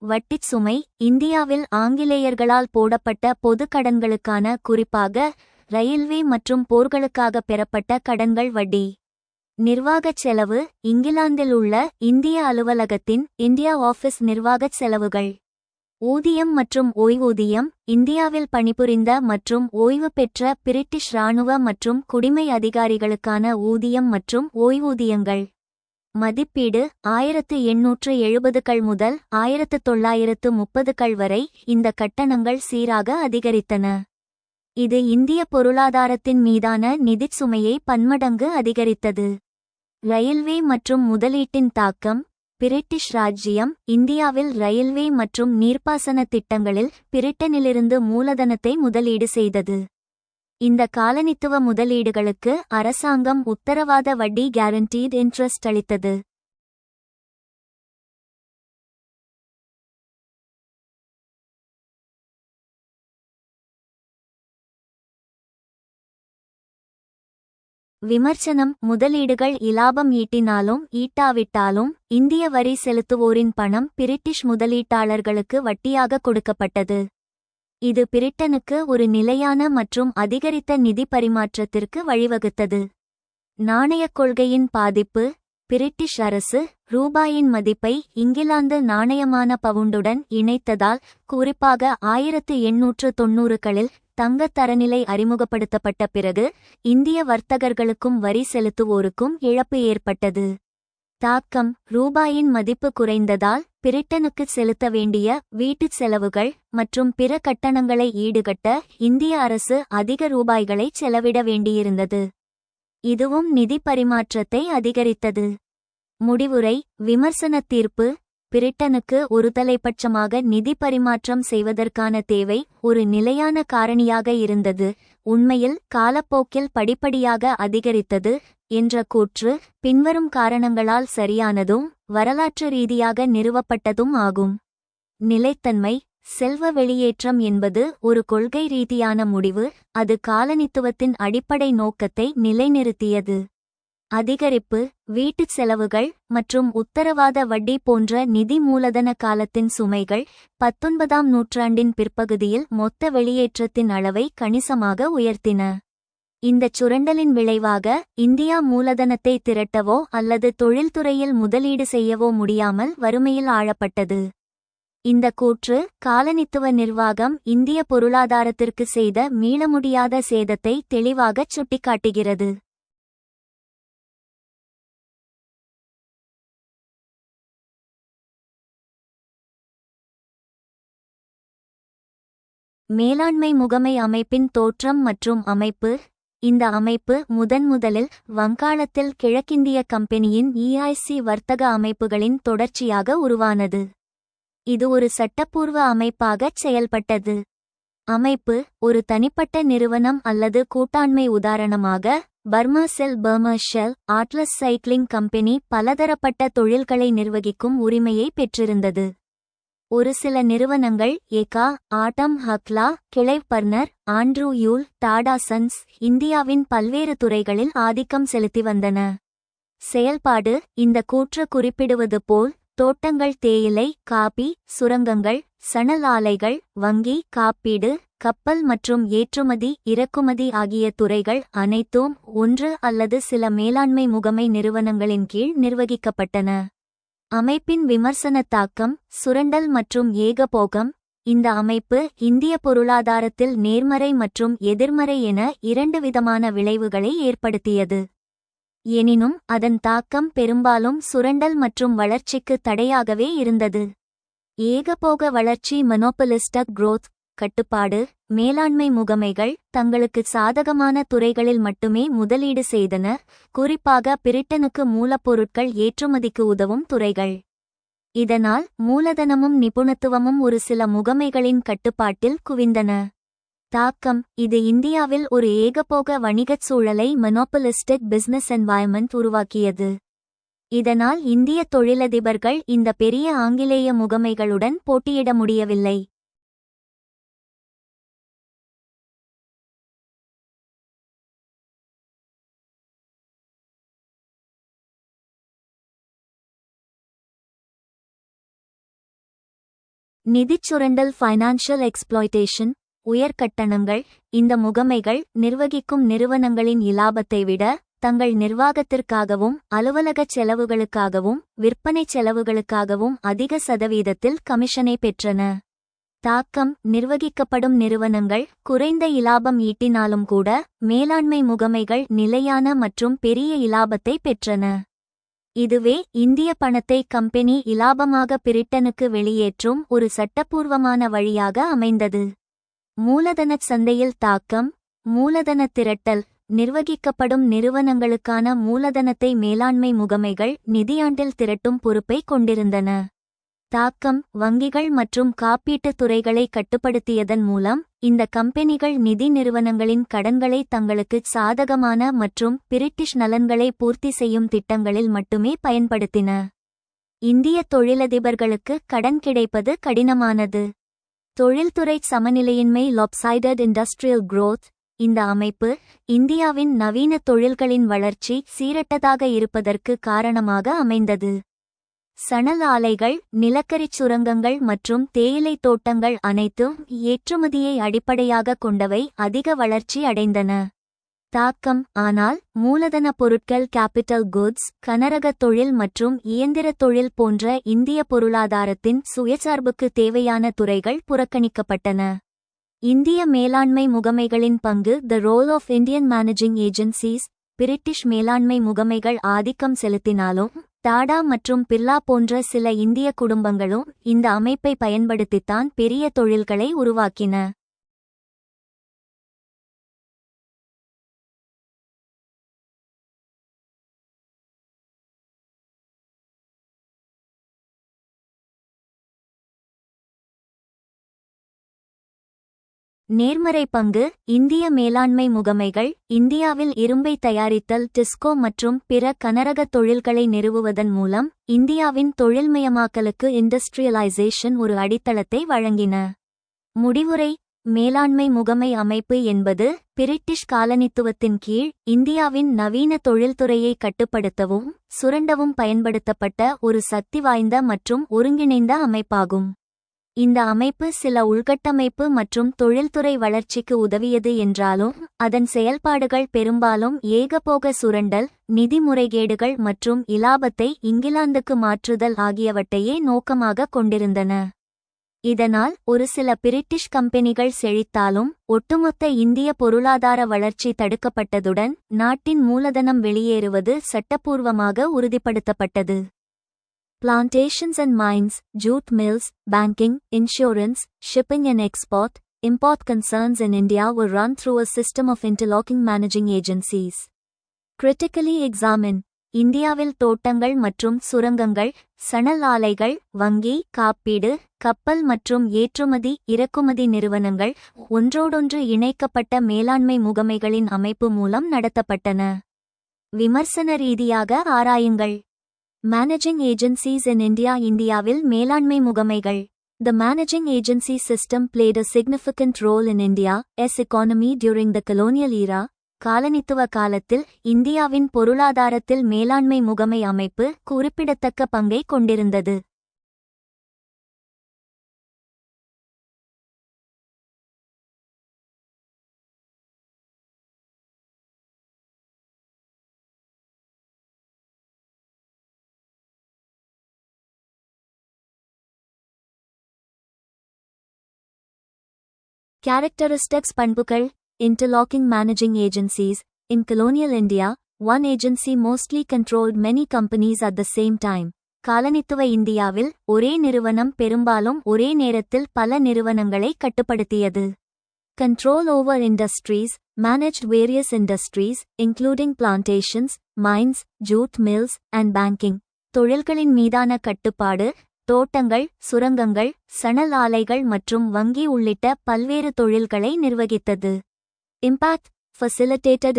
வட்டிச் சுமை. இந்தியாவில் ஆங்கிலேயர்களால் போடப்பட்ட பொது கடன்களுக்கான, குறிப்பாக ரயில்வே மற்றும் போர்களுக்காக பெறப்பட்ட கடன்கள் வட்டி. நிர்வாகச் செலவு. இங்கிலாந்தில் உள்ள இந்திய அலுவலகத்தின் இந்தியா ஆஃபீஸ் நிர்வாகச் செலவுகள். ஊதியம் மற்றும் ஓய்வூதியம். இந்தியாவில் பணிபுரிந்த மற்றும் ஓய்வு பெற்ற பிரிட்டிஷ் இராணுவ மற்றும் குடிமை அதிகாரிகளுக்கான ஊதியம் மற்றும் ஓய்வூதியங்கள். மதிப்பீடு. 1870கள் முதல் 1930கள் வரை இந்த கட்டணங்கள் சீராக அதிகரித்தன. இது இந்திய பொருளாதாரத்தின் மீதான நிதிச் சுமையை பன்மடங்கு அதிகரித்தது. ரயில்வே மற்றும் முதலீட்டின் தாக்கம். பிரிட்டிஷ் ராஜ்ஜியம் இந்தியாவில் ரயில்வே மற்றும் நீர்ப்பாசன திட்டங்களில் பிரிட்டனிலிருந்து மூலதனத்தை முதலீடு செய்தது. இந்த காலனித்துவ முதலீடுகளுக்கு அரசாங்கம் உத்தரவாத வட்டி கேரண்டீட் இன்ட்ரெஸ்ட் அளித்தது. விமர்சனம்: முதலீடுகள் இலாபம் ஈட்டினாலும் ஈட்டாவிட்டாலும் இந்திய வரி செலுத்துவோரின் பணம் பிரிட்டிஷ் முதலீட்டாளர்களுக்கு வட்டியாக கொடுக்கப்பட்டது. இது பிரிட்டனுக்கு ஒரு நிலையான மற்றும் அதிகரித்த நிதி பரிமாற்றத்திற்கு வழிவகுத்தது. நாணயக் கொள்கையின் பாதிப்பு. பிரிட்டிஷ் அரசு ரூபாயின் மதிப்பை இங்கிலாந்து நாணயமான பவுண்டுடன் இணைத்ததால், குறிப்பாக 1890களில் தங்கத் தரநிலை அறிமுகப்படுத்தப்பட்ட பிறகு இந்திய வர்த்தகர்களுக்கும் வரி செலுத்துவோருக்கும் இழப்பு ஏற்பட்டது. தாக்கம். ரூபாயின் மதிப்பு குறைந்ததால் பிரிட்டனுக்கு செலுத்த வேண்டிய வீட்டுச் செலவுகள் மற்றும் பிற கட்டணங்களை ஈடுகட்ட இந்திய அரசு அதிக ரூபாய்களை செலவிட வேண்டியிருந்தது. இதுவும் நிதி பரிமாற்றத்தை அதிகரித்தது. முடிவுரை. விமர்சன தீர்ப்பு. பிரிட்டனுக்கு ஒருதலைப்பட்சமாக நிதி பரிமாற்றம் செய்வதற்கான தேவை ஒரு நிலையான காரணியாக இருந்தது, உண்மையில் காலப்போக்கில் படிப்படியாக அதிகரித்தது என்ற கூற்று பின்வரும் காரணங்களால் சரியானதும் வரலாற்று ரீதியாக நிறுவப்பட்டதும் ஆகும். நிலைத்தன்மை. செல்வ வெளியேற்றம் என்பது ஒரு கொள்கை ரீதியான முடிவு, அது காலனித்துவத்தின் அடிப்படை நோக்கத்தை நிலைநிறுத்தியது. அதிகரிப்பு, வீட்டுச் செலவுகள் மற்றும் உத்தரவாத வட்டி போன்ற நிதி மூலதன காலத்தின் சுமைகள் 19ஆம் நூற்றாண்டின் பிற்பகுதியில் மொத்த வெளியேற்றத்தின் அளவை கணிசமாக உயர்த்தின. இந்தச் சுரண்டலின் விளைவாக இந்தியா மூலதனத்தை திரட்டவோ அல்லது தொழில்துறையில் முதலீடு செய்யவோ முடியாமல் வறுமையில் ஆழப்பட்டது. இந்த கூற்று காலனித்துவ நிர்வாகம் இந்திய பொருளாதாரத்திற்கு செய்த மீளமுடியாத சேதத்தை தெளிவாகச் சுட்டிக்காட்டுகிறது. மேலாண்மை முகமை அமைப்பின் தோற்றம் மற்றும் அமைப்பு. இந்த அமைப்பு முதன்முதலில் வங்காளத்தில் கிழக்கிந்திய கம்பெனியின் EIC வர்த்தக அமைப்புகளின் தொடர்ச்சியாக உருவானது. இது ஒரு சட்டப்பூர்வ அமைப்பாகச் செயல்பட்டது. அமைப்பு ஒரு தனிப்பட்ட நிறுவனம் அல்லது கூட்டாண்மை. உதாரணமாக, Burma Shell Atlas cycling company பலதரப்பட்ட தொழில்களை நிர்வகிக்கும் உரிமையை பெற்றிருந்தது. ஒரு சில நிறுவனங்கள் ஏகா, ஆட்டம் ஹக்லா, கிளைவ் பர்னர், ஆண்ட்ரூ யூல், டாடா சன்ஸ் இந்தியாவின் பல்வேறு துறைகளில் ஆதிக்கம் செலுத்தி வந்தன. செயல்பாடு இந்த கூற்று குறிப்பிடுவது போல் தோட்டங்கள், தேயிலை, காபி, சுரங்கங்கள், சணல் ஆலைகள், வங்கி, காப்பீடு, கப்பல் மற்றும் ஏற்றுமதி இறக்குமதி ஆகிய துறைகள் அனைத்தும் ஒன்று அல்லது சில மேலாண்மை முகமை நிறுவனங்களின் கீழ் நிர்வகிக்கப்பட்டன. அமைப்பின் விமர்சன தாக்கம், சுரண்டல் மற்றும் ஏகபோகம். இந்த அமைப்பு இந்திய பொருளாதாரத்தில் நேர்மறை மற்றும் எதிர்மறை என இரண்டு விதமான விளைவுகளை ஏற்படுத்தியது. எனினும் அதன் தாக்கம் பெரும்பாலும் சுரண்டல் மற்றும் வளர்ச்சிக்கு தடையாகவே இருந்தது. ஏகபோக வளர்ச்சி மொனோபொலிஸ்டிக் growth. கட்டுப்பாடு மேலாண்மை முகமைகள் தங்களுக்கு சாதகமான துறைகளில் மட்டுமே முதலீடு செய்தன, குறிப்பாக பிரிட்டனுக்கு மூலப்பொருட்கள் ஏற்றுமதிக்கு உதவும் துறைகள். இதனால் மூலதனமும் நிபுணத்துவமும் ஒரு சில முகமைகளின் கட்டுப்பாட்டில் குவிந்தன. தாக்கம் இது இந்தியாவில் ஒரு ஏகபோக வணிகச் சூழலை மொனோபொலிஸ்டிக் பிசினஸ் என்வாயர்மெண்ட் உருவாக்கியது. இதனால் இந்திய தொழிலதிபர்கள் இந்த பெரிய ஆங்கிலேய முகமைகளுடன் போட்டியிட முடியவில்லை. நிதிச் சுரண்டல் ஃபைனான்ஷியல் எக்ஸ்ப்ளாய்டேஷன். உயர்கட்டணங்கள். இந்த முகமைகள் நிர்வகிக்கும் நிறுவனங்களின் இலாபத்தை விட தங்கள் நிர்வாகத்திற்காகவும் அலுவலகச் செலவுகளுக்காகவும் விற்பனைச் செலவுகளுக்காகவும் அதிக சதவீதத்தில் கமிஷனை பெற்றன. தாக்கம் நிர்வகிக்கப்படும் நிறுவனங்கள் குறைந்த இலாபம் ஈட்டினாலும் கூட மேலாண்மை முகமைகள் நிலையான மற்றும் பெரிய இலாபத்தை பெற்றன. இதுவே இந்திய பணத்தை கம்பெனி இலாபமாக பிரிட்டனுக்கு வெளியேற்றும் ஒரு சட்டப்பூர்வமான வழியாக அமைந்தது. மூலதனச் சந்தையில் தாக்கம். மூலதன திரட்டல். நிர்வகிக்கப்படும் நிறுவனங்களுக்கான மூலதனத்தை மேலாண்மை முகமைகள் நிதியாண்டில் திரட்டும் பொறுப்பை கொண்டிருந்தன. தாக்கம் வங்கிகள் மற்றும் காப்பீட்டுத் துறைகளை கட்டுப்படுத்தியதன் மூலம் இந்த கம்பெனிகள் நிதி நிறுவனங்களின் கடன்களை தங்களுக்கு சாதகமான மற்றும் பிரிட்டிஷ் நலன்களை பூர்த்தி செய்யும் திட்டங்களில் மட்டுமே பயன்படுத்தின. இந்திய தொழிலதிபர்களுக்கு கடன் கிடைப்பது கடினமானது. தொழில்துறை சமநிலையின்மை lopsided industrial growth. இந்த அமைப்பு இந்தியாவின் நவீன தொழில்களின் வளர்ச்சி சீரற்றதாக இருப்பதற்கு காரணமாக அமைந்தது. சணல் ஆலைகள், நிலக்கரிச் சுரங்கங்கள் மற்றும் தேயிலை தோட்டங்கள் அனைத்தும் ஏற்றுமதியை அடிப்படையாக கொண்டவை அதிக வளர்ச்சி அடைந்தன. தாக்கம் ஆனால் மூலதன பொருட்கள் கேபிட்டல் குட்ஸ், கனரக தொழில் மற்றும் இயந்திர தொழில் போன்ற இந்திய பொருளாதாரத்தின் சுயசார்புக்கு தேவையான துறைகள் புறக்கணிக்கப்பட்டன. இந்திய மேலாண்மை முகமைகளின் பங்கு. The role of Indian managing agencies. British மேலாண்மை முகமைகள் ஆதிக்கம் செலுத்தினாலும் டாடா மற்றும் பிர்லா போன்ற சில இந்திய குடும்பங்களும் இந்த அமைப்பை பயன்படுத்தித்தான் பெரிய தொழில்களை உருவாக்கின. நேர்மறை பங்கு. இந்திய மேலாண்மை முகமைகள் இந்தியாவில் இரும்பை தயாரித்தல், டிஸ்கோ மற்றும் பிற கனரக தொழில்களை நிறுவுவதன் மூலம் இந்தியாவின் தொழில்மயமாக்கலுக்கு இண்டஸ்ட்ரியலைசேஷன் ஒரு அடித்தளத்தை வழங்கின. முடிவுரை மேலாண்மை முகமை அமைப்பு என்பது பிரிட்டிஷ் காலனித்துவத்தின் கீழ் இந்தியாவின் நவீன தொழில்துறையை கட்டுப்படுத்தவும் சுரண்டவும் பயன்படுத்தப்பட்ட ஒரு சக்தி வாய்ந்த மற்றும் ஒருங்கிணைந்த அமைப்பாகும். இந்த அமைப்பு சில உள்கட்டமைப்பு மற்றும் தொழில்துறை வளர்ச்சிக்கு உதவியது என்றாலும் அதன் செயல்பாடுகள் பெரும்பாலும் ஏகபோக சுரண்டல், நிதி முறைகேடுகள் மற்றும் இலாபத்தை இங்கிலாந்துக்கு மாற்றுதல் ஆகியவற்றையே நோக்கமாக கொண்டிருந்தன. இதனால் ஒரு சில பிரிட்டிஷ் கம்பெனிகள் செழித்தாலும் ஒட்டுமொத்த இந்திய பொருளாதார வளர்ச்சி தடுக்கப்பட்டதுடன் நாட்டின் மூலதனம் வெளியேறுவது சட்டப்பூர்வமாக உறுதிப்படுத்தப்பட்டது. Plantations and mines, jute mills, banking, insurance, shipping and import concerns in India were run through a system of interlocking managing agencies. Critically examine. இந்தியாவில் தோட்டங்கள் மற்றும் சுரங்கங்கள், சணல் ஆலைகள், வங்கி, காப்பீடு, கப்பல் மற்றும் ஏற்றுமதி இறக்குமதி நிறுவனங்கள் ஒன்றோடொன்று இணைக்கப்பட்ட மேலாண்மை முகமைகளின் அமைப்பு மூலம் நடத்தப்பட்டன. விமர்சன ரீதியாக ஆராயுங்கள். Managing Agencies in India. இந்தியாவில் மேலாண்மை முகமைகள். The managing agency system played a significant role in India's economy during the colonial era. காலனித்துவ காலத்தில் இந்தியாவின் பொருளாதாரத்தில் மேலாண்மை முகமை அமைப்பு குறிப்பிடத்தக்க பங்கை கொண்டிருந்தது. Characteristics. பண்புகள். Interlocking managing agencies. In colonial India, one agency mostly controlled many companies at the same time. காலனித்துவ இந்தியாவில் ஒரே நிறுவனம் பெரும்பாலும் ஒரே நேரத்தில் பல நிறுவனங்களை கட்டுப்படுத்தியது. Control over industries. Managed various industries, including plantations, mines, jute mills, and banking. தொழில்களின் மீதான கட்டுப்பாடு தோட்டங்கள், சுரங்கங்கள், சணல் ஆலைகள் மற்றும் வங்கி உள்ளிட்ட பல்வேறு தொழில்களை நிர்வகித்தது. Impact. Facilitated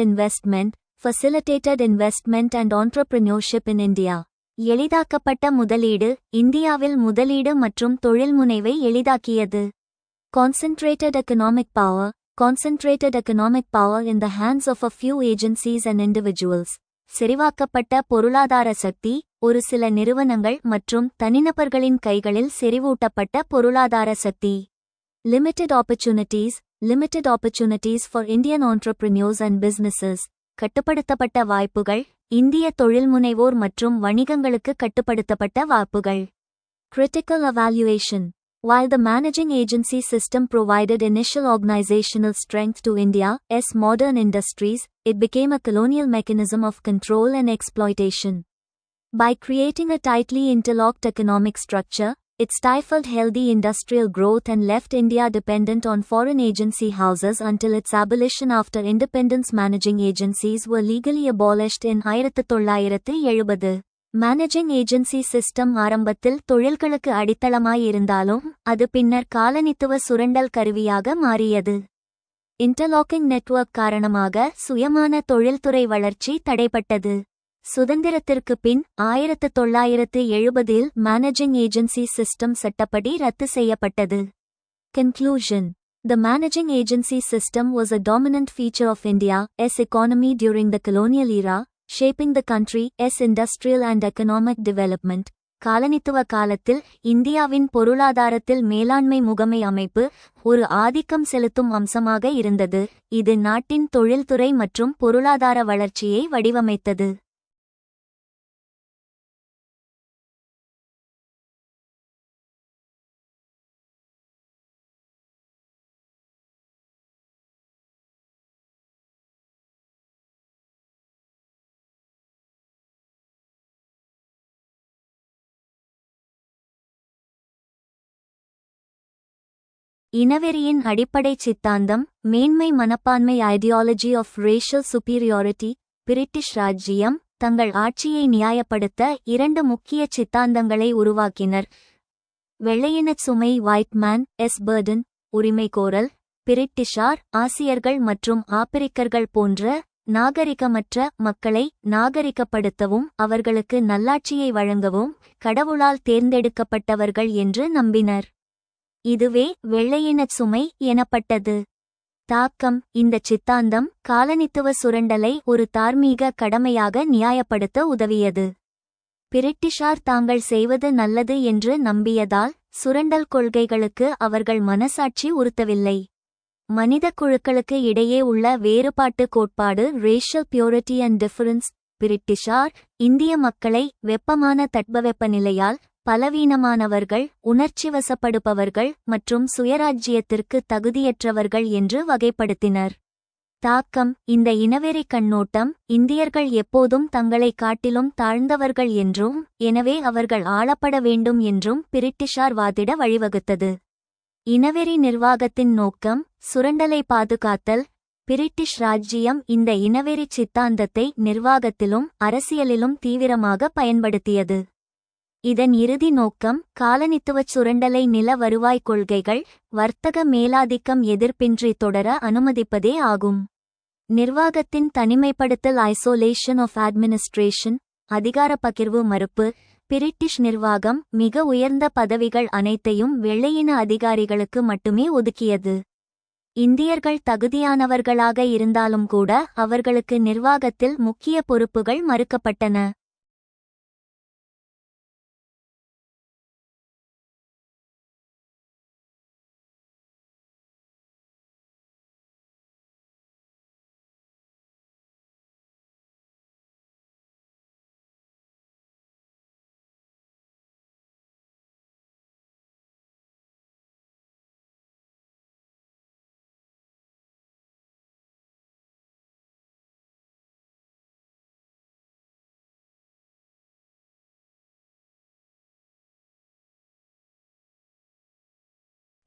investment and entrepreneurship in India. எளிதாக்கப்பட்ட முதலீடு இந்தியாவில் முதலீடு மற்றும் தொழில்முனைவை எளிதாக்கியது. Concentrated economic power in the hands of a few agencies and individuals. செறிவாக்கப்பட்ட பொருளாதார சக்தி ஒரு சில நிறுவனங்கள் மற்றும் தனிநபர்களின் கைகளில் செறிவூட்டப்பட்ட பொருளாதார சக்தி. Limited opportunities for Indian entrepreneurs and businesses. கட்டுப்படுத்தப்பட்ட வாய்ப்புகள் இந்திய தொழில்முனைவோர் மற்றும் வணிகங்களுக்கு கட்டுப்படுத்தப்பட்ட வாய்ப்புகள். Critical evaluation. While the managing agency system provided initial organizational strength to India's modern industries, it became a colonial mechanism of control and exploitation. By creating a tightly interlocked economic structure, it stifled healthy industrial growth and left India dependent on foreign agency houses until its abolition after independence. Managing agencies were legally abolished in 1970. Managing agency system ஆரம்பத்தில் தொழில்களுக்கு அடித்தளமாயிருந்தாலும் அது பின்னர் காலனித்துவ சுரண்டல் கருவியாக மாறியது. Interlocking network காரணமாக சுயமான தொழில்துறை வளர்ச்சி தடைப்பட்டது. சுதந்திரத்திற்கு பின் 1970 மேனேஜிங் ஏஜென்சி சிஸ்டம் சட்டப்படி ரத்து செய்யப்பட்டது. Conclusion. The managing agency system was a dominant feature of India's economy during the colonial era, shaping the country's industrial and economic development. காலனித்துவ காலத்தில் இந்தியாவின் பொருளாதாரத்தில் மேலாண்மை முகமை அமைப்பு ஒரு ஆதிக்கம் செலுத்தும் அம்சமாக இருந்தது. இது நாட்டின் தொழில்துறை மற்றும் பொருளாதார வளர்ச்சியை வடிவமைத்தது. இனவெறியின் அடிப்படை சித்தாந்தம் மேன்மை மனப்பான்மை ideology of racial superiority. British ராஜ்ஜியம் தங்கள் ஆட்சியை நியாயப்படுத்த இரண்டு முக்கிய சித்தாந்தங்களை உருவாக்கினர். வெள்ளையினச் சுமை ஒயிட்மேன் எஸ் பர்டன் உரிமை கோரல். பிரிட்டிஷார் ஆசியர்கள் மற்றும் ஆப்பிரிக்கர்கள் போன்ற நாகரிகமற்ற மக்களை நாகரிகப்படுத்தவும் அவர்களுக்கு நல்லாட்சியை வழங்கவும் கடவுளால் தேர்ந்தெடுக்கப்பட்டவர்கள் என்று நம்பினர். இதுவே வெள்ளையினச் சுமை எனப்பட்டது. தாக்கம்: இந்தச் சித்தாந்தம் காலனித்துவ சுரண்டலை ஒரு தார்மீக கடமையாக நியாயப்படுத்த உதவியது. பிரிட்டிஷார் தாங்கள் செய்வது நல்லது என்று நம்பியதால் சுரண்டல் கொள்கைகளுக்கு அவர்கள் மனசாட்சி உறுத்தவில்லை. மனித குழுக்களுக்கு இடையே உள்ள வேறுபாட்டு கோட்பாடு ரேஷியல் பியூரிட்டி அண்ட் டிஃபரன்ஸ். பிரிட்டிஷார் இந்திய மக்களை வெப்பமான தட்பவெப்பநிலையால் பலவீனமானவர்கள், உணர்ச்சிவசப்படுபவர்கள் மற்றும் சுயராஜ்யத்திற்கு தகுதியற்றவர்கள் என்று வகைப்படுத்தினர். தாக்கம்: இந்த இனவெறி கண்ணோட்டம் இந்தியர்கள் எப்போதும் தங்களை காட்டிலும் தாழ்ந்தவர்கள் என்றும், எனவே அவர்கள் ஆளப்பட வேண்டும் என்றும் பிரிட்டிஷார் வாதிட வழிவகுத்தது. இனவெறி நிர்வாகத்தின் நோக்கம் சுரண்டலை பாதுகாத்தல். பிரிட்டிஷ் ராஜ்ஜியம் இந்த இனவெறி சித்தாந்தத்தை நிர்வாகத்திலும் அரசியலிலும் தீவிரமாக பயன்படுத்தியது. இதன் இறுதி நோக்கம் காலனித்துவச் சுரண்டலை நில வருவாய் கொள்கைகள், வர்த்தக மேலாதிக்கம் எதிர்ப்பின்றி தொடர அனுமதிப்பதே ஆகும். நிர்வாகத்தின் தனிமைப்படுத்தல் ஐசோலேஷன் ஆஃப் அட்மினிஸ்ட்ரேஷன். அதிகார பகிர்வு மறுப்பு. பிரிட்டிஷ் நிர்வாகம் மிக உயர்ந்த பதவிகள் அனைத்தையும் வெள்ளையின அதிகாரிகளுக்கு மட்டுமே ஒதுக்கியது. இந்தியர்கள் தகுதியானவர்களாக இருந்தாலும் கூட அவர்களுக்கு நிர்வாகத்தில் முக்கிய பொறுப்புகள் மறுக்கப்பட்டன.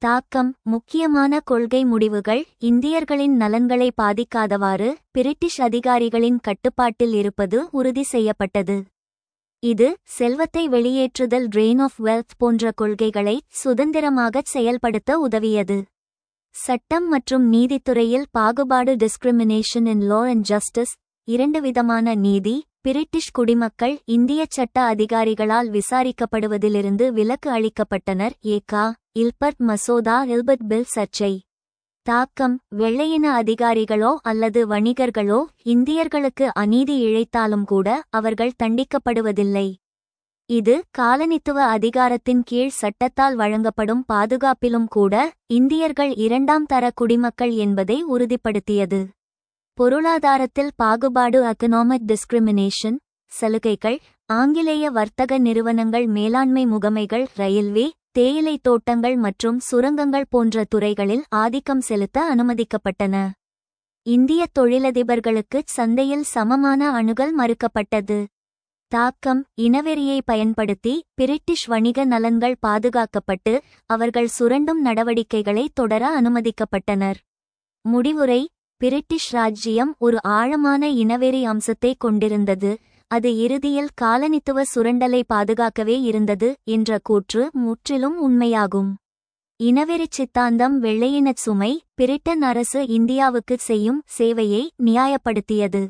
தாக்கம்: முக்கியமான கொள்கை முடிவுகள் இந்தியர்களின் நலன்களை பாதிக்காதவாறு பிரிட்டிஷ் அதிகாரிகளின் கட்டுப்பாட்டில் இருப்பது உறுதி செய்யப்பட்டது. இது செல்வத்தை வெளியேற்றுதல் ட்ரெயின் ஆஃப் வெல்த் போன்ற கொள்கைகளை சுதந்திரமாகச் செயல்படுத்த உதவியது. சட்டம் மற்றும் நீதித்துறையில் பாகுபாடு discrimination in law and justice. இரண்டு விதமான நீதி. பிரிட்டிஷ் குடிமக்கள் இந்திய சட்ட அதிகாரிகளால் விசாரிக்கப்படுவதிலிருந்து விலக்கு அளிக்கப்பட்டனர். ஏகா இல்பர்ட் மசோதா இல்பர்ட் பில் சர்ச்சை. தாக்கம்: வெள்ளையின அதிகாரிகளோ அல்லது வணிகர்களோ இந்தியர்களுக்கு அநீதி இழைத்தாலும் கூட அவர்கள் தண்டிக்கப்படுவதில்லை. இது காலனித்துவ அதிகாரத்தின் கீழ் சட்டத்தால் வழங்கப்படும் பாதுகாப்பிலும் கூட இந்தியர்கள் இரண்டாம் தர குடிமக்கள் என்பதை உறுதிப்படுத்தியது. பொருளாதாரத்தில் பாகுபாடு எகனாமிக் டிஸ்கிரிமினேஷன். சலுகைகள்: ஆங்கிலேய வர்த்தக நிறுவனங்கள் மேலாண்மை முகமைகள், ரயில்வே, தேயிலை தோட்டங்கள் மற்றும் சுரங்கங்கள் போன்ற துறைகளில் ஆதிக்கம் செலுத்த அனுமதிக்கப்பட்டன. இந்திய தொழிலதிபர்களுக்குச் சந்தையில் சமமான அணுகல் மறுக்கப்பட்டது. தாக்கம்: இனவெறியை பயன்படுத்தி பிரிட்டிஷ் வணிக நலன்கள் பாதுகாக்கப்பட்டு அவர்கள் சுரண்டும் நடவடிக்கைகளை தொடர அனுமதிக்கப்பட்டனர். முடிவுரை: பிரிட்டிஷ் ராஜ்ஜியம் ஒரு ஆழமான இனவெறி அம்சத்தை கொண்டிருந்தது. அது இறுதியில் காலனித்துவ சுரண்டலை பாதுகாக்கவே இருந்தது என்ற கூற்று முற்றிலும் உண்மையாகும். இனவெறிச் சித்தாந்தம் வெள்ளையினச் சுமை பிரிட்டன் அரசு இந்தியாவுக்கு செய்யும் சேவையை நியாயப்படுத்தியது.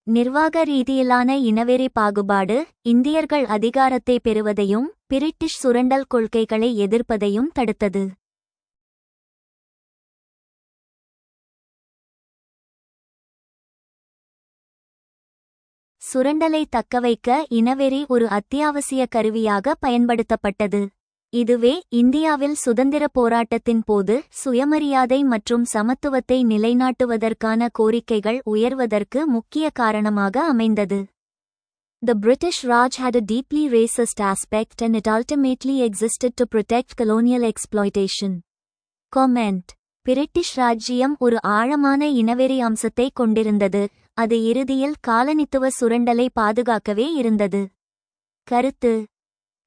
நிர்வாக ரீதியிலான இனவெறி பாகுபாடு இந்தியர்கள் அதிகாரத்தை பெறுவதையும் பிரிட்டிஷ் சுரண்டல் கொள்கைகளை எதிர்ப்பதையும் தடுத்தது. சுரண்டலை தக்கவைக்க இனவெறி ஒரு அத்தியாவசிய கருவியாக பயன்படுத்தப்பட்டது. இதுவே இந்தியாவில் சுதந்திர போராட்டத்தின் போது சுயமரியாதை மற்றும் சமத்துவத்தை நிலைநாட்டுவதற்கான கோரிக்கைகள் உயர்வதற்கு முக்கிய காரணமாக அமைந்தது. The British Raj had a deeply racist aspect and it ultimately existed to protect colonial exploitation. Comment: British ராஜ்ஜியம் ஒரு ஆழமான இனவெறி அம்சத்தை கொண்டிருந்தது. அது இறுதியில் காலனித்துவ சுரண்டலை பாதுகாக்கவே இருந்தது. கருத்து: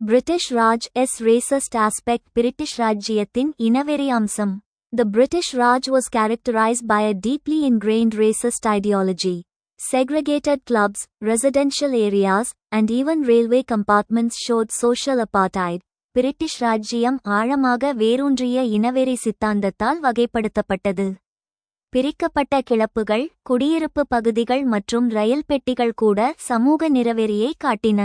British Raj as racist aspect. British ராஜ்ஜியத்தின் இனவெறி அம்சம். The British Raj was characterized by a deeply ingrained racist ideology. Segregated clubs, residential areas, and even railway compartments showed social apartheid. British ராஜ்ஜியம் ஆழமாக வேரூன்றிய இனவெறி சித்தாந்தத்தால் வகைப்படுத்தப்பட்டது. பிரிக்கப்பட்ட கிளப்புகள், குடியிருப்பு பகுதிகள் மற்றும் ரயில் பெட்டிகள் கூட சமூக நிறவெறியை காட்டின.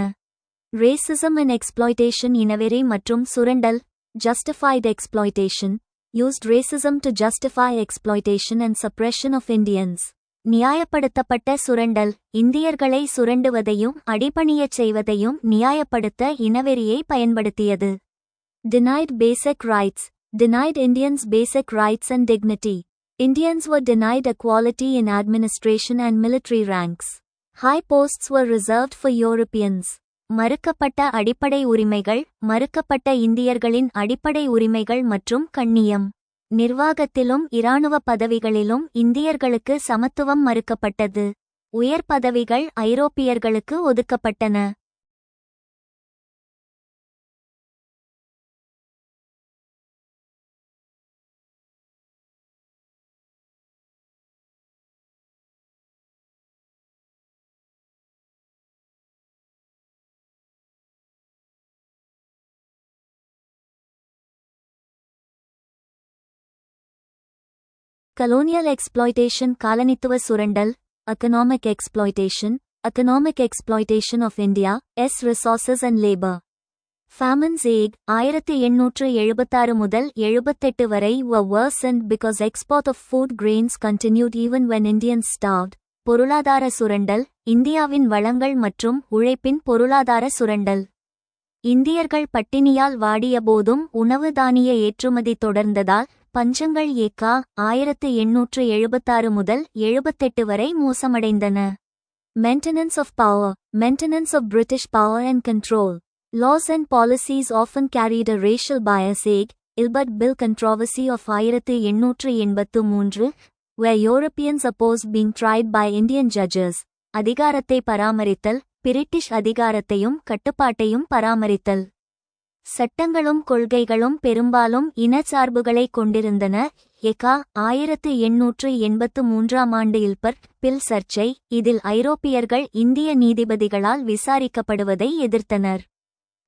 Racism and exploitation. இனவெறி மற்றும் சுரண்டல். justified exploitation, used racism to justify exploitation and suppression of Indians. நியாயப்படுத்தப்பட்ட சுரண்டல், இந்தியர்களை சுரண்டுவதையும் அடிபணியச் செய்வதையும் நியாயப்படுத்த இனவெறியை பயன்படுத்தியது. Denied basic rights, denied Indians basic rights and dignity. Indians were denied equality in administration and military ranks. High posts were reserved for Europeans. மறுக்கப்பட்ட அடிப்படை உரிமைகள், மறுக்கப்பட்ட இந்தியர்களின் அடிப்படை உரிமைகள் மற்றும் கண்ணியம். நிர்வாகத்திலும் இராணுவ பதவிகளிலும் இந்தியர்களுக்கு சமத்துவம் மறுக்கப்பட்டது. உயர் பதவிகள் ஐரோப்பியர்களுக்கு ஒதுக்கப்பட்டன. Colonial exploitation, காலனித்துவ சுரண்டல். Economic exploitation, economic exploitation of India's resources and labor. Famines aid 1876 முதல் 78 வரை were worsened because export of food grains continued even when Indians starved. பொருளாதார சுரண்டல், இந்தியாவின் வளங்கள் மற்றும் உழைப்பின் பொருளாதார சுரண்டல். இந்தியர்கள் பட்டினியால் வாடியபோதும் உணவு தானிய ஏற்றுமதி தொடர்ந்ததால் பஞ்சங்கள் ஏக்கா 1876 முதல் 78 வரை மோசமடைந்தன. Maintenance of power, maintenance of British power and control. Laws and policies often carried a racial bias. Ilbert Bill controversy of 1883, where Europeans opposed being tried by Indian judges. அதிகாரத்தை பராமரித்தல், பிரிட்டிஷ் அதிகாரத்தையும் கட்டுப்பாட்டையும் பராமரித்தல். சட்டங்களும் கொள்கைகளும் பெரும்பாலும் இனச்சார்புகளை கொண்டிருந்தன. எகா 1883 இல்பர்ட் பில் சர்ச்சை, இதில் ஐரோப்பியர்கள் இந்திய நீதிபதிகளால் விசாரிக்கப்படுவதை எதிர்த்தனர்.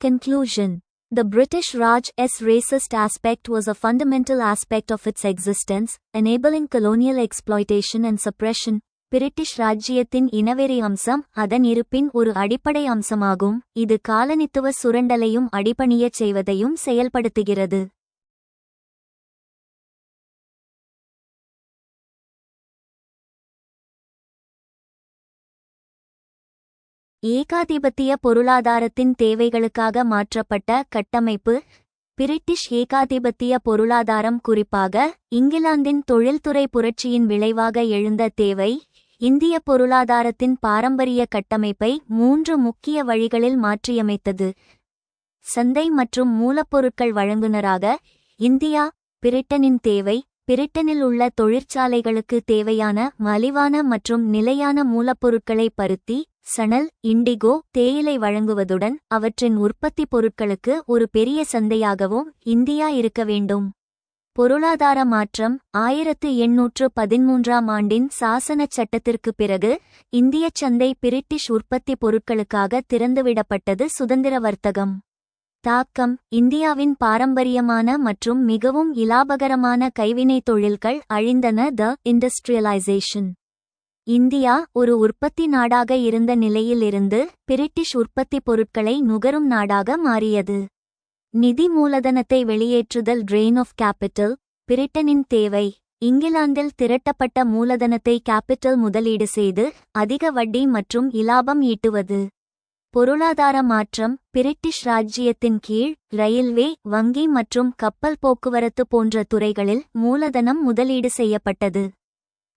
Conclusion. The British Raj's racist aspect was a fundamental aspect of its existence, enabling colonial exploitation and suppression. British ராஜ்ஜியத்தின் இனவெறி அம்சம் அதன் இருப்பின் ஒரு அடிப்படை அம்சமாகும், இது காலனித்துவ சுரண்டலையும் அடிபணியச் செய்வதையும் செயல்படுத்துகிறது. ஏகாதிபத்திய பொருளாதாரத்தின் தேவைகளுக்காக மாற்றப்பட்ட கட்டமைப்பு. பிரிட்டிஷ் ஏகாதிபத்திய பொருளாதாரம், குறிப்பாக இங்கிலாந்தின் தொழில்துறை புரட்சியின் விளைவாக எழுந்த தேவை, இந்திய பொருளாதாரத்தின் பாரம்பரிய கட்டமைப்பை 3 முக்கிய வழிகளில் மாற்றியமைத்தது. சந்தை மற்றும் மூலப்பொருட்கள் வழங்குநராக இந்தியா. பிரிட்டனின் தேவை, பிரிட்டனில் உள்ள தொழிற்சாலைகளுக்கு தேவையான மலிவான மற்றும் நிலையான மூலப்பொருட்களை பருத்தி, சணல், இண்டிகோ, தேயிலை வழங்குவதுடன் அவற்றின் உற்பத்தி பொருட்களுக்கு ஒரு பெரிய சந்தையாகவும் இந்தியா இருக்க வேண்டும். பொருளாதார மாற்றம். 1813 சாசனச் சட்டத்திற்கு பிறகு இந்தியச் சந்தை பிரிட்டிஷ் உற்பத்தி பொருட்களுக்காக திறந்துவிடப்பட்டது. சுதந்திர வர்த்தகம். தாக்கம். இந்தியாவின் பாரம்பரியமான மற்றும் மிகவும் இலாபகரமான கைவினைத் தொழில்கள் அழிந்தன. த இண்டஸ்ட்ரியலைசேஷன். இந்தியா ஒரு உற்பத்தி நாடாக இருந்த நிலையில் இருந்து பிரிட்டிஷ் உற்பத்தி பொருட்களை நுகரும் நாடாக மாறியது. நிதி மூலதனத்தை வெளியேற்றுதல். Train of capital. பிரிட்டனின் தேவை, இங்கிலாந்தில் திரட்டப்பட்ட மூலதனத்தை கேபிட்டல் முதலீடு செய்து அதிக வட்டி மற்றும் இலாபம் ஈட்டுவது. பொருளாதார மாற்றம். பிரிட்டிஷ் ராஜ்ஜியத்தின் கீழ் ரயில்வே, வங்கி மற்றும் கப்பல் போக்குவரத்து போன்ற துறைகளில் மூலதனம் முதலீடு செய்யப்பட்டது.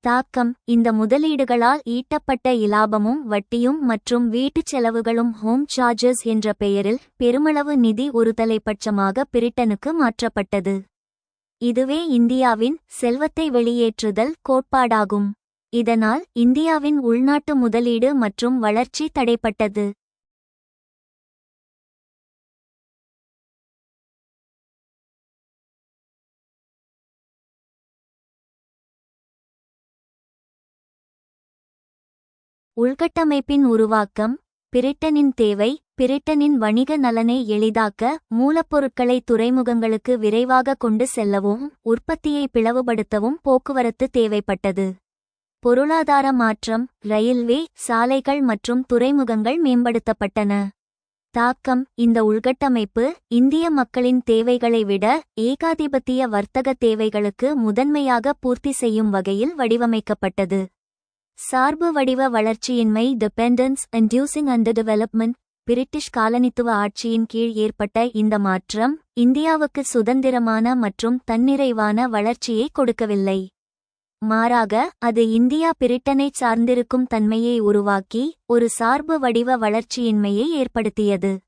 தாக்கம். இந்த முதலீடுகளால் ஈட்டப்பட்ட இலாபமும் வட்டியும் மற்றும் வீட்டுச் செலவுகளும் ஹோம் சார்ஜஸ் என்ற பெயரில் பெருமளவு நிதி ஒருதலைப்பட்சமாக பிரிட்டனுக்கு மாற்றப்பட்டது. இதுவே இந்தியாவின் செல்வத்தை வெளியேற்றுதல் கோட்பாடாகும். இதனால் இந்தியாவின் உள்நாட்டு முதலீடு மற்றும் வளர்ச்சி தடைப்பட்டது. உள்கட்டமைப்பின் உருவாக்கம். பிரிட்டனின் தேவை, பிரிட்டனின் வணிக நலனை எளிதாக்க, மூலப்பொருட்களை துறைமுகங்களுக்கு விரைவாக கொண்டு செல்லவும் உற்பத்தியை பிளவுபடுத்தவும் போக்குவரத்து தேவைப்பட்டது. பொருளாதார மாற்றம். ரயில்வே, சாலைகள் மற்றும் துறைமுகங்கள் மேம்படுத்தப்பட்டன. தாக்கம். இந்த உள்கட்டமைப்பு இந்திய மக்களின் தேவைகளை விட ஏகாதிபத்திய வர்த்தக தேவைகளுக்கு முதன்மையாக பூர்த்தி செய்யும் வகையில் வடிவமைக்கப்பட்டது. சார்பு வடிவ வளர்ச்சியின்மை dependence inducing underdevelopment. British காலனித்துவ ஆட்சியின் கீழ் ஏற்பட்ட இந்த மாற்றம் இந்தியாவுக்கு சுதந்திரமான மற்றும் தன்னிறைவான வளர்ச்சியை கொடுக்கவில்லை. மாறாக அது இந்தியா பிரிட்டனைச் சார்ந்திருக்கும் தன்மையை உருவாக்கி ஒரு சார்பு வடிவ வளர்ச்சியின்மையை ஏற்படுத்தியது.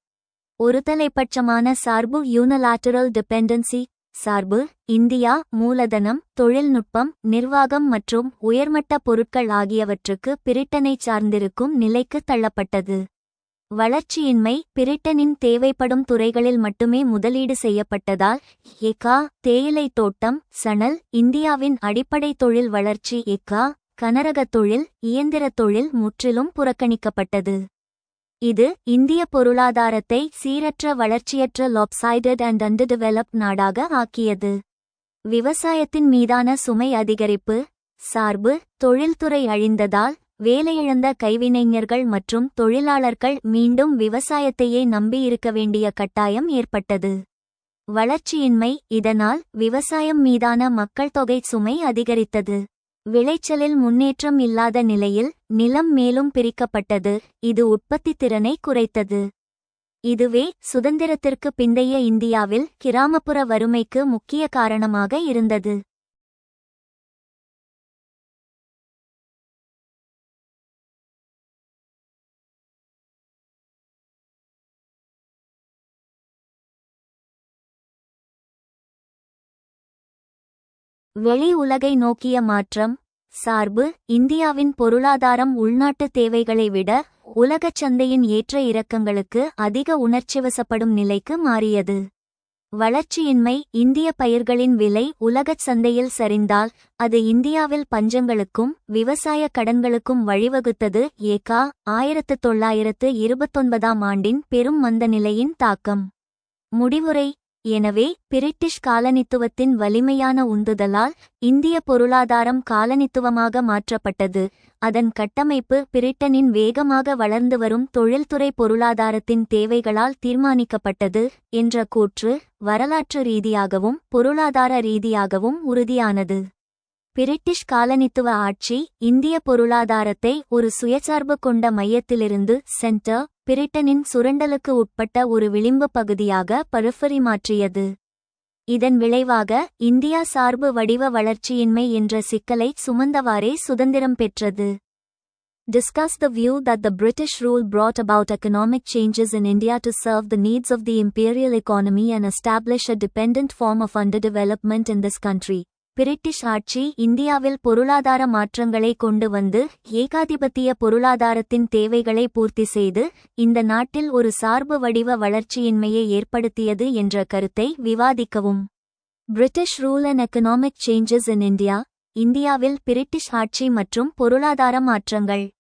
ஒருதலைப்பட்சமான சார்பு யூனிலாட்டரல் டிபெண்டன்சி. சார்பு இந்தியா மூலதனம், தொழில்நுட்பம், நிர்வாகம் மற்றும் உயர்மட்ட பொருட்கள் ஆகியவற்றுக்கு பிரிட்டனைச் சார்ந்திருக்கும் நிலைக்கு தள்ளப்பட்டது. வளர்ச்சியின்மை பிரிட்டனின் தேவைப்படும் துறைகளில் மட்டுமே முதலீடு செய்யப்பட்டதால் எக்கா தேயிலை தோட்டம், சணல், இந்தியாவின் அடிப்படை தொழில் வளர்ச்சி எக்கா கனரகத் தொழில், இயந்திரத் தொழில் முற்றிலும் புறக்கணிக்கப்பட்டது. இது இந்திய பொருளாதாரத்தை சீரற்ற வளர்ச்சியற்ற லாப்சைடட் அண்ட் அண்டர்டெவலப்ட் நாடாக ஆக்கியது. விவசாயத்தின் மீதான சுமை அதிகரிப்பு. சார்பு தொழில்துறை அழிந்ததால் வேலையிழந்த கைவினைஞர்கள் மற்றும் தொழிலாளர்கள் மீண்டும் விவசாயத்தையே நம்பியிருக்க வேண்டிய கட்டாயம் ஏற்பட்டது. வளர்ச்சியின்மை இதனால் விவசாயம் மீதான மக்கள் தொகை சுமை அதிகரித்தது. விளைச்சலில் முன்னேற்றம் இல்லாத நிலையில் நிலம் மேலும் பிரிக்கப்பட்டது. இது உற்பத்தித் திறனை குறைத்தது. இதுவே சுதந்திரத்திற்கு பிந்தைய இந்தியாவில் கிராமப்புற வறுமைக்கு முக்கிய காரணமாக இருந்தது. வெளி உலகை நோக்கிய மாற்றம். சார்பு இந்தியாவின் பொருளாதாரம் உள்நாட்டு தேவைகளை விட உலகச் சந்தையின் ஏற்ற இறக்கங்களுக்கு அதிக உணர்ச்சிவசப்படும் நிலைக்கு மாறியது. வளர்ச்சியின்மை இந்திய பயிர்களின் விலை உலகச் சந்தையில் சரிந்தால் அது இந்தியாவில் பஞ்சங்களுக்கும் விவசாய கடன்களுக்கும் வழிவகுத்தது. ஏகா 1929ஆம் ஆண்டின் பெரும் மந்தநிலையின் தாக்கம். முடிவுரை. எனவே பிரிட்டிஷ் காலனித்துவத்தின் வலிமையான உந்துதலால் இந்திய பொருளாதாரம் காலனித்துவமாக மாற்றப்பட்டது. அதன் கட்டமைப்பு பிரிட்டனின் வேகமாக வளர்ந்து வரும் தொழில்துறை பொருளாதாரத்தின் தேவைகளால் தீர்மானிக்கப்பட்டது என்ற கூற்று வரலாற்று ரீதியாகவும் பொருளாதார ரீதியாகவும் உறுதியானது. பிரிட்டிஷ் காலனித்துவ ஆட்சி இந்திய பொருளாதாரத்தை ஒரு சுயசார்பு கொண்ட மையத்திலிருந்து சென்டர் பிரிட்டனின் சுரண்டலுக்கு உட்பட்ட ஒரு விளிம்பு பகுதியாக பரிஃபரி மாற்றியது. இதன் விளைவாக இந்தியா சார்பு வடிவ வளர்ச்சியின்மை என்ற சிக்கலை சுமந்தவாறே சுதந்திரம் பெற்றது. Discuss the view that the British rule brought about economic changes in India to serve the needs of the imperial economy and establish a dependent form of underdevelopment in this country. British ஆட்சி இந்தியாவில் பொருளாதார மாற்றங்களை கொண்டு வந்து ஏகாதிபத்திய பொருளாதாரத்தின் தேவைகளை பூர்த்தி செய்து இந்த நாட்டில் ஒரு சார்பு வடிவ வளர்ச்சியின்மையை ஏற்படுத்தியது என்ற கருத்தை விவாதிக்கவும். British rule and economic changes in India. இந்தியாவில் பிரிட்டிஷ் ஆட்சி மற்றும் பொருளாதார மாற்றங்கள்.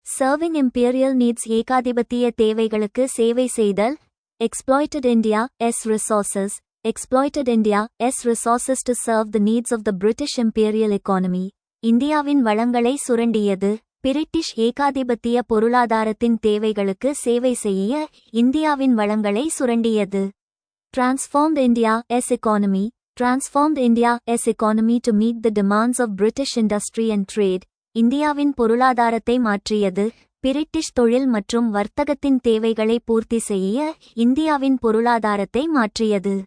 Serving imperial needs ஏகாதிபத்திய தேவைகளுக்கு சேவை செய்தல். Exploited India's resources. Exploited India's resources to serve the needs of the British imperial economy. இந்தியாவின் வளங்களை சுரண்டியது. பிரிட்டிஷ் ஏகாதிபத்திய பொருளாதாரத்தின் தேவைகளுக்கு சேவை செய்ய இந்தியாவின் வளங்களை சுரண்டியது. Transformed India's economy. Transformed India's economy to meet the demands of British industry and trade. இந்தியாவின் பொருளாதாரத்தை மாற்றியது. பிரிட்டிஷ் தொழில் மற்றும் வர்த்தகத்தின் தேவைகளை பூர்த்தி செய்ய இந்தியாவின் பொருளாதாரத்தை மாற்றியது.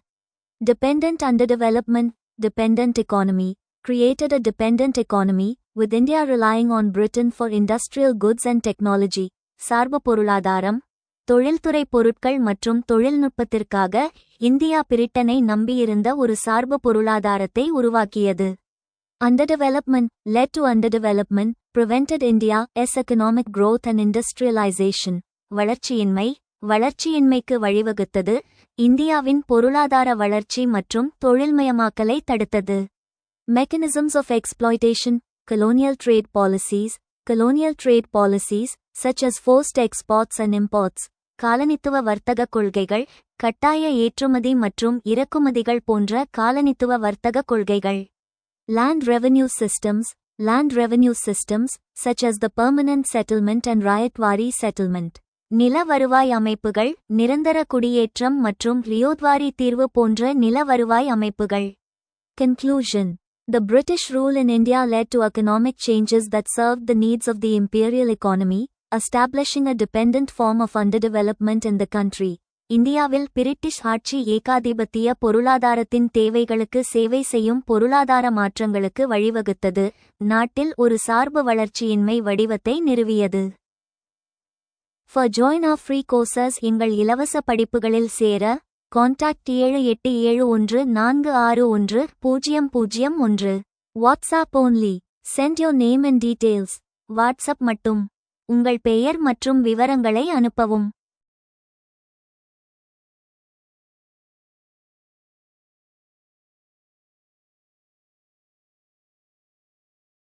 Dependent underdevelopment. Dependent economy. Created a dependent economy, with India relying on Britain for industrial goods and technology. சார்பு பொருளாதாரம். தொழில்துறை பொருட்கள் மற்றும் தொழில்நுட்பத்திற்காக இந்தியா பிரிட்டனை நம்பியிருந்த ஒரு சார்பு பொருளாதாரத்தை உருவாக்கியது. Underdevelopment led to underdevelopment, prevented India's economic growth and industrialization. வளர்ச்சியின்மைக்கு வழிவகுத்தது. இந்தியாவின் பொருளாதார வளர்ச்சி மற்றும் தொழில்மயமாக்கலை தடுத்தது. Mechanisms of exploitation. colonial trade policies, such as forced exports and imports, காலனித்துவ வர்த்தக கொள்கைகள், கட்டாய ஏற்றுமதி மற்றும் இறக்குமதிகள் போன்ற காலனித்துவ வர்த்தக கொள்கைகள். Land revenue systems, such as the permanent settlement and Rayatwari settlement. நில வருவாய் அமைப்புகள், நிரந்தர குடியேற்றம் மற்றும் ரியோத்வாரி தீர்வு போன்ற நில வருவாய் அமைப்புகள். Conclusion. The British rule in India led to economic changes that served the needs of the imperial economy, establishing a dependent form of underdevelopment in the country. இந்தியாவில் பிரிட்டிஷ் ஆட்சி ஏகாதிபத்திய பொருளாதாரத்தின் தேவைகளுக்கு சேவை செய்யும் பொருளாதார மாற்றங்களுக்கு வழிவகுத்தது, நாட்டில் ஒரு சார்பு வளர்ச்சியின்மை வடிவத்தை நிறுவியது. For join our free courses, எங்கள் இலவச படிப்புகளில் சேர contact 7871461001. WhatsApp only. Send your name and details. WhatsApp மட்டும். உங்கள் பெயர் மற்றும் விவரங்களை அனுப்பவும்.